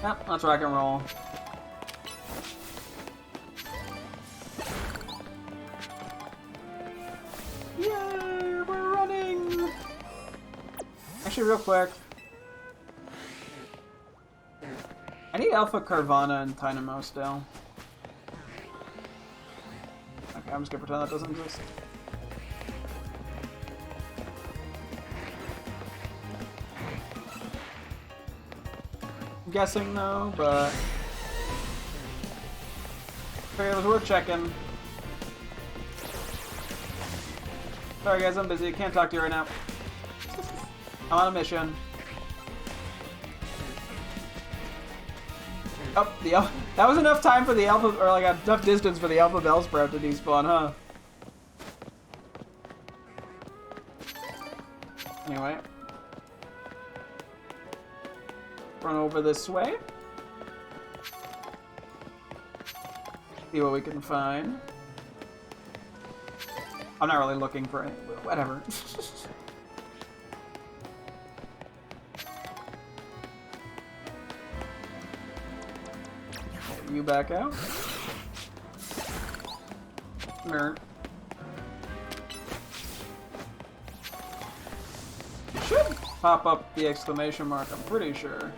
Yep, let's rock and roll. Yay, we're running! Actually, real quick. I need Alpha Carvana and Dynamo still. Okay, I'm just gonna pretend that doesn't exist. I'm guessing no, but... Okay, it was worth checking. Sorry guys, I'm busy. Can't talk to you right now. I'm on a mission. Oh, that was enough time for the alpha, or like enough distance for the alpha Bellsprout to despawn, huh? Anyway. Run over this way. See what we can find. I'm not really looking for any, whatever. You back out. Nerd. Should pop up the exclamation mark, I'm pretty sure.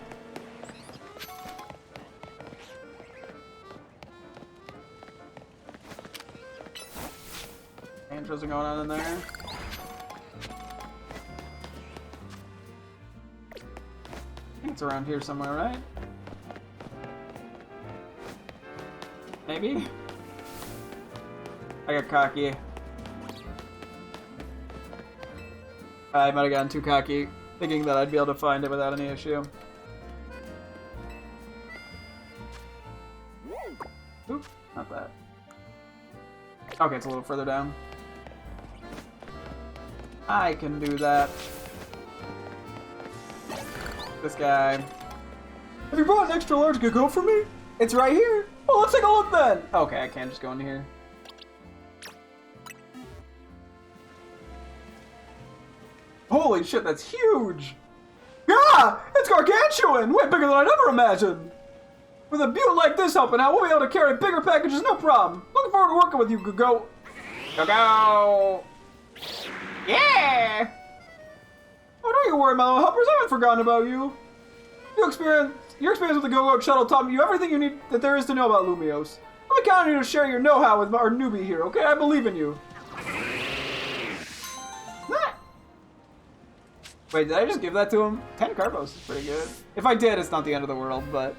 Intros are going on in there. I think it's around here somewhere, right? Maybe? I got cocky. I might have gotten too cocky, thinking that I'd be able to find it without any issue. Oop, not that. Okay, it's a little further down. I can do that. This guy. Have you brought an extra large Go for me? It's right here. Well, let's take a look then. Okay, I can't just go in here. Holy shit, that's huge! Yeah! It's gargantuan! Way bigger than I'd ever imagined! With a butte like this helping out, we'll be able to carry bigger packages, no problem. Looking forward to working with you, Go. Go! Yeah! Oh, don't you worry, my little helpers. I haven't forgotten about you. Your experience with the Go-Go shuttle taught you everything you need that there is to know about Lumiose. I'm counting on you to share your know-how with our newbie here, okay? I believe in you. Wait, did I just give that to him? 10 Carbos is pretty good. If I did, it's not the end of the world, but...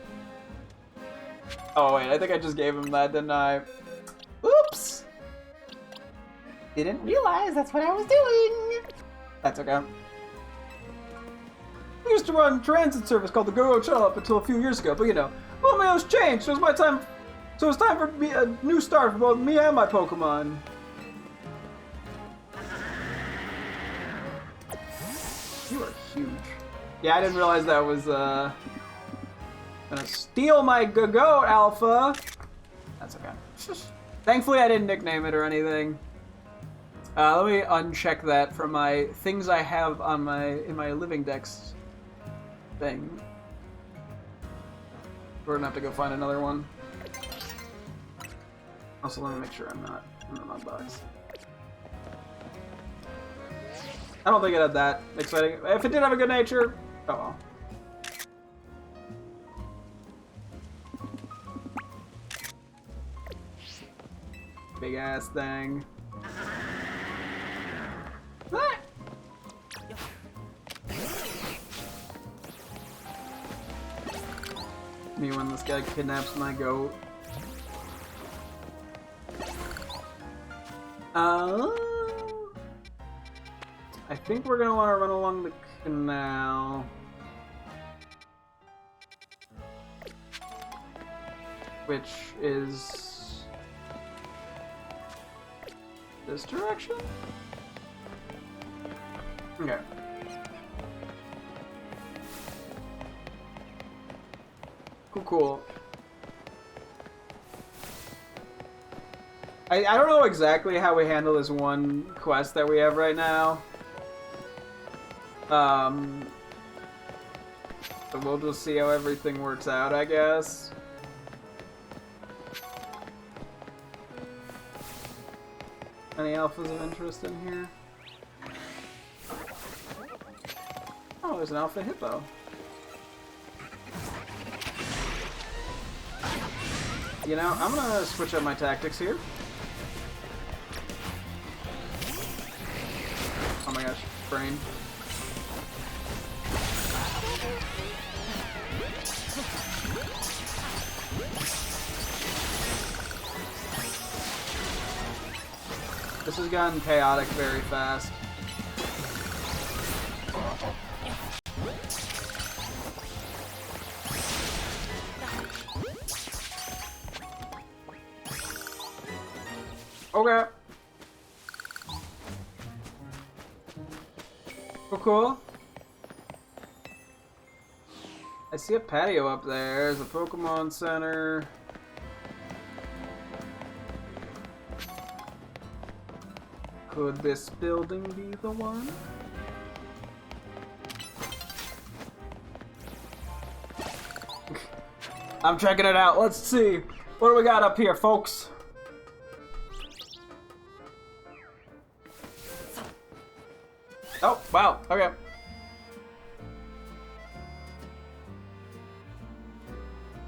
Oh, wait, I think I just gave him that, didn't I? Oops! Didn't realize that's what I was doing! That's okay. We used to run transit service called the Go-Go Shuttle up until a few years ago, but you know, Lumiose changed, so it's time for me, a new start for both me and my Pokemon. You are huge. Yeah, I didn't realize that was, gonna steal my Go-Go Alpha. That's okay. Thankfully, I didn't nickname it or anything. Let me uncheck that from my things I have on in my living dex thing. We're gonna have to go find another one. Also, let me make sure I'm not in the mud box. I don't think it had that exciting. If it did have a good nature, oh well. Big ass thing. Ah! Me when this guy kidnaps my goat. I think we're gonna want to run along the canal. Which is this direction? Okay. Cool. I don't know exactly how we handle this one quest that we have right now. So we'll just see how everything works out, I guess. Any alphas of interest in here? Oh, there's an alpha hippo. You know, I'm gonna switch up my tactics here. Oh my gosh, brain. This has gotten chaotic very fast. Okay. Cool. I see a patio up there. There's a Pokemon Center. Could this building be the one? I'm checking it out. Let's see. What do we got up here, folks? Oh, wow. Okay.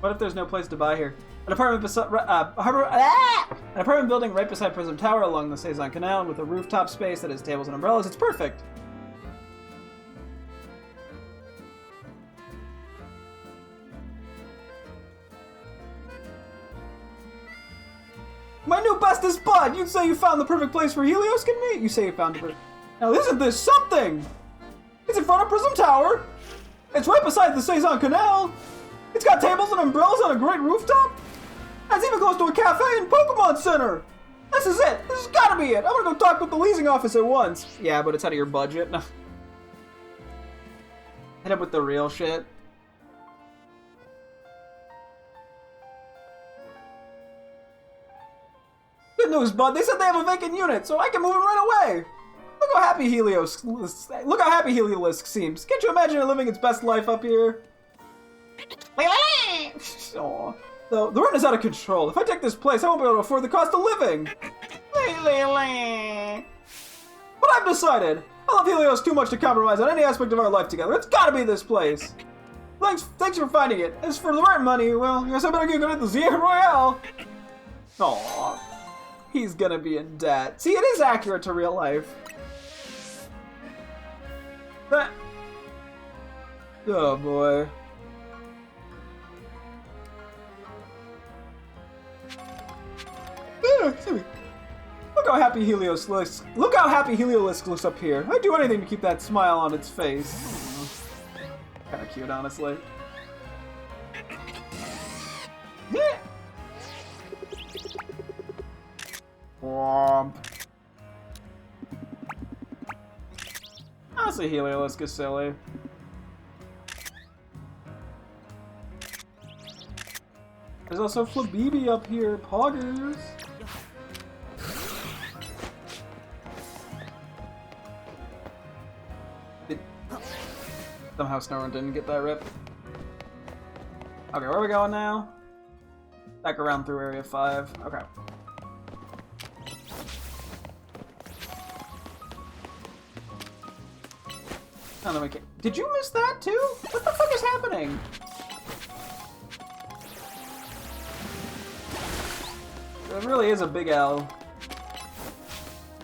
What if there's no place to buy here? An apartment an apartment building right beside Prism Tower along the Saison Canal with a rooftop space that has tables and umbrellas. It's perfect. My new bestest bud! You say you found the perfect place for Helios can meet? You say you found the perfect... Now isn't this something? It's in front of Prism Tower. It's right beside the Saison Canal. It's got tables and umbrellas on a great rooftop. It's even close to a cafe and Pokemon Center. This is it. This has got to be it. I'm gonna go talk with the leasing office at once. Yeah, but it's out of your budget. No. Hit up with the real shit. Good news, bud. They said they have a vacant unit, so I can move in right away. Look how happy Helios seems. Can't you imagine it living its best life up here? Aww. The rent is out of control. If I take this place, I won't be able to afford the cost of living. But I've decided. I love Helios too much to compromise on any aspect of our life together. It's gotta be this place. Thanks for finding it. As for the rent money, well, I guess I better get good at the Zia Royale. Aww. He's gonna be in debt. See, it is accurate to real life. Oh boy. Look how happy Helios looks. Look how happy Helios looks up here. I'd do anything to keep that smile on its face. Kind of cute, honestly. Yeah. Womp. Honestly, Helios is silly. There's also Flabibi up here. Poggers. Somehow Snowrun didn't get that rip. Okay, where are we going now? Back around through Area 5. Okay. Oh, no, we can't. Did you miss that too? What the fuck is happening? It really is a big L.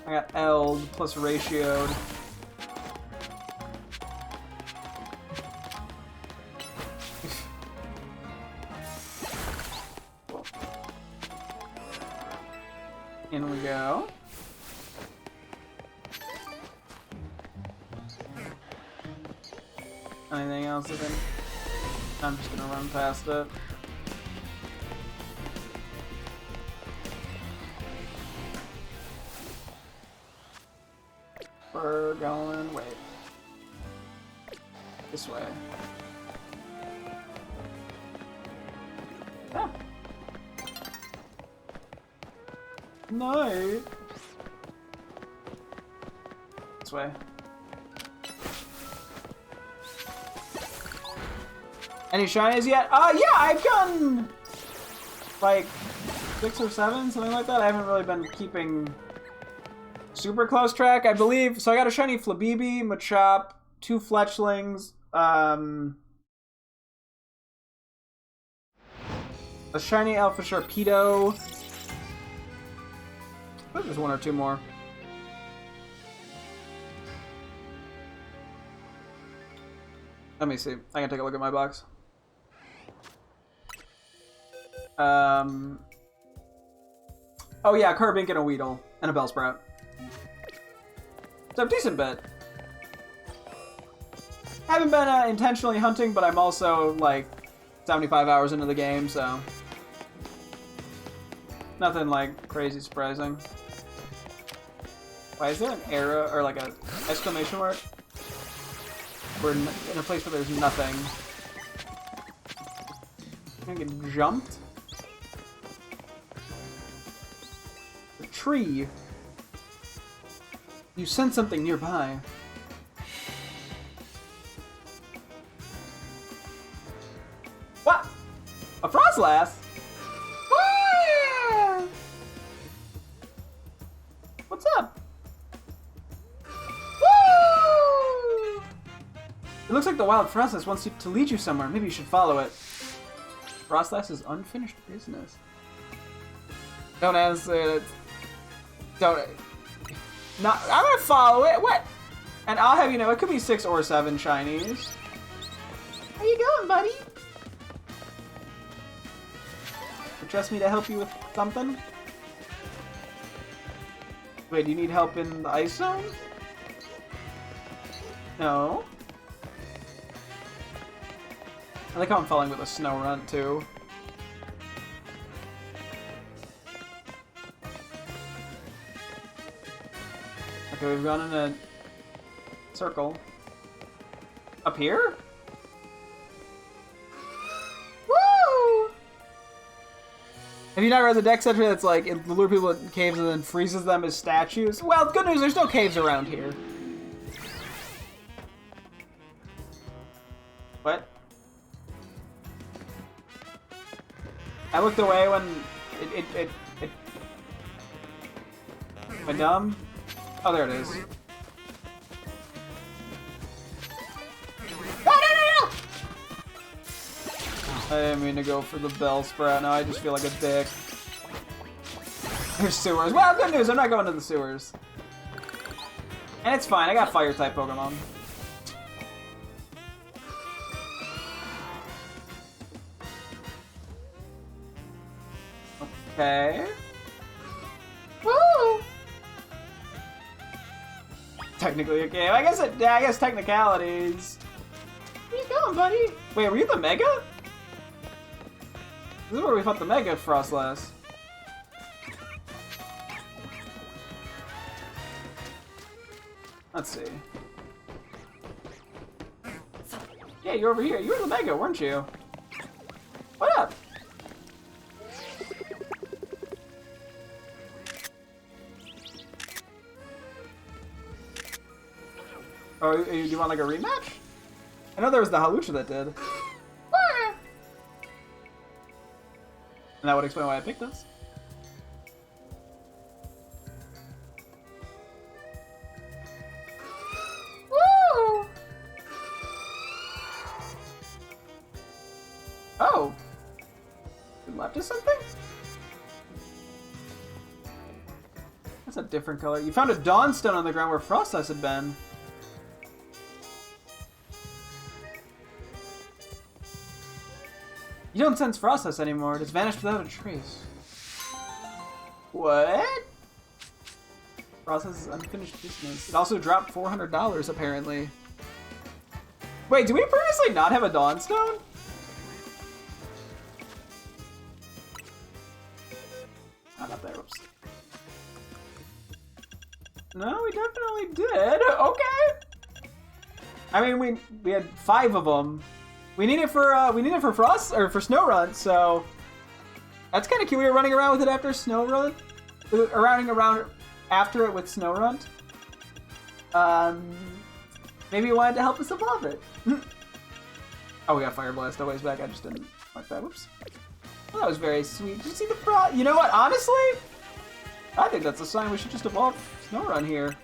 I got L'd plus ratioed. In we go. Anything else? I'm just gonna run past it. We're going, wait. This way. Ah. No. This way. Any shinies yet? Yeah, I've gotten like 6 or 7, something like that. I haven't really been keeping super close track, I believe. So I got a shiny Flabibi, Machop, 2 Fletchlings, a shiny Alpha Sharpedo. I think there's 1 or 2 more. Let me see. I can take a look at my box. Oh yeah, Carbink and a Weedle and a Bellsprout. So decent bit. Haven't been intentionally hunting, but I'm also like 75 hours into the game, so nothing like crazy surprising. Why is there an arrow or like a exclamation mark? We're in a place where there's nothing. Can I get jumped? A tree. You sense something nearby. What? A Frostlass? What's up? Woo! It looks like the wild Frostlass wants to lead you somewhere. Maybe you should follow it. Frostlass is unfinished business. Don't answer it. Don't. Not. I'm gonna follow it. What? And I'll have you know, it could be 6 or 7 shinies.
How you going, buddy?
You trust me to help you with something? Wait, do you need help in the ice zone? No. I like how I'm falling with a snow runt too. Okay, we've gone in a circle. Up here?
Woo!
Have you not read the deck entry that's like, it lures people in caves and then freezes them as statues? Well, good news, there's no caves around here. What? I looked away when it Am I dumb? Oh, there it is.
No!
I didn't mean to go for the bell sprout. Now I just feel like a dick. There's sewers. Well, good news. I'm not going to the sewers. And it's fine. I got fire-type Pokemon. Okay.
Woo!
Technically a game. I guess technicalities.
Where you going, buddy?
Wait, were you the Mega? This is where we fought the Mega Frostlass. Let's see. Yeah, you're over here. You were the Mega, weren't you? What up? Oh, you want like a rematch? I know there was the Halucha that did. And that would explain why I picked this.
Woo!
Oh! You left us something? That's a different color. You found a Dawnstone on the ground where Frostlass had been. You don't sense Frostlass anymore. It has vanished without a trace. What? Frostlass is unfinished business. It also dropped $400 apparently. Wait, did we previously not have a Dawnstone? Oh, not there. Oops. No, we definitely did. Okay. I mean, we had 5 of them. We need it for Frost or for Snow so that's kind of cute. We were running around with it after Snow Run, running around after it with Snow Run. Maybe you wanted to help us evolve it. Oh, we got Fire Blast always back. I just didn't like that. Whoops. Well, that was very sweet. Did you see the Frost? You know what? Honestly, I think that's a sign we should just evolve Snow here.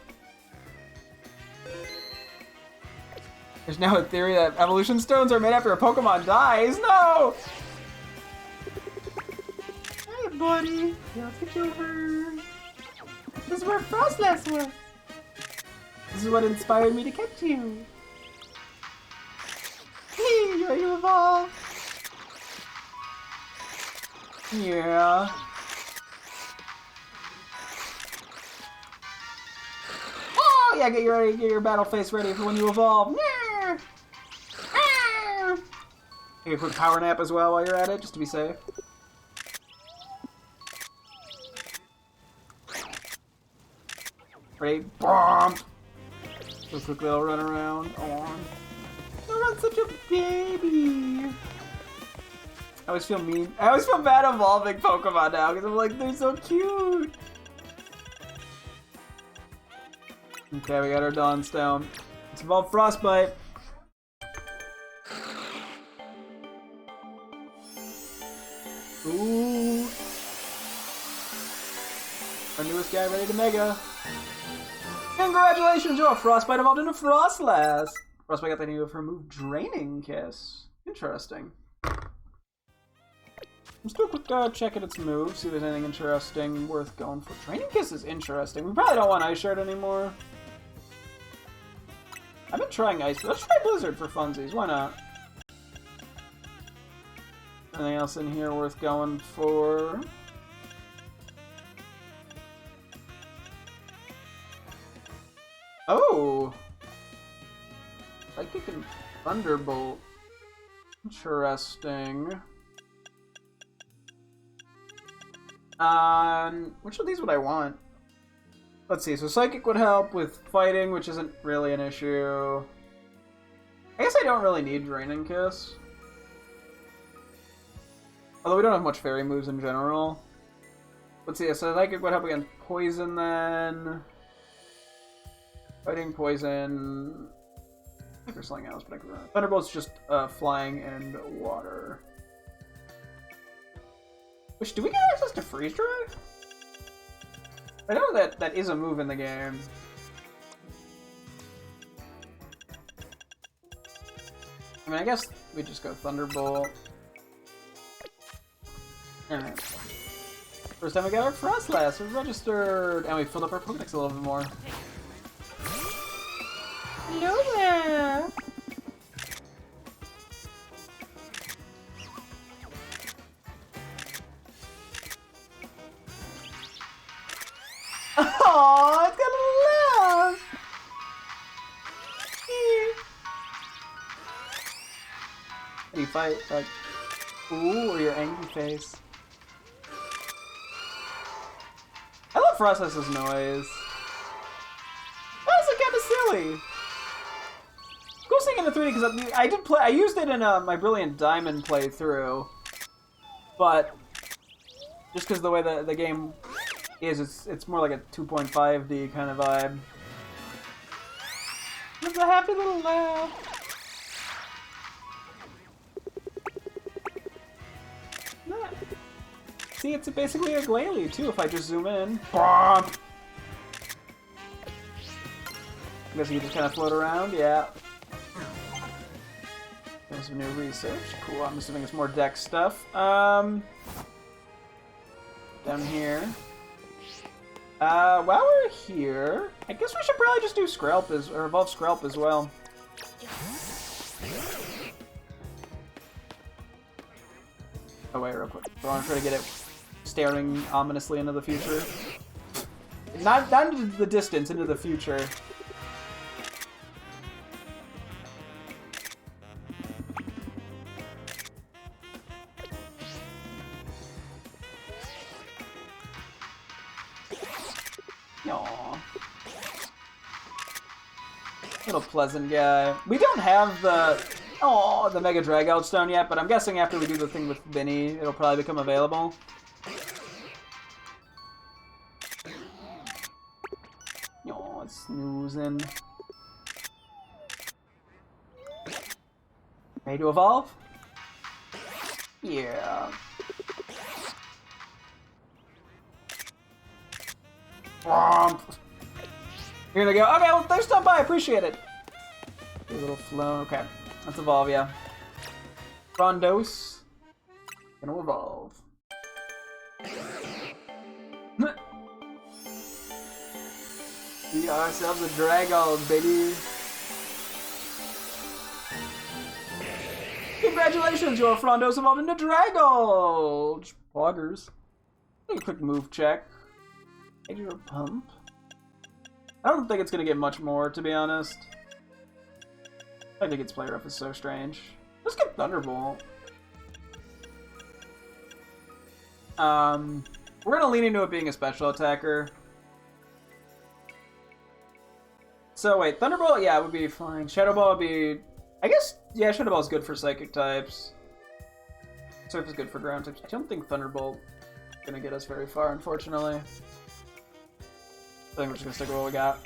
There's now a theory that evolution stones are made after a Pokemon dies. No!
Hey, buddy. Yeah, let's get you over. This is where Frostlass was.
This is what inspired me to catch you.
Hey, you ready to evolve?
Yeah. Oh yeah, get your battle face ready for when you evolve. Yeah. Take a quick power nap as well while you're at it, just to be safe. Ready? Bomb! So a quick little run around. Oh, I'm such a baby. I always feel mean. I always feel bad evolving Pokemon now because I'm like, they're so cute. Okay, we got our Dawnstone. Let's evolve Frostbite. Ooh. Our newest guy ready to Mega. Congratulations, your Frostbite evolved into Frostlass. Frostbite got the new remove Draining Kiss. Interesting. Let's do a quick check at its moves, see if there's anything interesting worth going for. Draining Kiss is interesting. We probably don't want Ice Shard anymore. I've been trying Ice, but let's try Blizzard for funsies. Why not? Anything else in here worth going for? Oh! Psychic and Thunderbolt. Interesting. Which of these would I want? Let's see, so Psychic would help with fighting, which isn't really an issue. I guess I don't really need Draining Kiss. Although we don't have much fairy moves in general. Let's see, so Psychic would help against Poison then. Fighting, Poison... I think there's something else, but I can run. Thunderbolt's just flying and water. Which, do we get access to Freeze Dry? I know that is a move in the game. I mean, I guess we just go Thunderbolt. Alright. First time we got our Frostlass, we're registered! And we filled up our Pokedex a little bit more. Hello there! Aww, it's got a little laugh! How do you fight? Like, ooh, or your angry face. I love Frostlass's noise. That is kind of silly. Go sing in the 3D because I did play. I used it in my Brilliant Diamond playthrough, but just because the way the game is, it's more like a 2.5D kind of vibe. It's a happy little laugh. See, it's basically a Glalie too. If I just zoom in, Bomb! I guess you can just kind of float around. Yeah. There's some new research. Cool. I'm assuming it's more dex stuff. Down here. While we're here, I guess we should probably just do Skrelp or evolve Skrelp as well. Oh wait, real quick. I want to try to get it staring ominously into the future. Not into the distance, into the future. Aww. Little pleasant guy. We don't have the Mega Dragout Stone yet, but I'm guessing after we do the thing with Vinny, it'll probably become available. Oh, it's snoozing. Ready to evolve? Yeah. Here we go. Okay, well, thanks for stopping by. I appreciate it. A little flow. Okay, let's evolve, yeah. Rondos. Gonna evolve. We got ourselves a Dragon, baby. Congratulations, your Frondos evolved into Dragon. Poggers. Take a quick move check. Major Pump. I don't think it's gonna get much more, to be honest. I think its play rough is so strange. Let's get Thunderbolt. We're gonna lean into it being a special attacker. So wait, Thunderbolt, yeah, would be fine. Shadow Ball would be, I guess, yeah, Shadow Ball is good for Psychic types. Surf is good for ground types. I don't think Thunderbolt is gonna get us very far, unfortunately. I think we're just gonna stick with what we got.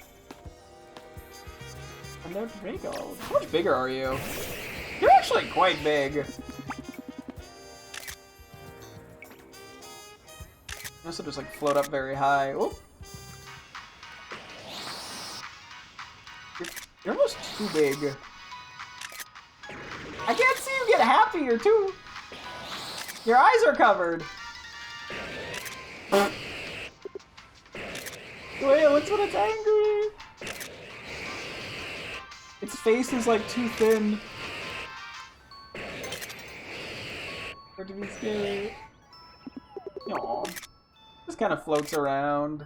And there we go. How much bigger are you? You're actually quite big. This will just like float up very high. Oop. You're almost too big. I can't see you get happier too. Your eyes are covered. Wait, what's when it's angry? Its face is like too thin. For it to be scary. Aww. Just kind of floats around.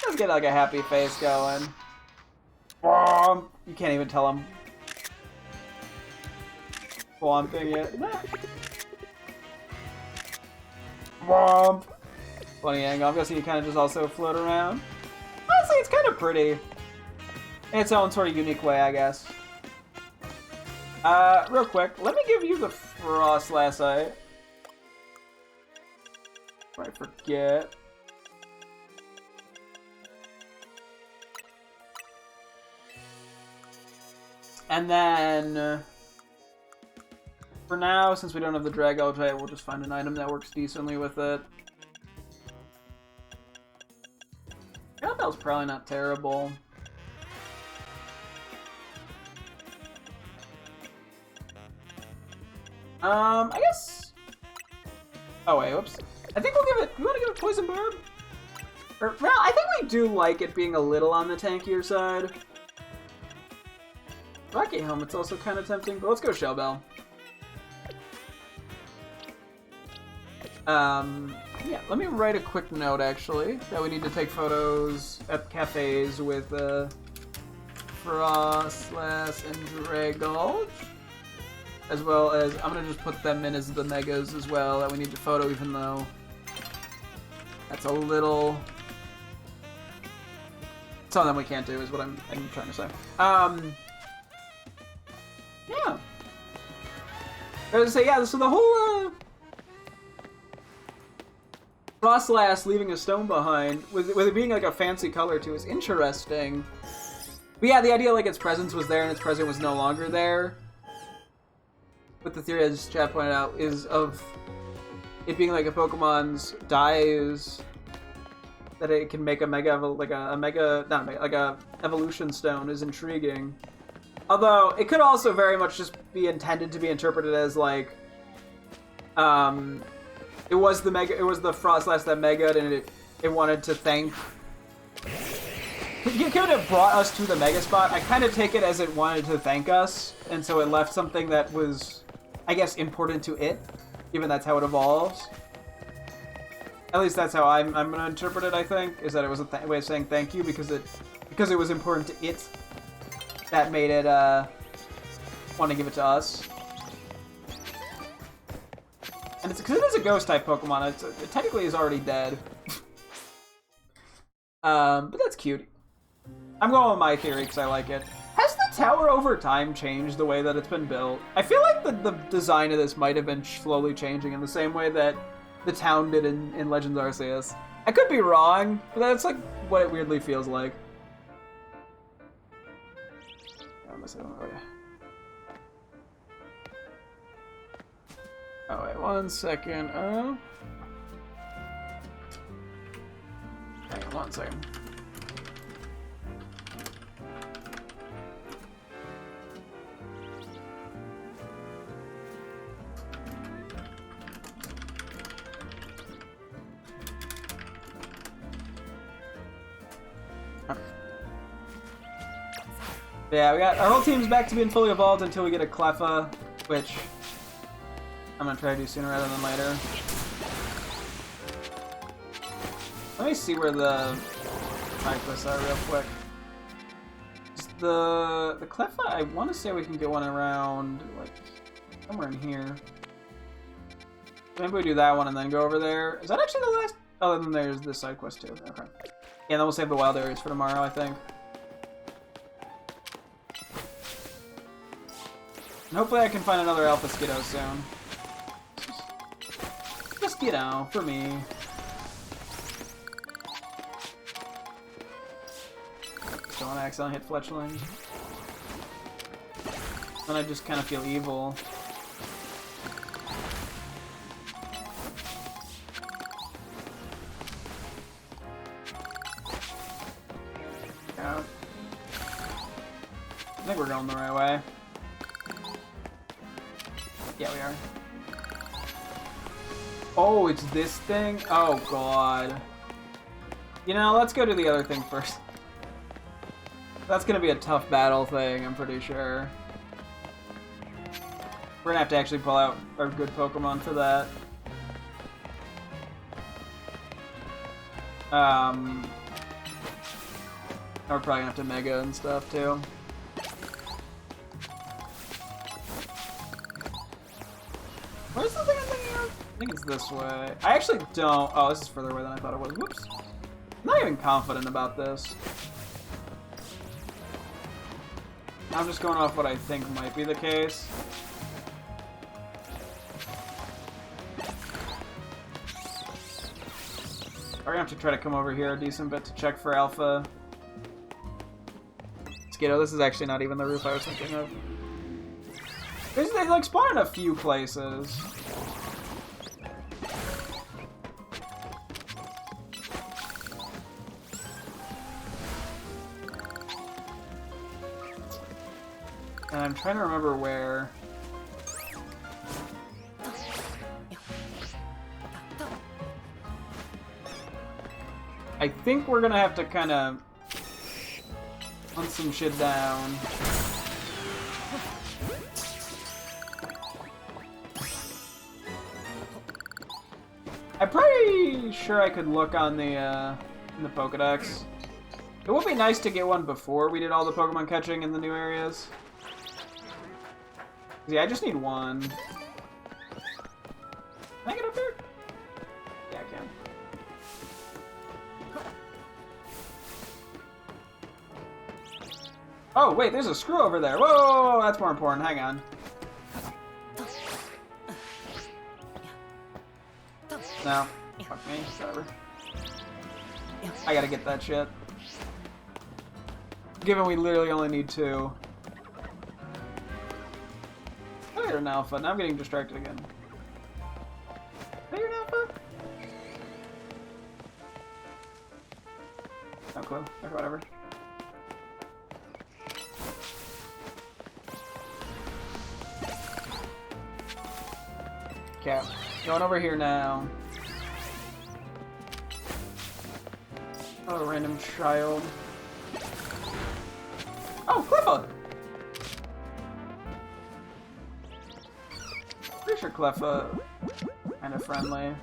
Let's get like a happy face going. You can't even tell I'm swamping it. Womp. Funny angle. I'm guessing you kind of just also float around. Honestly, it's kind of pretty. In its own sort of unique way, I guess. Real quick, let me give you the Frost Lassite. Before I forget. And then, for now, since we don't have the Drag Eldritch, we'll just find an item that works decently with it. Yeah, that was probably not terrible. I guess. Oh wait, whoops. I think we'll give it. You want to give it Poison Barb? Or, well, I think we do like it being a little on the tankier side. Rocky Helmet's also kind of tempting, but let's go Shell Bell. Yeah, let me write a quick note, actually, that we need to take photos at cafes with, Frostlass and Dragulch. As well as, I'm gonna just put them in as the Megas as well, that we need to photo, even though that's a little... Some of them we can't do, is what I'm trying to say. Yeah. I was gonna say, yeah, so the whole, Frostlass leaving a stone behind, with it being like a fancy color too, is interesting. But yeah, the idea like its presence was there and its presence was no longer there. But the theory, as Chad pointed out, is of it being like a Pokemon's dies, that it can make a mega, like a mega, not a mega, like a evolution stone is intriguing. Although, it could also very much just be intended to be interpreted as, like, it was the Frostlass that Mega'd, and it wanted to thank... It could have brought us to the Mega spot. I kind of take it as it wanted to thank us, and so it left something that was, I guess, important to it, even that's how it evolves. At least that's how I'm going to interpret it, I think, is that it was a way of saying thank you, because it was important to it. That made it, want to give it to us. And it's because it is a Ghost-type Pokemon, it technically is already dead. But that's cute. I'm going with my theory because I like it. Has the tower over time changed the way that it's been built? I feel like the design of this might have been slowly changing in the same way that the town did in Legends Arceus. I could be wrong, but that's like what it weirdly feels like. Oh wait, 1 second. Hang on 1 second. Yeah, we got our whole team's back to being fully evolved until we get a Cleffa, which I'm gonna try to do sooner rather than later. Let me see where the side quests out real quick. Just the cliff, I want to say we can get one around, like, somewhere in here. Maybe we do that one and then go over there. Is that actually the last? Oh, and then there's this side quest too. Okay. Yeah, then we'll save the wild areas for tomorrow, I think. And hopefully I can find another Alpha Skiddo soon. Just, you know, for me. Don't want to accidentally hit Fletchling. Then I just kind of feel evil. Yeah. I think we're going the right way. Yeah, we are. Oh, it's this thing? Oh, God. You know, let's go to the other thing first. That's gonna be a tough battle thing, I'm pretty sure. We're gonna have to actually pull out our good Pokemon for that. We're probably gonna have to Mega and stuff, too. Where's the thing I'm thinking of? I think it's this way. I actually don't... Oh, this is further away than I thought it was. Whoops. I'm not even confident about this. I'm just going off what I think might be the case. We're gonna have to try to come over here a decent bit to check for Alpha. Skiddo, this is actually not even the roof I was thinking of. They like spawn in a few places. And I'm trying to remember where. I think we're gonna have to kind of hunt some shit down. I'm pretty sure I could look on the in the Pokedex. It would be nice to get one before we did all the Pokemon catching in the new areas. Yeah, I just need one. Can I get up there? Yeah, I can. Oh, wait, there's a screw over there. Whoa, that's more important. Hang on. No. Fuck me. Whatever. I gotta get that shit. Given we literally only need 2. Oh, you're an Alpha. Now I'm getting distracted again. Oh, you're an Alpha? No clue. Okay, whatever. Okay. Going over here now. Oh, random child. Oh, Cleffa! Pretty sure Cleffa kind of friendly.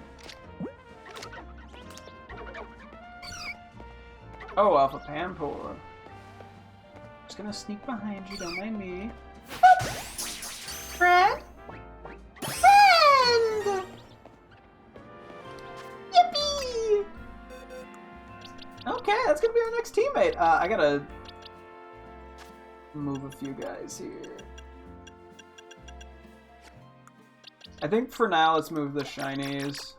Oh, Alpha Panpour. Just gonna sneak behind you, don't mind me.
Friend? Friend! Yippee!
Okay, that's gonna be our next teammate. I gotta move a few guys here. I think for now, let's move the shinies.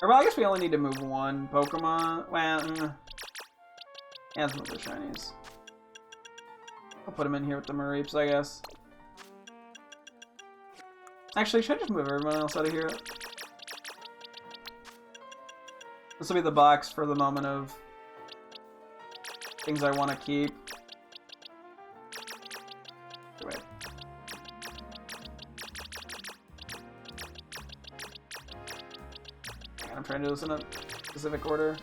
Or, well, I guess we only need to move one Pokemon. Well, yeah, let's move the shinies. I'll put them in here with the Mareeps, I guess. Actually, should I just move everyone else out of here? This will be the box for the moment of things I want to keep. Wait. I'm trying to do this in a specific order.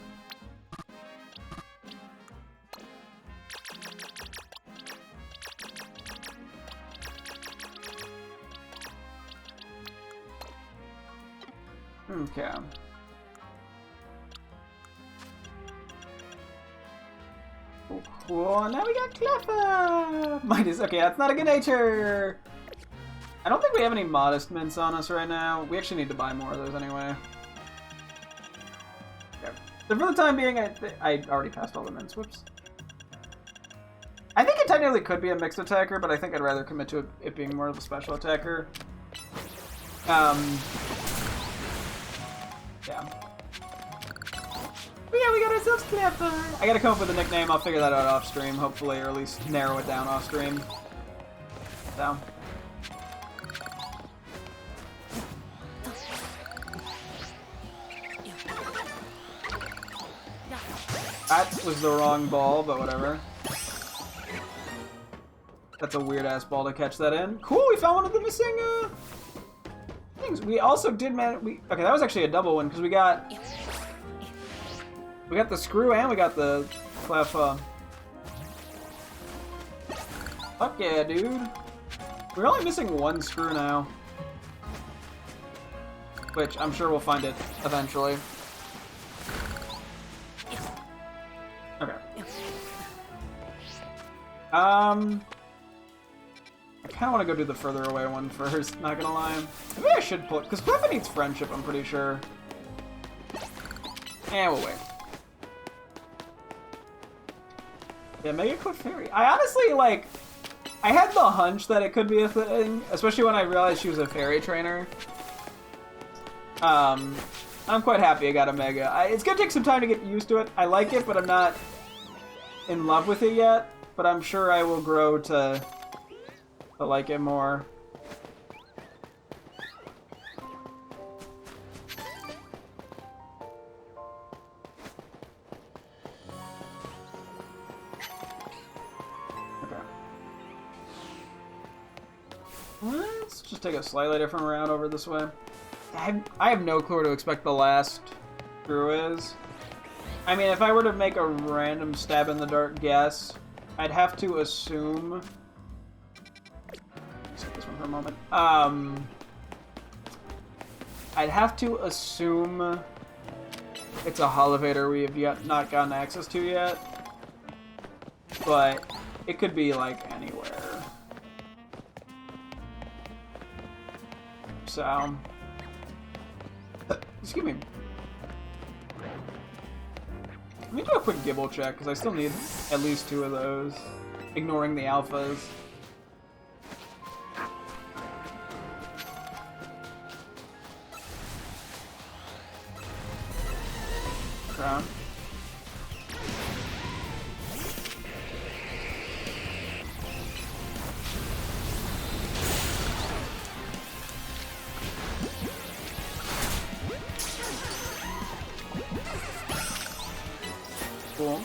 Okay. cool. Now we got Cleffa! Midas. Okay, that's not a good nature! I don't think we have any modest mints on us right now. We actually need to buy more of those anyway. Okay. So for the time being, I already passed all the mints. Whoops. I think it technically could be a mixed attacker, but I think I'd rather commit to it being more of a special attacker. Yeah. But yeah, we got ourselves Cleffa! I gotta come up with a nickname. I'll figure that out off stream, hopefully, or at least narrow it down off stream. So. That was the wrong ball, but whatever. That's a weird-ass ball to catch that in. Cool, we found one of the missing, things. We also did okay, that was actually a double win, because we got the screw and we got the Cleffa. Fuck yeah, dude. We're only missing one screw now. Which, I'm sure we'll find it eventually. Okay. I kind of want to go do the further away one first, not gonna lie. Maybe I should pull it, because Cleffa needs friendship, I'm pretty sure. And we'll wait. Yeah, Mega Clefairy. I honestly, like, I had the hunch that it could be a thing, especially when I realized she was a fairy trainer. I'm quite happy I got a Mega. It's gonna take some time to get used to it. I like it, but I'm not in love with it yet. But I'm sure I will grow to like it more. Okay. Let's just take a slightly different route over this way. I have no clue where to expect the last screw is. I mean, if I were to make a random stab in the dark guess, I'd have to assume... Let's take this one for a moment. I'd have to assume it's a Holovator we have not gotten access to yet. But it could be, like, anywhere. So... Excuse me. Let me do a quick Gibble check, because I still need at least 2 of those. Ignoring the alphas. Okay. Cool.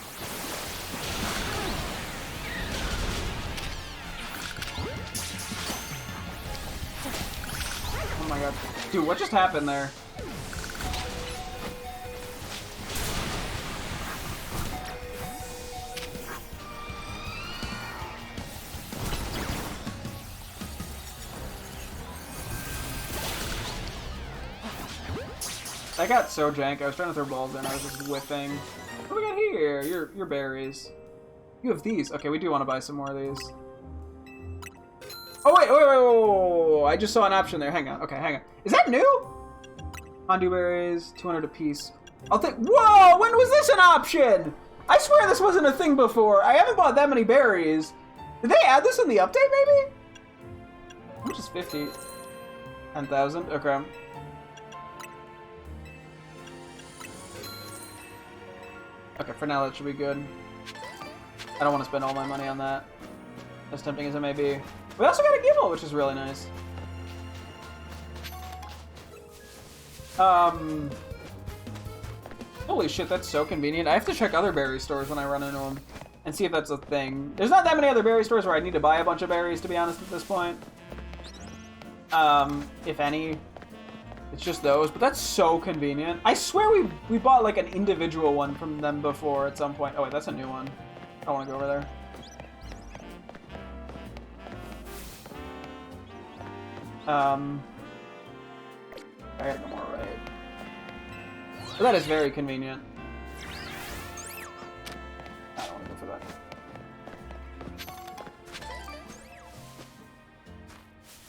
Oh my god. Dude, what just happened there? I got so jank. I was trying to throw balls in. I was just whiffing. What do we got here? Your berries. You have these. Okay, we do want to buy some more of these. Oh, wait. I just saw an option there. Hang on. Okay, hang on. Is that new? Hondu berries, 200 apiece. I'll take... Whoa! When was this an option? I swear this wasn't a thing before. I haven't bought that many berries. Did they add this in the update, maybe? How much is 50? 10,000? Okay. Okay, for now that should be good. I don't want to spend all my money on that. As tempting as it may be. We also got a Gibble, which is really nice. Holy shit, that's so convenient. I have to check other berry stores when I run into them. And see if that's a thing. There's not that many other berry stores where I need to buy a bunch of berries, to be honest, at this point. If any. It's just those, but that's so convenient. I swear we bought like an individual one from them before at some point. Oh wait, that's a new one. I don't want to go over there. I gotta go more right. But that is very convenient. I don't want to go for that.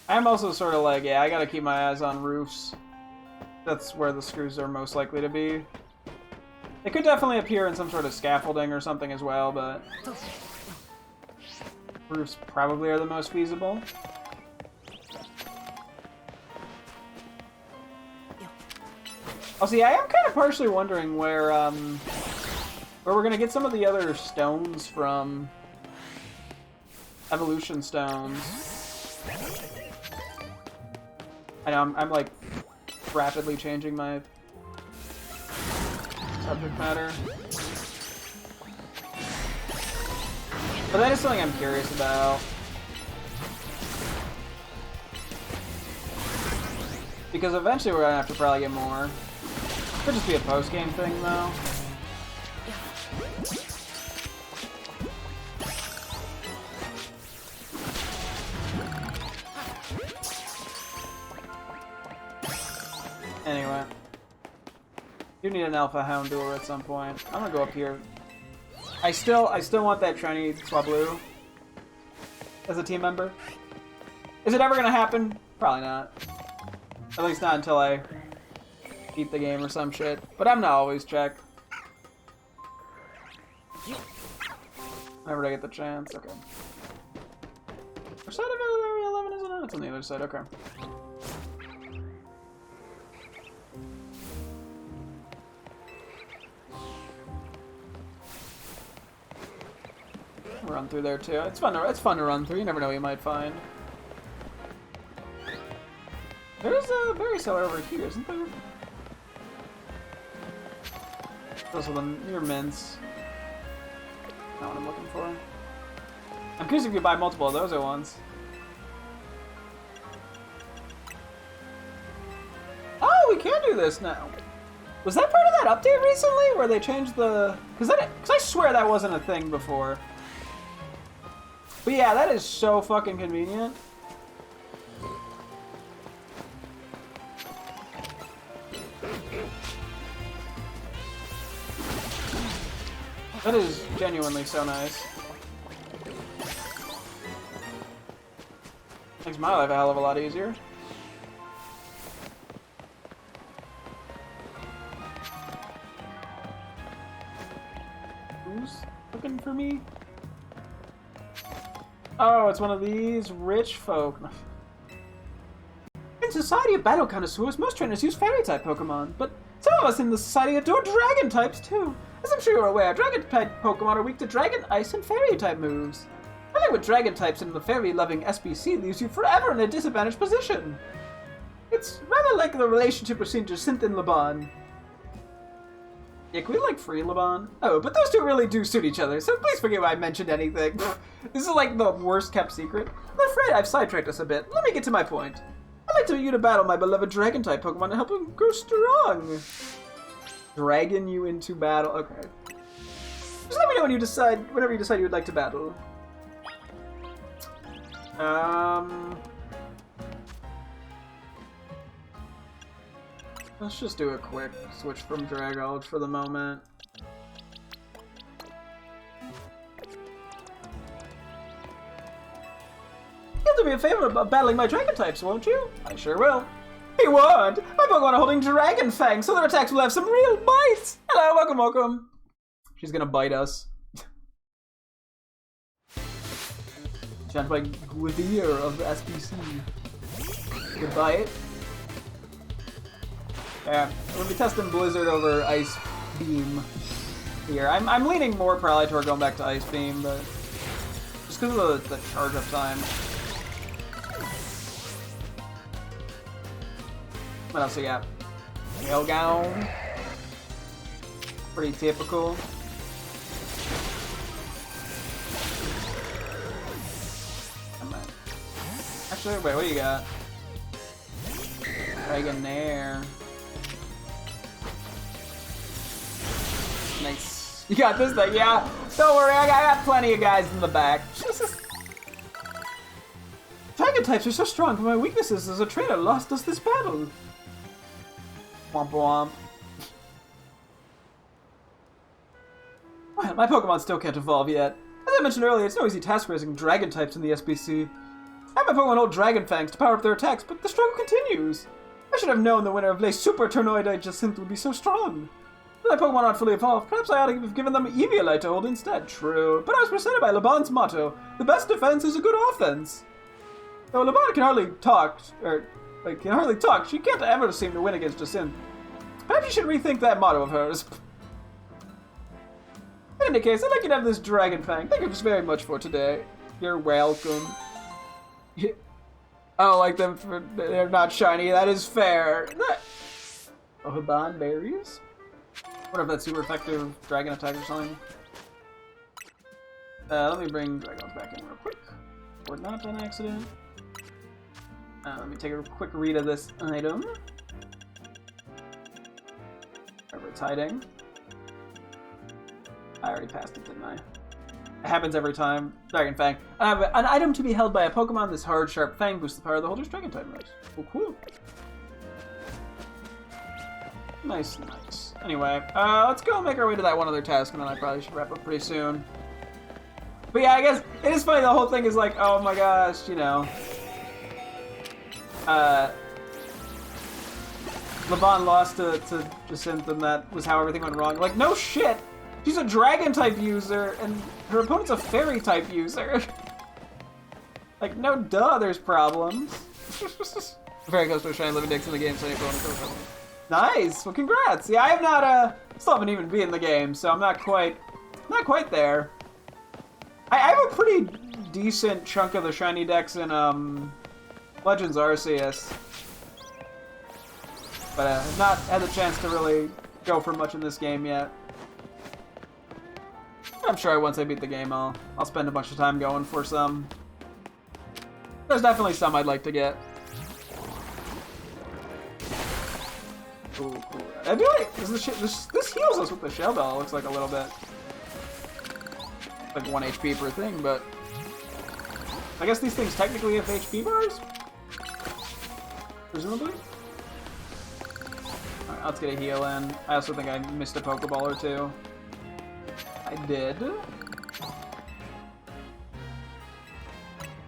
I'm also sort of like, yeah, I gotta keep my eyes on roofs. That's where the screws are most likely to be. They could definitely appear in some sort of scaffolding or something as well, but roofs probably are the most feasible. Also, yeah, I am kind of partially wondering where we're gonna get some of the other stones from. Evolution stones. I know, I'm like rapidly changing my subject matter. But that is something I'm curious about. Because eventually we're gonna have to probably get more. Could just be a post-game thing though. Anyway, you need an Alpha Houndour at some point. I'm gonna go up here. I still want that shiny Swablu as a team member. Is it ever gonna happen? Probably not. At least not until I beat the game or some shit. But I'm not always check. Whenever I get the chance. Okay. Which side of Area 11 is it on? It's on the other side. Okay. Run through there too. It's fun to run through. You never know what you might find. There's a berry cellar over here, isn't there? Those are the near mints. Not what I'm looking for. I'm curious if you buy multiple of those at once. Oh, we can do this now. Was that part of that update recently, where they changed the? Because I swear that wasn't a thing before. But yeah, that is so fucking convenient. That is genuinely so nice. Makes my life a hell of a lot easier. Who's looking for me? Oh, it's one of these rich folk. In Society of Battle Connoisseurs, most trainers use Fairy-type Pokemon, but some of us in the Society adore Dragon-types too. As I'm sure you're aware, Dragon-type Pokemon are weak to Dragon, Ice, and Fairy-type moves. Playing with Dragon-types in the Fairy-loving SBC leaves you forever in a disadvantaged position. It's rather like the relationship between Jacinthe and Laban. Yeah, can we like free Laban? Oh, but those two really do suit each other, so please forgive I mentioned anything. This is like the worst kept secret. I'm afraid I've sidetracked us a bit. Let me get to my point. I'd like to you to battle my beloved Dragon-type Pokemon and help him grow strong. Dragon you into battle. Okay. Just let me know when you decide, whenever you decide you would like to battle. Let's just do a quick switch from Dragolge for the moment. You'll do me a favor about battling my Dragon types, won't you? I sure will. He won't! My Pokemon are holding Dragon Fangs, so their attacks will have some real bites! Hello, welcome, welcome. She's gonna bite us. Challenged by Gwydir of the SBC. Good bite. Yeah, we'll be testing Blizzard over Ice Beam here. I'm leaning more probably toward going back to Ice Beam, but just because of the charge up time. What else we got? Hail Gown. Pretty typical. Actually, wait, what do you got? Dragonair. Nice. You got this thing, yeah? Don't worry, I got plenty of guys in the back. Dragon types are so strong, but my weaknesses as a trainer lost us this battle. Womp womp. Well, my Pokemon still can't evolve yet. As I mentioned earlier, it's no easy task raising Dragon types in the SBC. I have my Pokemon hold Dragon Fangs to power up their attacks, but the struggle continues. I should have known the winner of Le Super Turnoidite Jacinthe would be so strong. With my Pokemon not fully evolved, perhaps I ought to have given them Eviolite to hold instead. True, but I was persuaded by Laban's motto, the best defense is a good offense. Though Laban can hardly talk, she can't ever seem to win against Jacinthe. Perhaps you should rethink that motto of hers. In any case, I'd like you to have this Dragon Fang. Thank you very much for today. You're welcome. I don't like them for they're not shiny. That is fair. Oh, Haban berries? What if that's super effective dragon attack or something? Let me bring Dragons back in real quick. Or not on accident. Let me take a quick read of this item. Wherever it's hiding. I already passed it, didn't I? It happens every time. Dragon Fang. An item to be held by a Pokemon. This hard, sharp fang boosts the power of the holder's Dragon type moves. Cool, cool. Nice, nice. Anyway, let's go make our way to that one other task, and then I probably should wrap up pretty soon. But yeah, I guess it is funny. The whole thing is like, oh my gosh, you know. Laban lost to Jacinthe, and that was how everything went wrong. Like, no shit! She's a Dragon-type user, and her opponent's a Fairy-type user. Like, no duh, there's problems. Fairy goes to a shiny living dicks in the game, so any opponent goes over. Nice! Well, congrats! Yeah, I have not, still haven't even been in the game, so I'm not quite there. I have a pretty decent chunk of the shiny decks in, Legends Arceus. But I've not had the chance to really go for much in this game yet. I'm sure once I beat the game, I'll spend a bunch of time going for some. There's definitely some I'd like to get. Ooh, cool. I feel like this heals us with the Shell Bell. It looks like a little bit like 1 HP per thing, but I guess these things technically have HP bars, presumably. All right, let's get a heal in. I also think I missed a Pokeball or two. I did.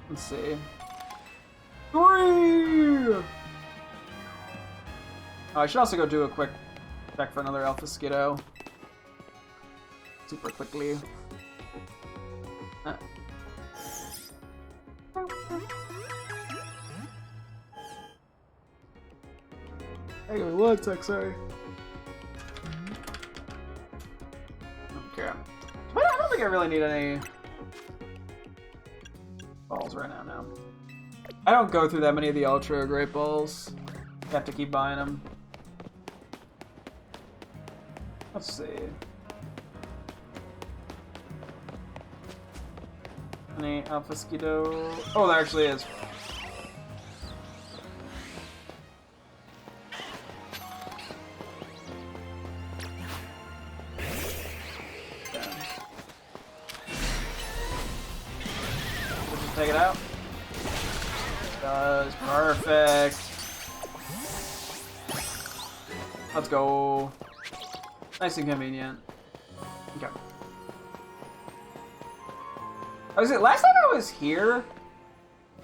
Let's see. 3! Oh, I should also go do a quick check for another Alpha Skiddo. Super quickly. Hey, one sec, sorry. Okay. But I don't think I really need any balls right now, no. I don't go through that many of the Ultra Great Balls. You have to keep buying them. Let's see. Any Alpha Skiddo? Oh, there actually is. Take it out. Does perfect. Let's go. Nice and convenient. Okay. Last time I was here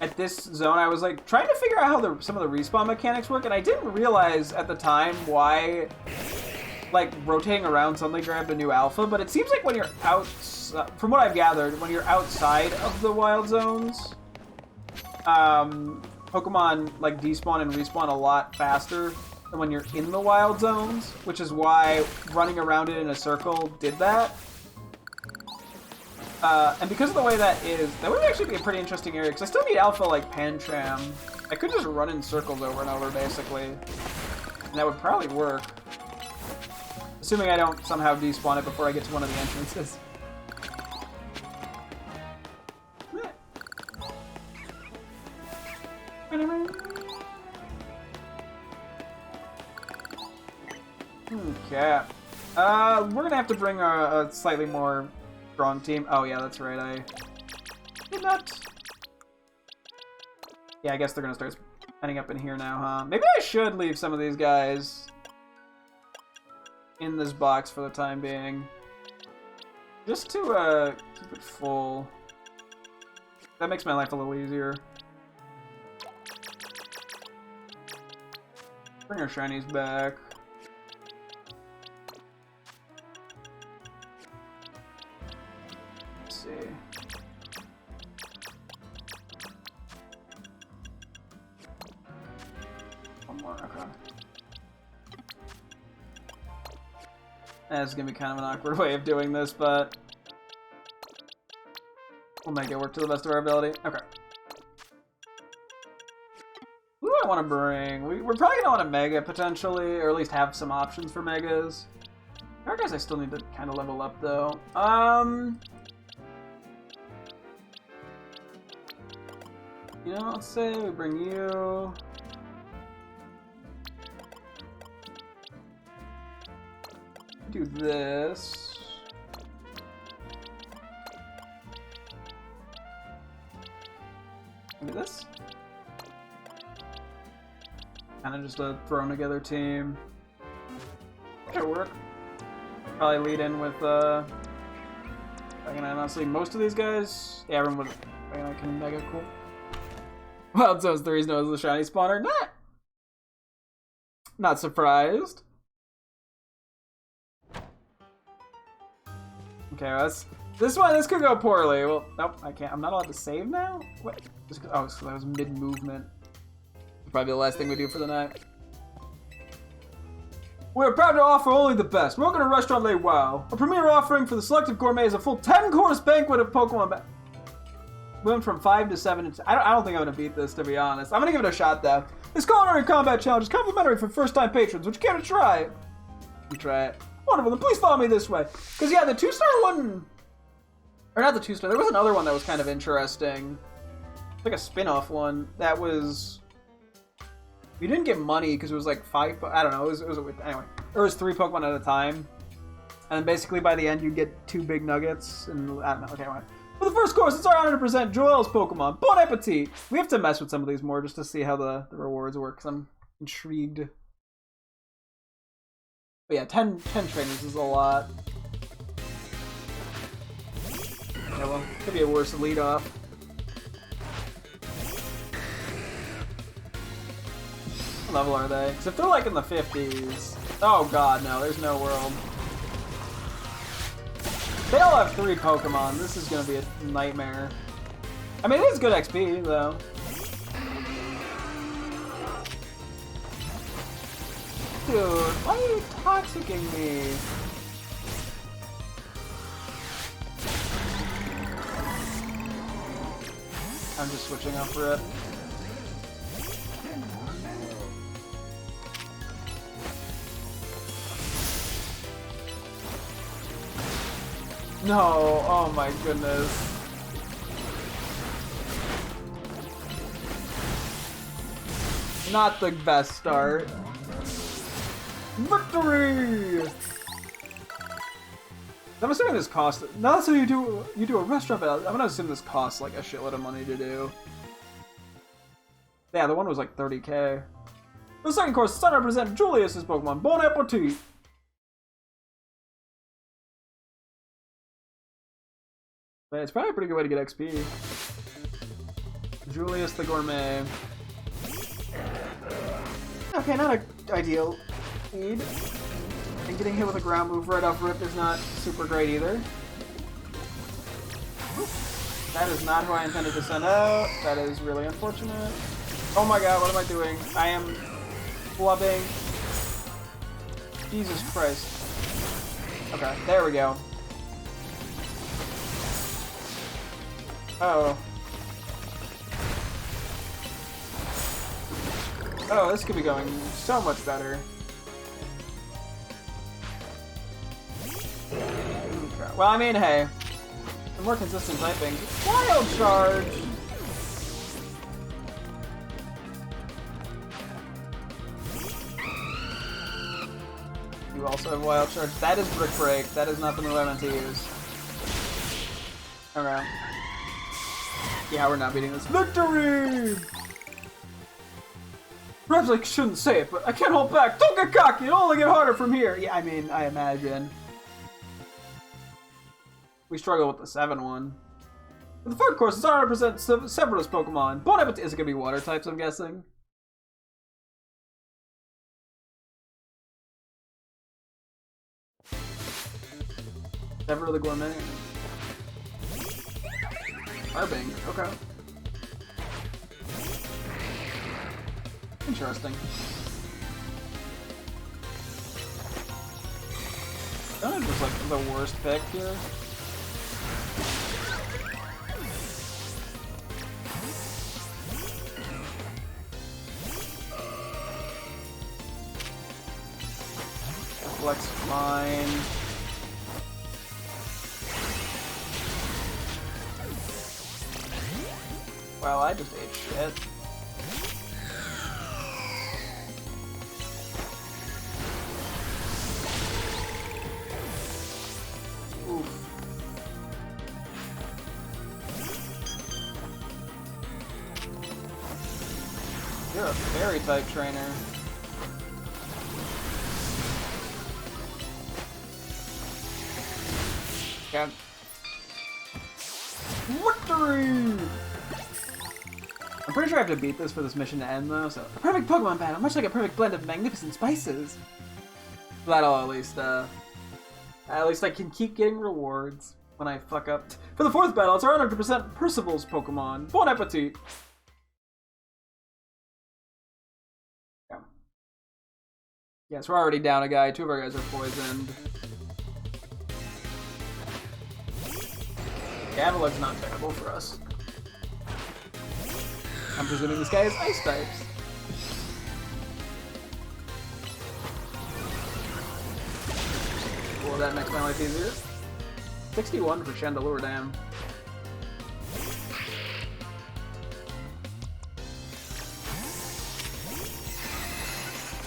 at this zone, I was like trying to figure out how some of the respawn mechanics work, and I didn't realize at the time why like rotating around suddenly grabbed a new alpha. But it seems like when you're from what I've gathered, when you're outside of the wild zones, Pokemon like despawn and respawn a lot faster than when you're in the wild zones, which is why running around it in a circle did that. And because of the way that is, that would actually be a pretty interesting area, because I still need Alpha like Pancham. I could just run in circles over and over, basically, and that would probably work. Assuming I don't somehow despawn it before I get to one of the entrances. Okay. We're gonna have to bring a slightly more strong team. Oh yeah, that's right, I did not. Yeah, I guess they're gonna start ending up in here now, huh? Maybe I should leave some of these guys in this box for the time being. Just to keep it full. That makes my life a little easier. Bring our shinies back. Let's see. One more, okay. That's gonna be kind of an awkward way of doing this, but we'll make it work to the best of our ability. Okay. Who do I want to bring? We're probably gonna want a Mega potentially, or at least have some options for Megas. I guess I still need to kind of level up though. You know, let's say we bring you. Do this. Do this. Kind of just a thrown together team. Could work. Probably lead in with honestly, most of these guys. Yeah, everyone would. Kind of mega cool. Wild Zones 3's known as the shiny spawner. Not surprised. Okay, this could go poorly. Well, nope, I can't. I'm not allowed to save now? What? Oh, so that was mid-movement. Probably the last thing we do for the night. We're proud to offer only the best. Welcome to Restaurant Le Wow. A premier offering for the selective gourmet is a full 10-course banquet of Pokemon. Went from 5 to 7. I don't think I'm going to beat this, to be honest. I'm going to give it a shot, though. This culinary combat challenge is complimentary for first-time patrons. Would you care to try it? You try it. Wonderful, then please follow me this way. Because, yeah, the 2-star one... Or not the 2-star, there was another one that was kind of interesting. It's like a spin-off one that was... We didn't get money because it was like 5... I don't know, anyway. There was 3 Pokemon at a time. And then basically by the end you'd get 2 big nuggets. And I don't know, okay, anyway. For the first course, it's our honor to present Joel's Pokemon. Bon appetit! We have to mess with some of these more just to see how the rewards work, because I'm intrigued. But yeah, 10 trainers is a lot. Yeah, well, could be a worse lead off. What level are they? Because if they're like in the 50s... Oh god, no, there's no world. They all have 3 Pokemon. This is going to be a nightmare. I mean, it is good XP, though. Dude, why are you toxicking me? I'm just switching up for it. No, oh my goodness. Not the best start. Victory! I'm assuming this costs. Now that's how you do a restaurant, but I'm gonna assume this costs like a shitload of money to do. Yeah, the one was like 30k. For the second course, it's time to present Julius's Pokemon. Bon appetit! But it's probably a pretty good way to get XP. Julius the Gourmet. Okay, not an ideal lead. And getting hit with a ground move right off rip is not super great either. That is not who I intended to send out. That is really unfortunate. Oh my god, what am I doing? I am flubbing. Jesus Christ. Okay, there we go. Oh. Oh, this could be going so much better. Okay. Well, I mean, hey. The more consistent typing. Wild Charge! You also have Wild Charge. That is Brick Break. That is not the move I meant to use. Okay. Yeah, we're not beating this. Victory! Perhaps I shouldn't say it, but I can't hold back. Don't get cocky. It'll only get harder from here. Yeah, I mean, I imagine. We struggle with the 7-1. For the third course, it's our honor to present Severus Pokemon. Bon appetit. Is it going to be water types, I'm guessing? Ever the Gourmet. Arbing, okay. Interesting. Kind of just like the worst pick here. Flex fine. Well, I just ate shit. Oof. You're a fairy type trainer. Okay. Victory! I'm pretty sure I have to beat this for this mission to end, though, so... A perfect Pokemon battle, much like a perfect blend of magnificent spices. That'll at least I can keep getting rewards when I fuck up. For the fourth battle, it's our 100% Percival's Pokemon. Bon appetit! Yeah. Yes, we're already down a guy. Two of our guys are poisoned. Avalug's not terrible for us. I'm presuming this guy is ice types. Well, that makes my life easier. 61 for Chandelure, damn.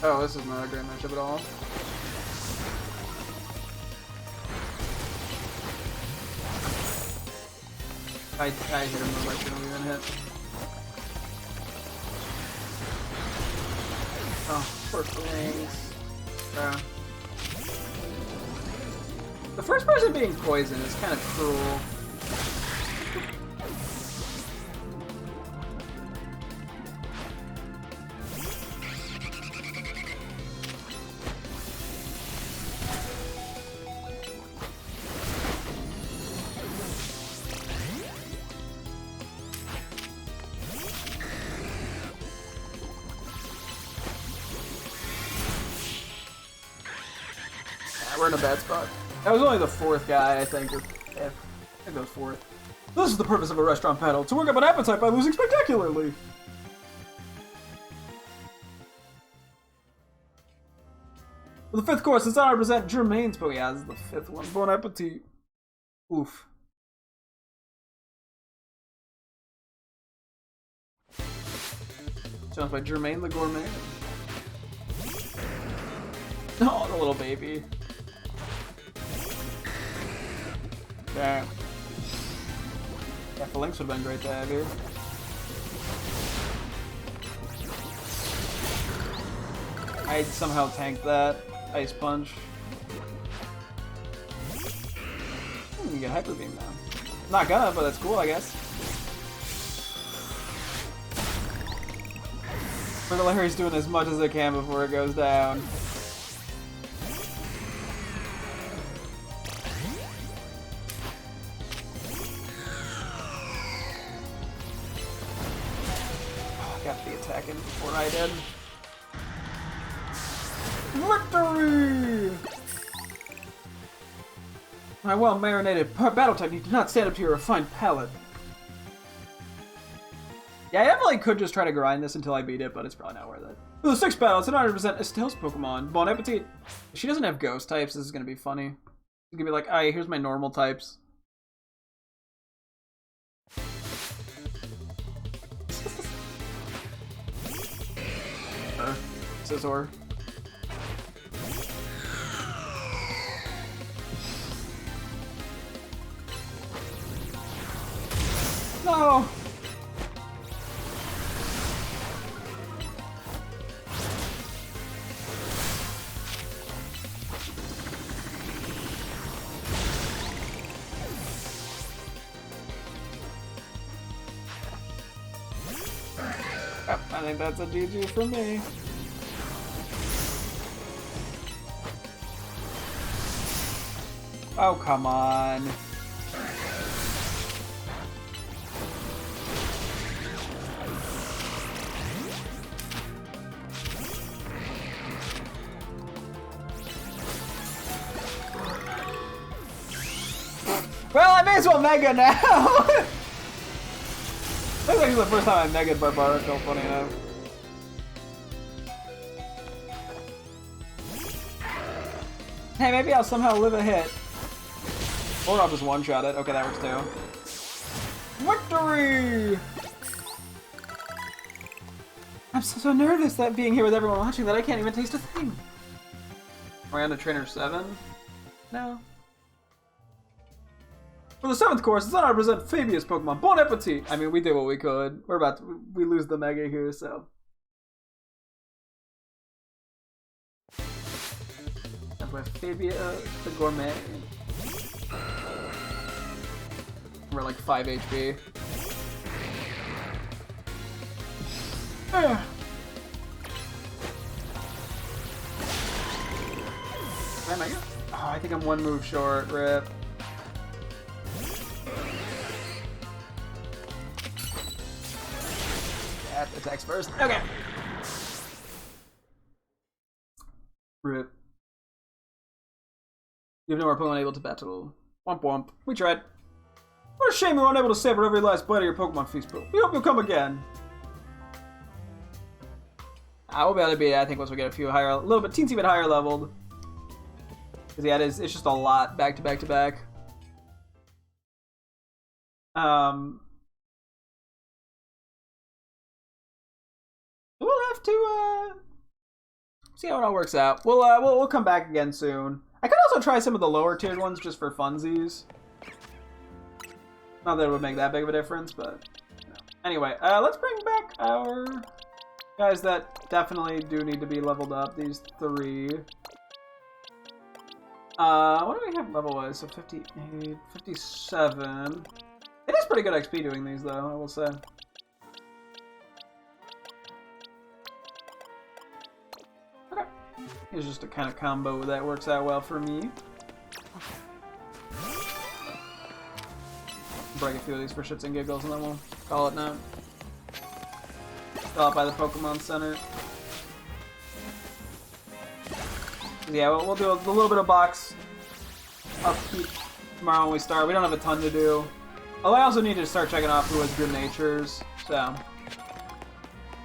Oh, this is not a great matchup at all. I hit him with I shouldn't even hit. Oh, poor things. The first person being poisoned is kind of cruel. We're in a bad spot. That was only the fourth guy, I think. I think that was fourth. This is the purpose of a restaurant battle, to work up an appetite by losing spectacularly. For the fifth course, it's honor to present Germain's Pokemon. Yeah, this is the fifth one. Bon appetit. Oof. Challenged by Germain the Gourmet. Oh, the little baby. Damn. Yeah, Phalanx would have been great to have here. I somehow tanked that. Ice Punch. You can get Hyper Beam now. Not gonna, but that's cool, I guess. Larry's doing as much as it can before it goes down. Got the attack in before I did. Victory! My well-marinated battle technique did not stand up to your refined palate. Yeah, I definitely could just try to grind this until I beat it, but it's probably not worth it. For the sixth battle, it's an 100% Estelle's Pokemon. Bon appetit! If she doesn't have ghost types, this is gonna be funny. It's gonna be like, alright, here's my normal types. Scizor. No! Yep, I think that's a GG for me. Oh, come on. Well, I may as well Mega now! That's actually the first time I Mega'd Barbarical, funny enough. Hey, maybe I'll somehow live a hit. Or I'll just one-shot it. Okay, that works too. Victory! I'm so nervous that being here with everyone watching that I can't even taste a thing. Are we on to Trainer 7? No. For the 7th course, it's honor to present Fabius Pokemon. Bon appetit! I mean, we did what we could. We lose the Mega here, so. With Fabia, the Gourmet. We're like 5 HP. Mega? Oh, I think I'm one move short. Rip. Attacks first. Okay. Rip. You have no more Pokemon able to battle. Womp womp. We tried. What a shame we weren't able to savor every last bite of your Pokemon feast, but we hope you'll come again. I will be able to beat it, I think, once we get a few higher, a little bit, teensy bit higher leveled. Because yeah, it's just a lot back to back to back. We'll have to see how it all works out. We'll come back again soon. I could also try some of the lower tiered ones just for funsies. Not that it would make that big of a difference, but you know. Anyway, let's bring back our guys that definitely do need to be leveled up. These 3. What do we have level-wise? So 58, 57. It is pretty good XP doing these, though, I will say. Okay. It's just a kind of combo that works out well for me. Break a few of these for shits and giggles, and then we'll call it now. Call it by the Pokemon Center. Yeah, we'll do a little bit of box upkeep tomorrow when we start. We don't have a ton to do. Oh, I also need to start checking off who has good natures, so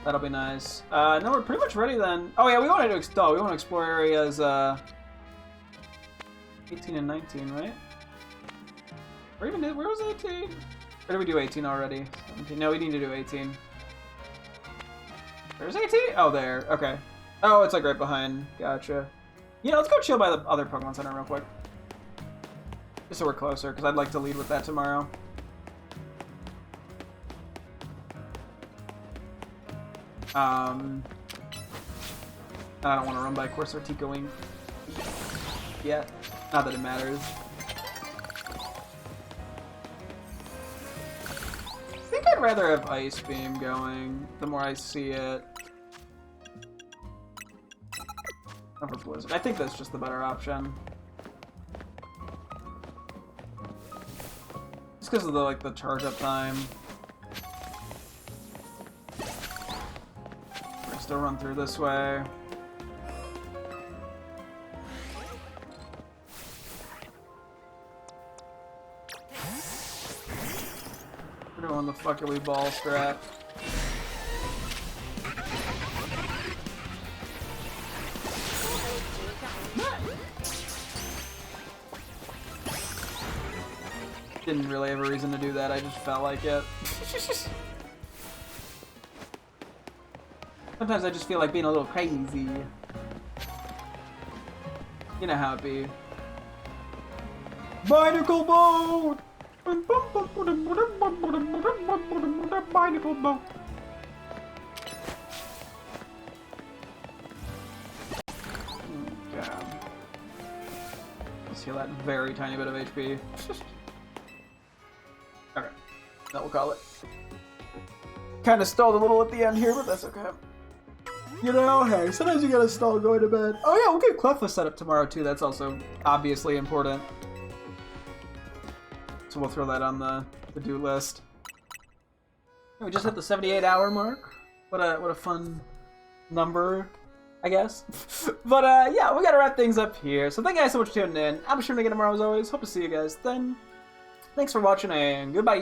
that'll be nice. No, we're pretty much ready then. Oh yeah, we want to explore areas 18 and 19, right? Or even where was 18? Or did we do 18 already? 17. No, we need to do 18. Where's 18? Oh, there. Okay. Oh, it's like right behind. Gotcha. Yeah, let's go chill by the other Pokemon Center real quick. Just so we're closer, because I'd like to lead with that tomorrow. I don't want to run by Corsair Ticoing yet. Not that it matters. I think I'd rather have Ice Beam going, the more I see it. Over Blizzard. I think that's just the better option. Just because of the the charge up time. We're still run through this way. We're doing the fuck are we ball strat. Didn't really have a reason to do that, I just felt like it. Sometimes I just feel like being a little crazy. You know how it be. Binacle boat! Binacle boat! God. Let's heal that very tiny bit of HP. Okay, that will call it. Kind of stalled a little at the end here, but that's okay. You know, hey, sometimes you gotta stall going to bed. Oh yeah, we'll get Cleffa set up tomorrow too. That's also obviously important. So we'll throw that on the to-do list. We just hit the 78-hour mark. What a fun number, I guess. But yeah, we gotta wrap things up here. So thank you guys so much for tuning in. I'll be sure to get tomorrow as always. Hope to see you guys then. Thanks for watching and goodbye.